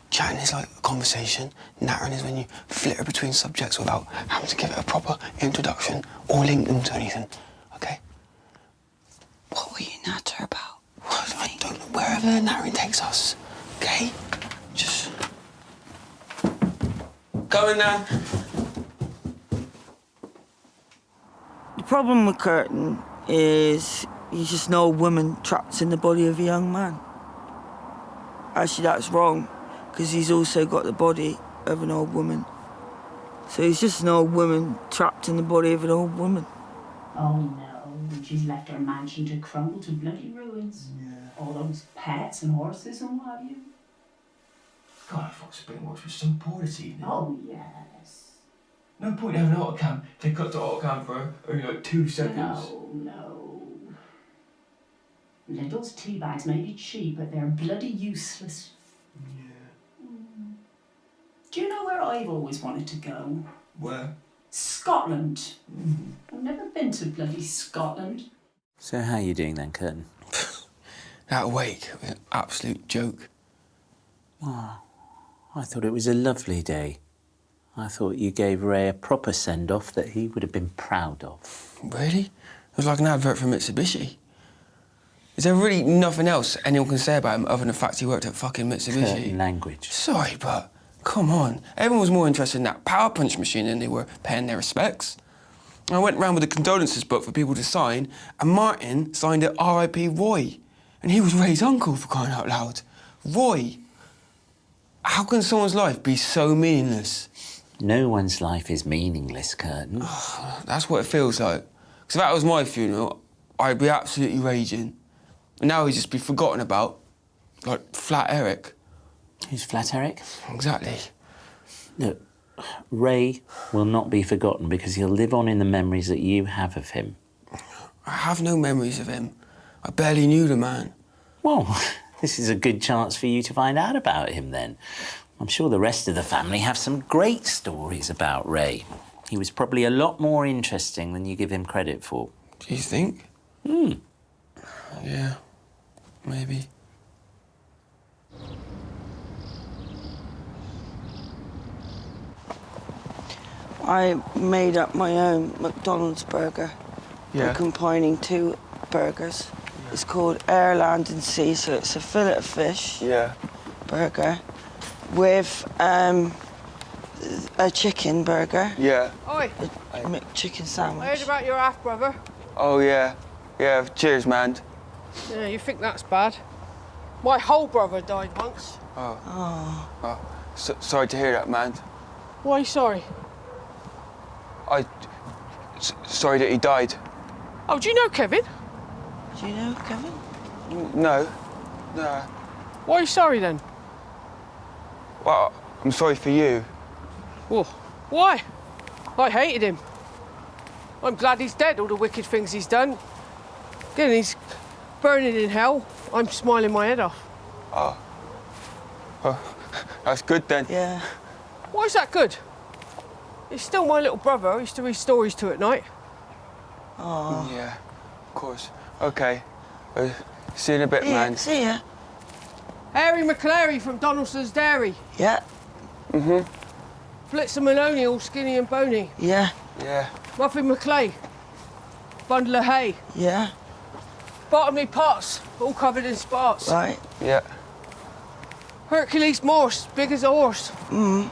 [SPEAKER 1] Chatting is like a conversation. Nattering is when you flitter between subjects without having to give it a proper introduction or link them to anything. Okay?
[SPEAKER 2] What will you natter about?
[SPEAKER 1] Well, I don't know. Wherever nattering takes us. Okay? Just... Coming, Nan.
[SPEAKER 2] The problem with Curtin is he's just an old woman trapped in the body of a young man. Actually, that's wrong, because he's also got the body of an old woman. So he's just an old woman trapped in the body of an old woman.
[SPEAKER 18] Oh no, she's left her mansion to crumble to bloody ruins. Yeah. All those pets and horses and what have you.
[SPEAKER 1] God, I thought Springwatch was so poor this evening.
[SPEAKER 18] Oh yes.
[SPEAKER 1] No point having an autocam. They cut the autocam for only like 2 seconds.
[SPEAKER 18] No. Lidl's tea bags may be cheap, but they're bloody useless.
[SPEAKER 1] Yeah.
[SPEAKER 18] Do you know where I've always wanted to go?
[SPEAKER 1] Where?
[SPEAKER 18] Scotland. I've never been to bloody Scotland.
[SPEAKER 10] So how are you doing then, Curtin?
[SPEAKER 1] That wake was an absolute joke.
[SPEAKER 10] Oh, I thought it was a lovely day. I thought you gave Ray a proper send-off that he would have been proud of.
[SPEAKER 1] Really? It was like an advert for Mitsubishi. Is there really nothing else anyone can say about him other than the fact he worked at fucking Mitsubishi?
[SPEAKER 10] Curtin language.
[SPEAKER 1] Sorry, but Come on, everyone was more interested in that power punch machine than they were paying their respects. I went round with a condolences book for people to sign, and Martin signed it R.I.P. Roy. And he was Ray's uncle, for crying out loud. Roy. How can someone's life be so meaningless?
[SPEAKER 10] No one's life is meaningless, Curtin.
[SPEAKER 1] That's what it feels like. Because if that was my funeral, I'd be absolutely raging. And now he'd just be forgotten about, like Flat Eric.
[SPEAKER 10] Who's Flat Eric?
[SPEAKER 1] Exactly.
[SPEAKER 10] Look, Ray will not be forgotten because he'll live on in the memories that you have of him.
[SPEAKER 1] I have no memories of him. I barely knew the man.
[SPEAKER 10] Well, this is a good chance for you to find out about him then. I'm sure the rest of the family have some great stories about Ray. He was probably a lot more interesting than you give him credit for.
[SPEAKER 1] Do you think? Yeah, maybe.
[SPEAKER 2] I made up my own McDonald's burger.
[SPEAKER 1] Yeah.
[SPEAKER 2] I'm combining 2 burgers. It's called Air, Land and Sea, so it's a fillet of fish burger with a chicken burger.
[SPEAKER 1] Yeah.
[SPEAKER 5] Oi.
[SPEAKER 2] A McChicken sandwich.
[SPEAKER 5] I heard about your half-brother.
[SPEAKER 1] Oh, yeah. Yeah, cheers, man.
[SPEAKER 5] Yeah, you think that's bad? My whole brother died once.
[SPEAKER 1] Sorry to hear that, man.
[SPEAKER 5] Why sorry?
[SPEAKER 1] Sorry that he died.
[SPEAKER 5] Oh, do you know Kevin?
[SPEAKER 2] Do you know Kevin?
[SPEAKER 1] No.
[SPEAKER 5] Why are you sorry then?
[SPEAKER 1] Well, I'm sorry for you.
[SPEAKER 5] Oh, why? I hated him. I'm glad he's dead, all the wicked things he's done. Again, he's burning in hell. I'm smiling my head off.
[SPEAKER 1] Oh, that's good then.
[SPEAKER 2] Yeah.
[SPEAKER 5] Why is that good? He's still my little brother. I used to read stories to at night.
[SPEAKER 2] Oh.
[SPEAKER 1] Yeah, of course. Okay. See you in a bit,
[SPEAKER 2] Yeah,
[SPEAKER 1] man.
[SPEAKER 2] see ya.
[SPEAKER 5] Harry McClary from Donaldson's Dairy.
[SPEAKER 2] Yeah.
[SPEAKER 5] Blitzer Maloney, all skinny and bony.
[SPEAKER 2] Yeah.
[SPEAKER 1] Yeah.
[SPEAKER 5] Muffin McClay. Bundle of hay.
[SPEAKER 2] Yeah.
[SPEAKER 5] Bottomley Potts, all covered in spots.
[SPEAKER 2] Right.
[SPEAKER 1] Yeah.
[SPEAKER 5] Hercules Morse, big as a horse. And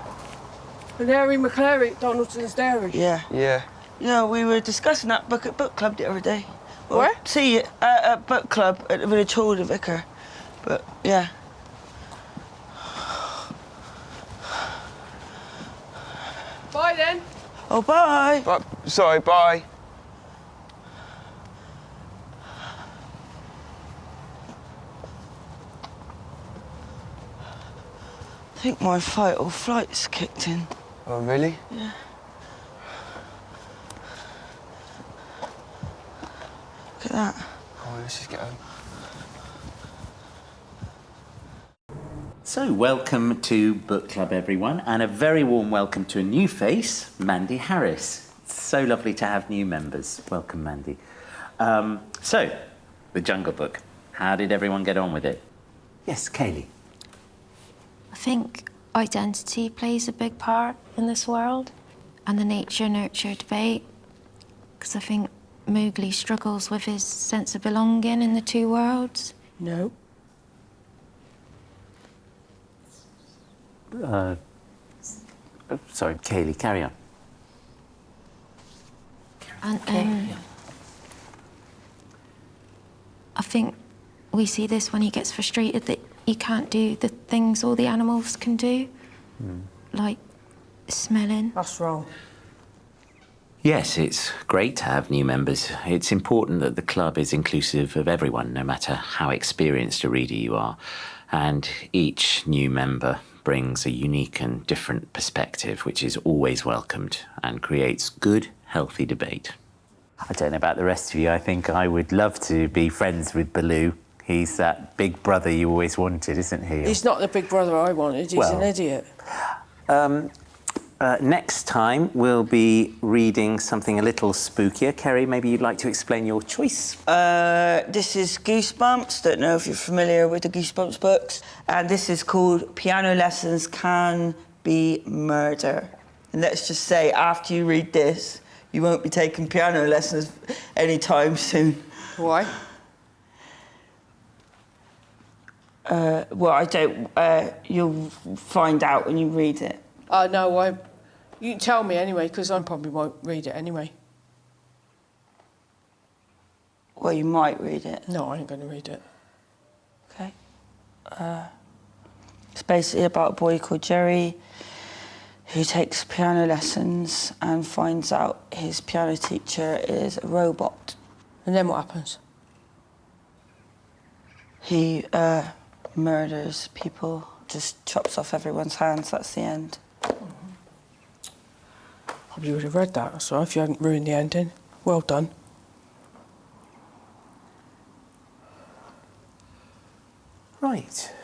[SPEAKER 5] Harry McClary at Donaldson's Dairy.
[SPEAKER 2] Yeah.
[SPEAKER 1] Yeah.
[SPEAKER 2] You know, we were discussing that book at book club the other day.
[SPEAKER 5] Where?
[SPEAKER 2] See you at book club at the village hall, the Vicar. But, yeah.
[SPEAKER 5] Bye then.
[SPEAKER 2] Oh, bye.
[SPEAKER 1] Sorry, bye.
[SPEAKER 2] I think my fight or flight's kicked in.
[SPEAKER 1] Oh, really?
[SPEAKER 2] Yeah. Look at that.
[SPEAKER 1] Oh, let's just get home.
[SPEAKER 10] So, welcome to Book Club, everyone, and a very warm welcome to a new face, Mandy Harris. It's so lovely to have new members. Welcome, Mandy. So, The Jungle Book. How did everyone get on with it? Yes, Kaylee.
[SPEAKER 17] I think identity plays a big part in this world, and the nature-nurture debate, because I think Mowgli struggles with his sense of belonging in the 2 worlds.
[SPEAKER 5] No.
[SPEAKER 10] Sorry, Kaylee, carry on.
[SPEAKER 17] And I think we see this when he gets frustrated that he can't do the things all the animals can do, like smelling.
[SPEAKER 5] That's wrong.
[SPEAKER 10] Yes, it's great to have new members. It's important that the club is inclusive of everyone, no matter how experienced a reader you are. And each new member brings a unique and different perspective, which is always welcomed and creates good, healthy debate. I don't know about the rest of you. I think I would love to be friends with Baloo. He's that big brother you always wanted, isn't he?
[SPEAKER 5] He's not the big brother I wanted. He's an idiot.
[SPEAKER 10] Next time, we'll be reading something a little spookier. Kerry, maybe you'd like to explain your choice?
[SPEAKER 2] This is Goosebumps. Don't know if you're familiar with the Goosebumps books. And this is called Piano Lessons Can Be Murder. And let's just say, after you read this, you won't be taking piano lessons anytime soon.
[SPEAKER 5] Why?
[SPEAKER 2] Well, I don't. You'll find out when you read it.
[SPEAKER 5] No, you can tell me anyway, because I probably won't read it anyway.
[SPEAKER 2] Well, you might read it.
[SPEAKER 5] No, I ain't going to read it.
[SPEAKER 2] Okay. It's basically about a boy called Jerry who takes piano lessons and finds out his piano teacher is a robot.
[SPEAKER 5] And then what happens?
[SPEAKER 2] He murders people, just chops off everyone's hands. That's the end.
[SPEAKER 5] Probably would have read that, so if you hadn't ruined the ending. Well done.
[SPEAKER 10] Right.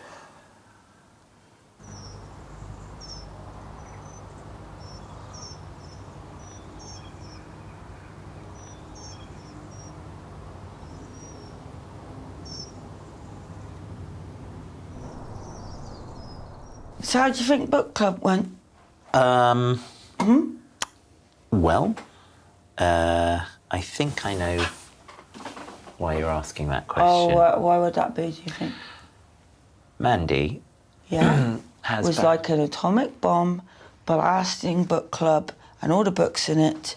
[SPEAKER 2] So how do you think book club went?
[SPEAKER 10] Well, I think I know why you're asking that question.
[SPEAKER 2] Oh, why would that be, do you think?
[SPEAKER 10] Mandy
[SPEAKER 2] Yeah.
[SPEAKER 10] has
[SPEAKER 2] was like an atomic bomb blasting book club and all the books in it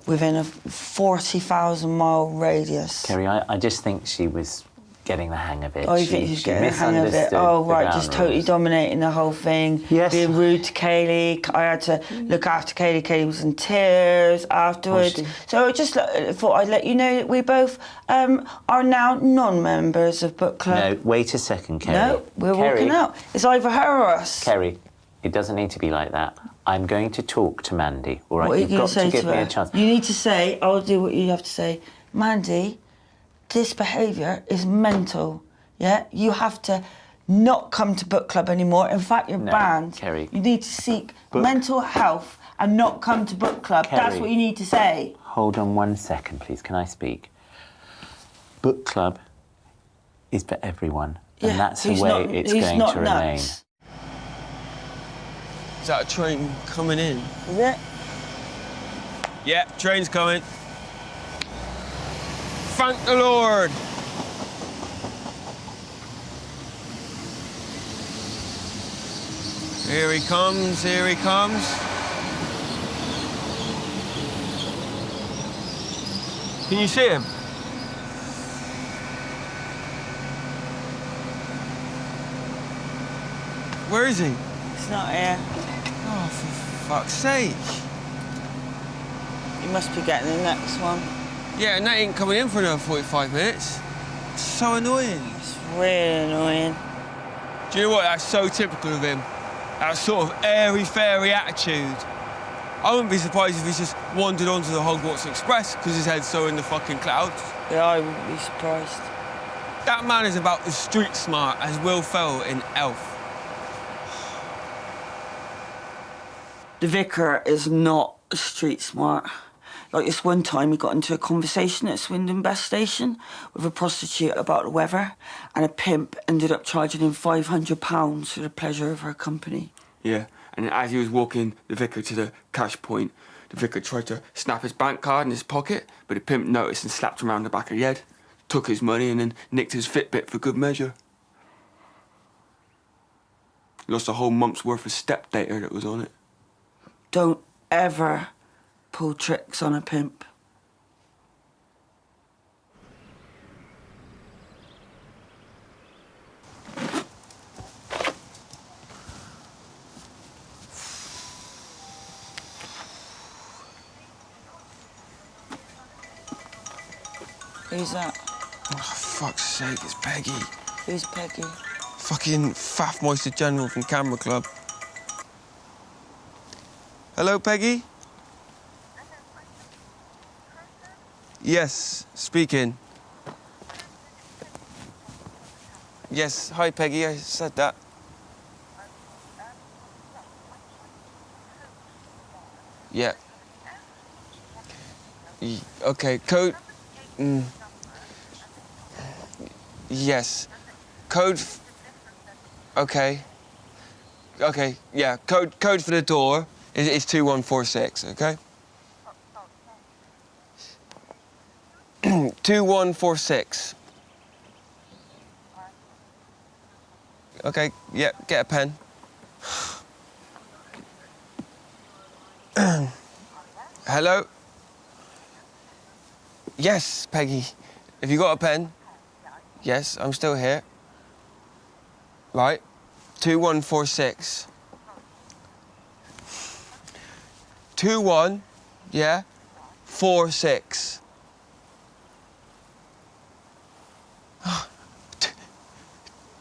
[SPEAKER 2] within a 40,000-mile radius.
[SPEAKER 10] Kerry, I just think she was getting the hang of it.
[SPEAKER 2] Oh, you think she's getting the hang of it? Oh, right, just totally dominating the whole thing.
[SPEAKER 10] Yes.
[SPEAKER 2] Being rude to Kaylee. I had to look after Kaylee. Kaylee was in tears afterwards. So I just thought I'd let you know that we both are now non-members of book club.
[SPEAKER 10] No, wait a second, Kerry.
[SPEAKER 2] No, we're walking out. It's either her or us.
[SPEAKER 10] Kerry, it doesn't need to be like that. I'm going to talk to Mandy, all right?
[SPEAKER 2] What are you
[SPEAKER 10] You've got to give
[SPEAKER 2] her?
[SPEAKER 10] me a chance.
[SPEAKER 2] You need to say, I'll do what you have to say. Mandy, this behaviour is mental, yeah? You have to not come to book club anymore. In fact, you're banned.
[SPEAKER 10] Kerry.
[SPEAKER 2] You need to seek mental health and not come to book club.
[SPEAKER 10] Kerry.
[SPEAKER 2] That's what you need to say.
[SPEAKER 10] Hold on 1 second, please. Can I speak? Book club is for everyone, and that's the way it's going to remain.
[SPEAKER 1] Is that a train coming in?
[SPEAKER 2] Is it?
[SPEAKER 1] Yeah, train's coming. Thank the Lord. Here he comes, here he comes. Can you see him? Where is he?
[SPEAKER 2] It's not here.
[SPEAKER 1] Oh, for fuck's sake.
[SPEAKER 2] You must be getting the next one.
[SPEAKER 1] Yeah, and that ain't coming in for another 45 minutes. It's so annoying.
[SPEAKER 2] It's really annoying.
[SPEAKER 1] Do you know what? That's so typical of him. That sort of airy-fairy attitude. I wouldn't be surprised if he's just wandered onto the Hogwarts Express because his head's so in the fucking clouds.
[SPEAKER 2] Yeah, I wouldn't be surprised.
[SPEAKER 1] That man is about as street smart as Will Ferrell in Elf.
[SPEAKER 2] The Vicar is not street smart. Like this one time he got into a conversation at Swindon Bus Station with a prostitute about the weather, and a pimp ended up charging him £500 for the pleasure of her company.
[SPEAKER 1] Yeah, and as he was walking the Vicar to the cash point, the Vicar tried to snap his bank card in his pocket, but the pimp noticed and slapped him around the back of the head, took his money and then nicked his Fitbit for good measure. Lost a whole month's worth of step data that was on it.
[SPEAKER 2] Don't ever pull tricks on a pimp. Who's that?
[SPEAKER 1] Oh, fuck's sake, it's Peggy.
[SPEAKER 2] Who's Peggy?
[SPEAKER 1] Fucking Faff Moister General from Camera Club. Hello, Peggy? Yes, speaking. Yes, hi, Peggy, I said that. Yeah. Okay, code... Yes. Code... Okay. Okay, yeah, code for the door is 2146, okay? 2146. Okay, yeah, get a pen. Hello? Yes, Peggy. Have you got a pen? Yes, I'm still here. Right. 2146. 21, yeah, 46.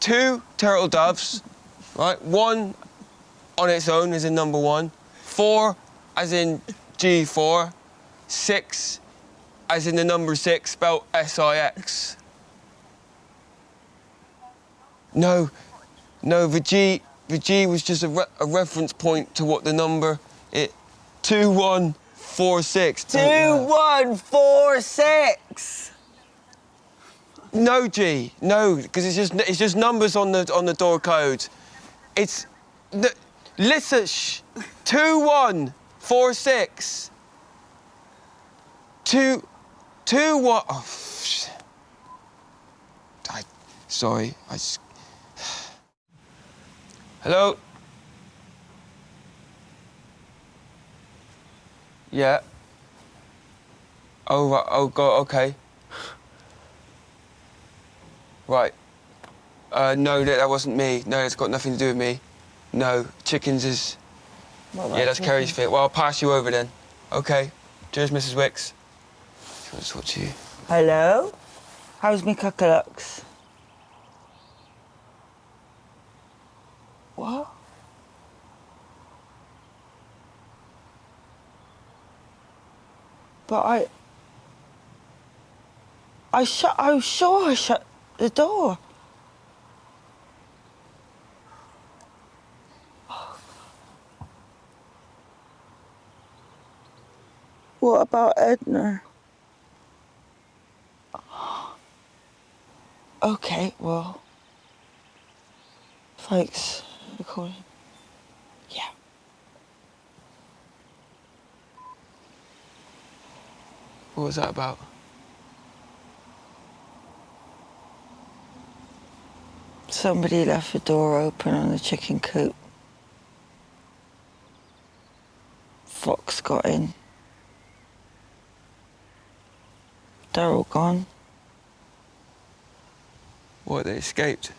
[SPEAKER 1] Two turtle doves, right? One on its own as in number 1. 4 as in G4. 6 as in the number 6, spelled S-I-X. No, the G was just a reference point to what the number 2146.
[SPEAKER 2] 2146.
[SPEAKER 1] No G, no, because it's just numbers on the door code. It's listen, 2146. 21. Oh, sorry. Hello. Yeah. Oh right. Oh God. Okay. Right. No, that wasn't me. No, it's got nothing to do with me. No, chickens is... Yeah, that's Kerry's fit. Well, I'll pass you over then. OK. Cheers, Mrs. Wicks. She wants to talk to you.
[SPEAKER 2] Hello? How's me cuckalux? What? But I was sure I shut the door. What about Edna? Okay, well, thanks for calling. Yeah.
[SPEAKER 1] What was that about?
[SPEAKER 2] Somebody left the door open on the chicken coop. Fox got in. They're all gone.
[SPEAKER 1] What, they escaped?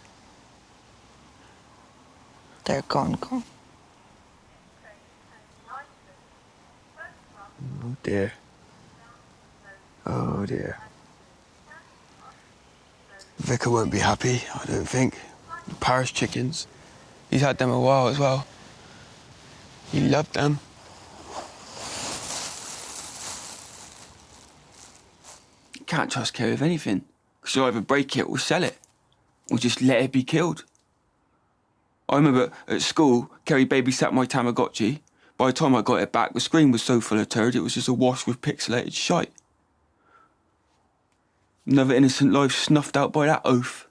[SPEAKER 2] They're gone.
[SPEAKER 1] Oh, dear. Oh, dear. Vicar won't be happy, I don't think. The Paris chickens. He's had them a while as well. He loved them. You can't trust Kerry with anything, because she'll either break it or sell it, or just let it be killed. I remember at school, Kerry babysat my Tamagotchi. By the time I got it back, the screen was so full of turd, it was just awash with pixelated shite. Another innocent life snuffed out by that oaf.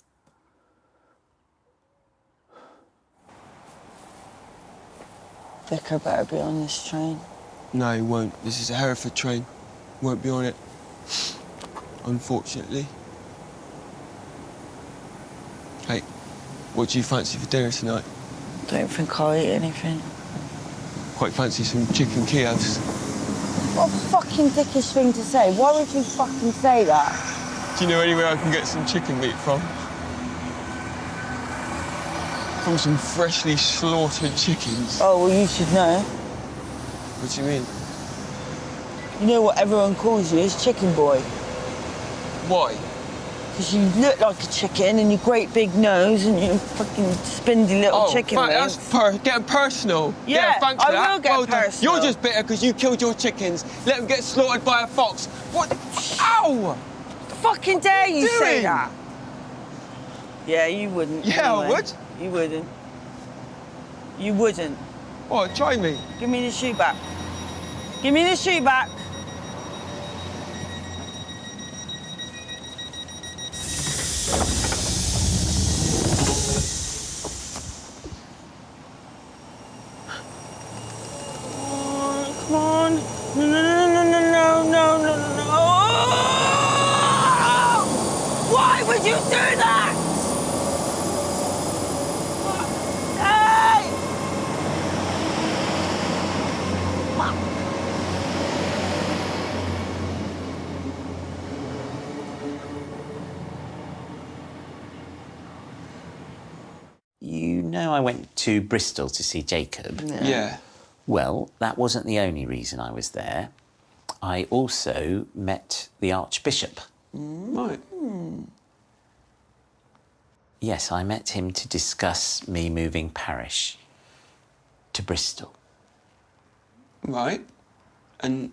[SPEAKER 2] Vicar better be on this train.
[SPEAKER 1] No, he won't. This is a Hereford train. Won't be on it. Unfortunately. Hey, what do you fancy for dinner tonight?
[SPEAKER 2] Don't think I'll eat anything.
[SPEAKER 1] Quite fancy some chicken Kievs.
[SPEAKER 2] What a fucking dickish thing to say. Why would you fucking say that?
[SPEAKER 1] Do you know anywhere I can get some chicken meat from? From some freshly slaughtered chickens.
[SPEAKER 2] Oh, well, you should know.
[SPEAKER 1] What do you mean?
[SPEAKER 2] You know what everyone calls you is chicken boy.
[SPEAKER 1] Why?
[SPEAKER 2] Because you look like a chicken and your great big nose and your fucking spindly little chicken legs.
[SPEAKER 1] That's getting personal.
[SPEAKER 2] Yeah,
[SPEAKER 1] thanks for that.
[SPEAKER 2] I will get personal.
[SPEAKER 1] You're just bitter because you killed your chickens. Let them get slaughtered by a fox. What? Ow!
[SPEAKER 2] Fucking dare you say that? Yeah, you wouldn't.
[SPEAKER 1] Yeah,
[SPEAKER 2] anyway.
[SPEAKER 1] I would.
[SPEAKER 2] You wouldn't. You wouldn't.
[SPEAKER 1] What? Try me.
[SPEAKER 2] Give me the shoe back. Give me the shoe back. Come on. No. Why would you do that?
[SPEAKER 10] You know I went to Bristol to see Jacob?
[SPEAKER 1] Yeah.
[SPEAKER 10] Well, that wasn't the only reason I was there. I also met the Archbishop.
[SPEAKER 1] Right.
[SPEAKER 10] Yes, I met him to discuss me moving parish to Bristol.
[SPEAKER 1] Right. And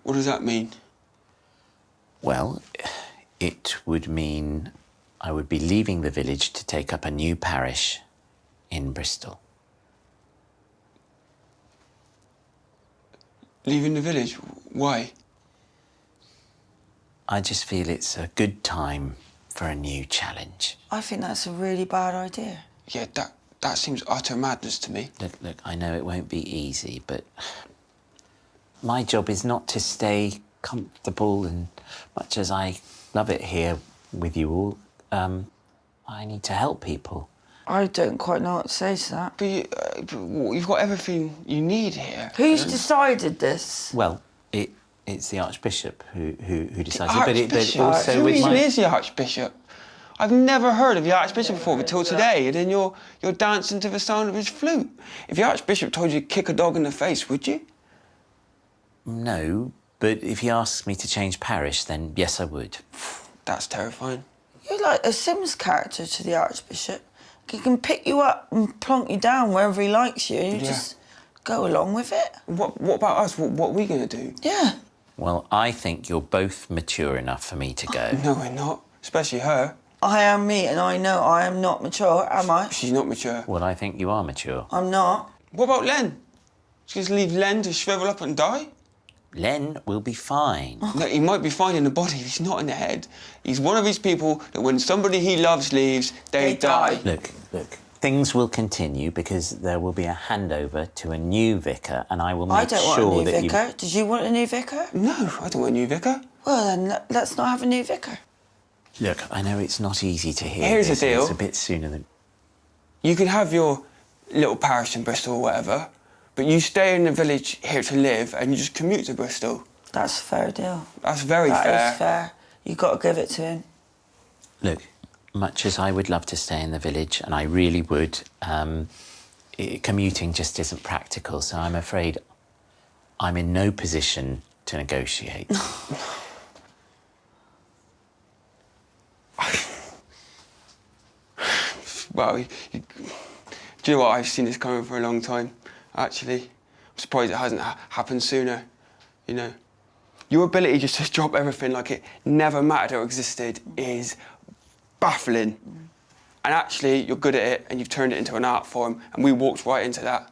[SPEAKER 1] what does that mean?
[SPEAKER 10] Well, it would mean I would be leaving the village to take up a new parish in Bristol.
[SPEAKER 1] Leaving the village? Why?
[SPEAKER 10] I just feel it's a good time for a new challenge.
[SPEAKER 2] I think that's a really bad idea.
[SPEAKER 1] Yeah, that seems utter madness to me.
[SPEAKER 10] Look, I know it won't be easy, but my job is not to stay comfortable, and much as I love it here with you all, I need to help people.
[SPEAKER 2] I don't quite know what to say to that.
[SPEAKER 1] But you've got everything you need here.
[SPEAKER 2] Who's decided this?
[SPEAKER 10] Well, it's the Archbishop who decides
[SPEAKER 1] Archbishop?
[SPEAKER 10] but also
[SPEAKER 1] Who
[SPEAKER 10] with
[SPEAKER 1] even
[SPEAKER 10] my...
[SPEAKER 1] is the Archbishop? I've never heard of the Archbishop before until today, and then you're dancing to the sound of his flute. If the Archbishop told you to kick a dog in the face, would you?
[SPEAKER 10] No, but if he asks me to change parish, then yes, I would.
[SPEAKER 1] That's terrifying.
[SPEAKER 2] You're like a Sims character to the Archbishop. He can pick you up and plonk you down wherever he likes you. You just go along with it.
[SPEAKER 1] What about us? What are we going to do?
[SPEAKER 2] Yeah.
[SPEAKER 10] Well, I think you're both mature enough for me to go.
[SPEAKER 1] No, we're not. Especially her.
[SPEAKER 2] I am me, and I know I am not mature, am I?
[SPEAKER 1] She's not mature.
[SPEAKER 10] Well, I think you are mature.
[SPEAKER 2] I'm not.
[SPEAKER 1] What about Len? Just leave Len to shrivel up and die?
[SPEAKER 10] Len will be fine.
[SPEAKER 1] No, he might be fine in the body, he's not in the head. He's one of these people that when somebody he loves leaves, they die.
[SPEAKER 10] Look, things will continue because there will be a handover to a new vicar, and I will make sure that
[SPEAKER 2] I don't want a new vicar. Did you want a new vicar?
[SPEAKER 1] No, I don't want a new vicar.
[SPEAKER 2] Well, then let's not have a new vicar.
[SPEAKER 10] Look, I know it's not easy to hear.
[SPEAKER 1] Here's the
[SPEAKER 10] this,
[SPEAKER 1] deal.
[SPEAKER 10] It's a bit sooner than...
[SPEAKER 1] You can have your little parish in Bristol or whatever, but you stay in the village here to live and you just commute to Bristol.
[SPEAKER 2] That's a fair deal.
[SPEAKER 1] That's very fair.
[SPEAKER 2] That is fair. You've got to give it to him.
[SPEAKER 10] Look, much as I would love to stay in the village, and I really would, commuting just isn't practical, so I'm afraid I'm in no position to negotiate.
[SPEAKER 1] Well, do you know what? I've seen this coming for a long time, actually. I'm surprised it hasn't happened sooner, you know. Your ability just to drop everything like it never mattered or existed is baffling. And actually, you're good at it, and you've turned it into an art form, and we walked right into that.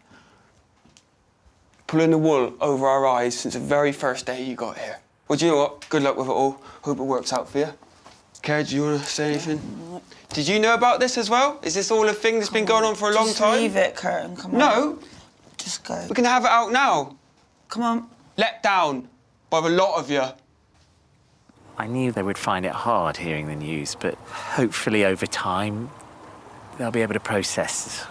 [SPEAKER 1] Pulling the wool over our eyes since the very first day you got here. Well, do you know what? Good luck with it all. Hope it works out for you. Kerry, do you want to say anything? Did you know about this as well? Is this all a thing that's been going on for a long time?
[SPEAKER 2] Just leave it, Curtin, come on.
[SPEAKER 1] No.
[SPEAKER 2] Just go.
[SPEAKER 1] We can have it out now.
[SPEAKER 2] Come on.
[SPEAKER 1] Let down by the lot of you.
[SPEAKER 10] I knew they would find it hard hearing the news, but hopefully over time they'll be able to process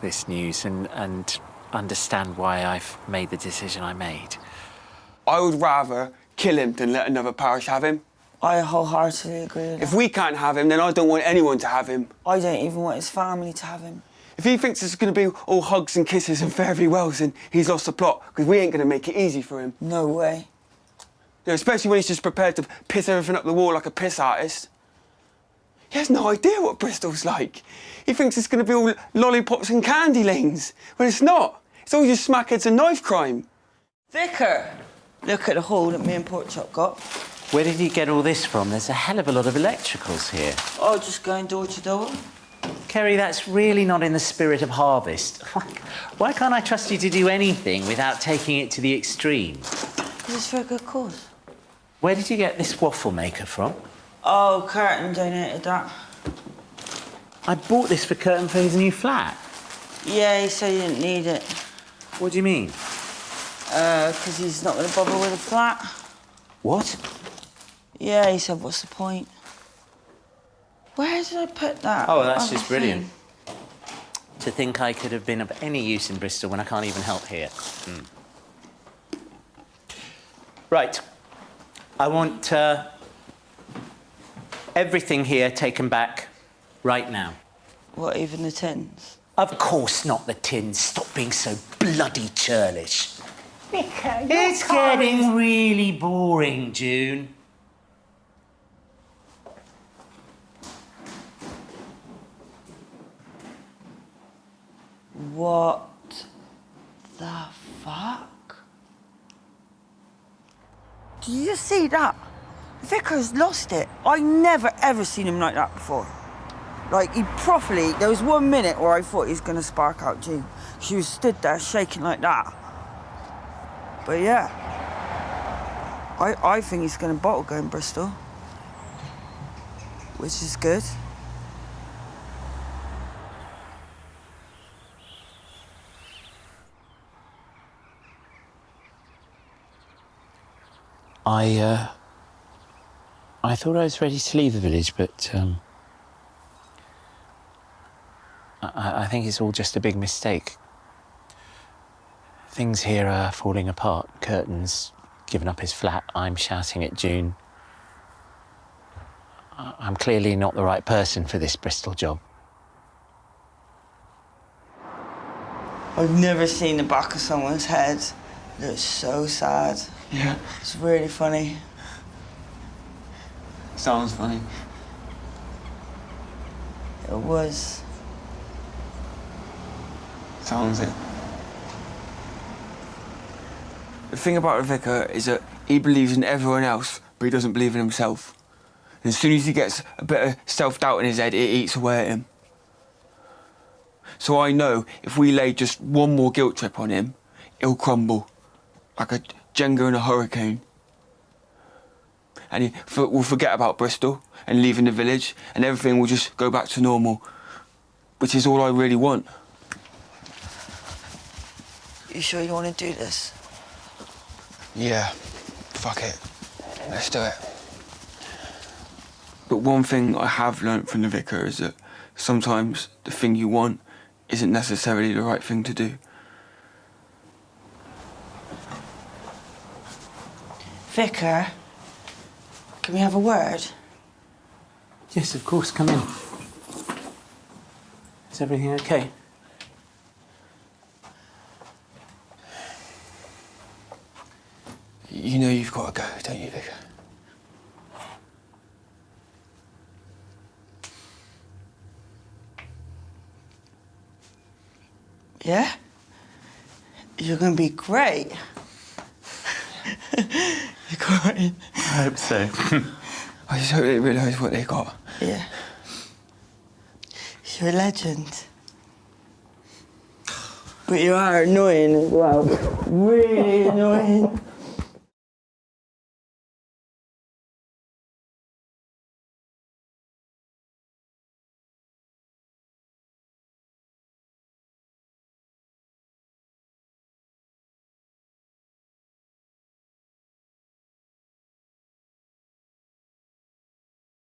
[SPEAKER 10] this news and understand why I've made the decision I made.
[SPEAKER 1] I would rather kill him than let another parish have him.
[SPEAKER 2] I wholeheartedly agree with that.
[SPEAKER 1] If we can't have him, then I don't want anyone to have him.
[SPEAKER 2] I don't even want his family to have him.
[SPEAKER 1] If he thinks it's going to be all hugs and kisses and fare thee wells, then he's lost the plot, because we ain't going to make it easy for him.
[SPEAKER 2] No way.
[SPEAKER 1] You know, especially when he's just prepared to piss everything up the wall like a piss artist. He has no idea what Bristol's like. He thinks it's going to be all lollipops and candy lanes. Well, it's not. It's all just smackheads and knife crime.
[SPEAKER 2] Vicar! Look at the haul that me and Porkchop got.
[SPEAKER 10] Where did you get all this from? There's a hell of a lot of electricals here.
[SPEAKER 2] Oh, just going door to door.
[SPEAKER 10] Kerry, that's really not in the spirit of harvest. Why can't I trust you to do anything without taking it to the extreme?
[SPEAKER 2] Because it's for a good cause.
[SPEAKER 10] Where did you get this waffle maker from?
[SPEAKER 2] Oh, Curtin donated that.
[SPEAKER 10] I bought this for Curtin for his new flat.
[SPEAKER 2] Yeah, he said he didn't need it.
[SPEAKER 10] What do you mean?
[SPEAKER 2] Because he's not going to bother with a flat.
[SPEAKER 10] What?
[SPEAKER 2] Yeah, he said, what's the point? Where did I put that?
[SPEAKER 10] Oh, that's just brilliant. To think I could have been of any use in Bristol when I can't even help here.
[SPEAKER 11] Right. I want everything here taken back right now.
[SPEAKER 2] What, even the tins?
[SPEAKER 11] Of course not the tins. Stop being so bloody churlish.
[SPEAKER 15] Vicar,
[SPEAKER 11] It's getting really boring, June.
[SPEAKER 2] What the fuck? Did you just see that? Vicar's lost it. I never ever seen him like that before. Like, he properly, there was 1 minute where I thought he was gonna spark out June. She was stood there shaking like that. But yeah, I think he's gonna bottle go in Bristol, which is good.
[SPEAKER 10] I thought I was ready to leave the village, but I think it's all just a big mistake. Things here are falling apart. Curtin's given up his flat. I'm shouting at June. I'm clearly not the right person for this Bristol job.
[SPEAKER 2] I've never seen the back of someone's head. It looks so sad.
[SPEAKER 1] Yeah.
[SPEAKER 2] It's really funny.
[SPEAKER 1] Sounds funny.
[SPEAKER 2] It was.
[SPEAKER 1] Sounds it. The thing about the vicar is that he believes in everyone else, but he doesn't believe in himself. And as soon as he gets a bit of self-doubt in his head, it eats away at him. So I know if we lay just one more guilt trip on him, he'll crumble, like a Jenga in a hurricane. And we'll forget about Bristol and leaving the village, and everything will just go back to normal, which is all I really want.
[SPEAKER 2] You sure you want to do this?
[SPEAKER 1] Yeah, fuck it. Let's do it. But one thing I have learnt from the vicar is that sometimes the thing you want isn't necessarily the right thing to do.
[SPEAKER 2] Vicar, can we have a word?
[SPEAKER 11] Yes, of course, come in. Is everything okay?
[SPEAKER 1] You know you've got to go, don't you, Vicar?
[SPEAKER 2] Yeah? You're going to be great. You're crying.
[SPEAKER 10] I hope so.
[SPEAKER 1] I just hope they realise what they got.
[SPEAKER 2] Yeah. You're a legend. But you are annoying as well. Really annoying.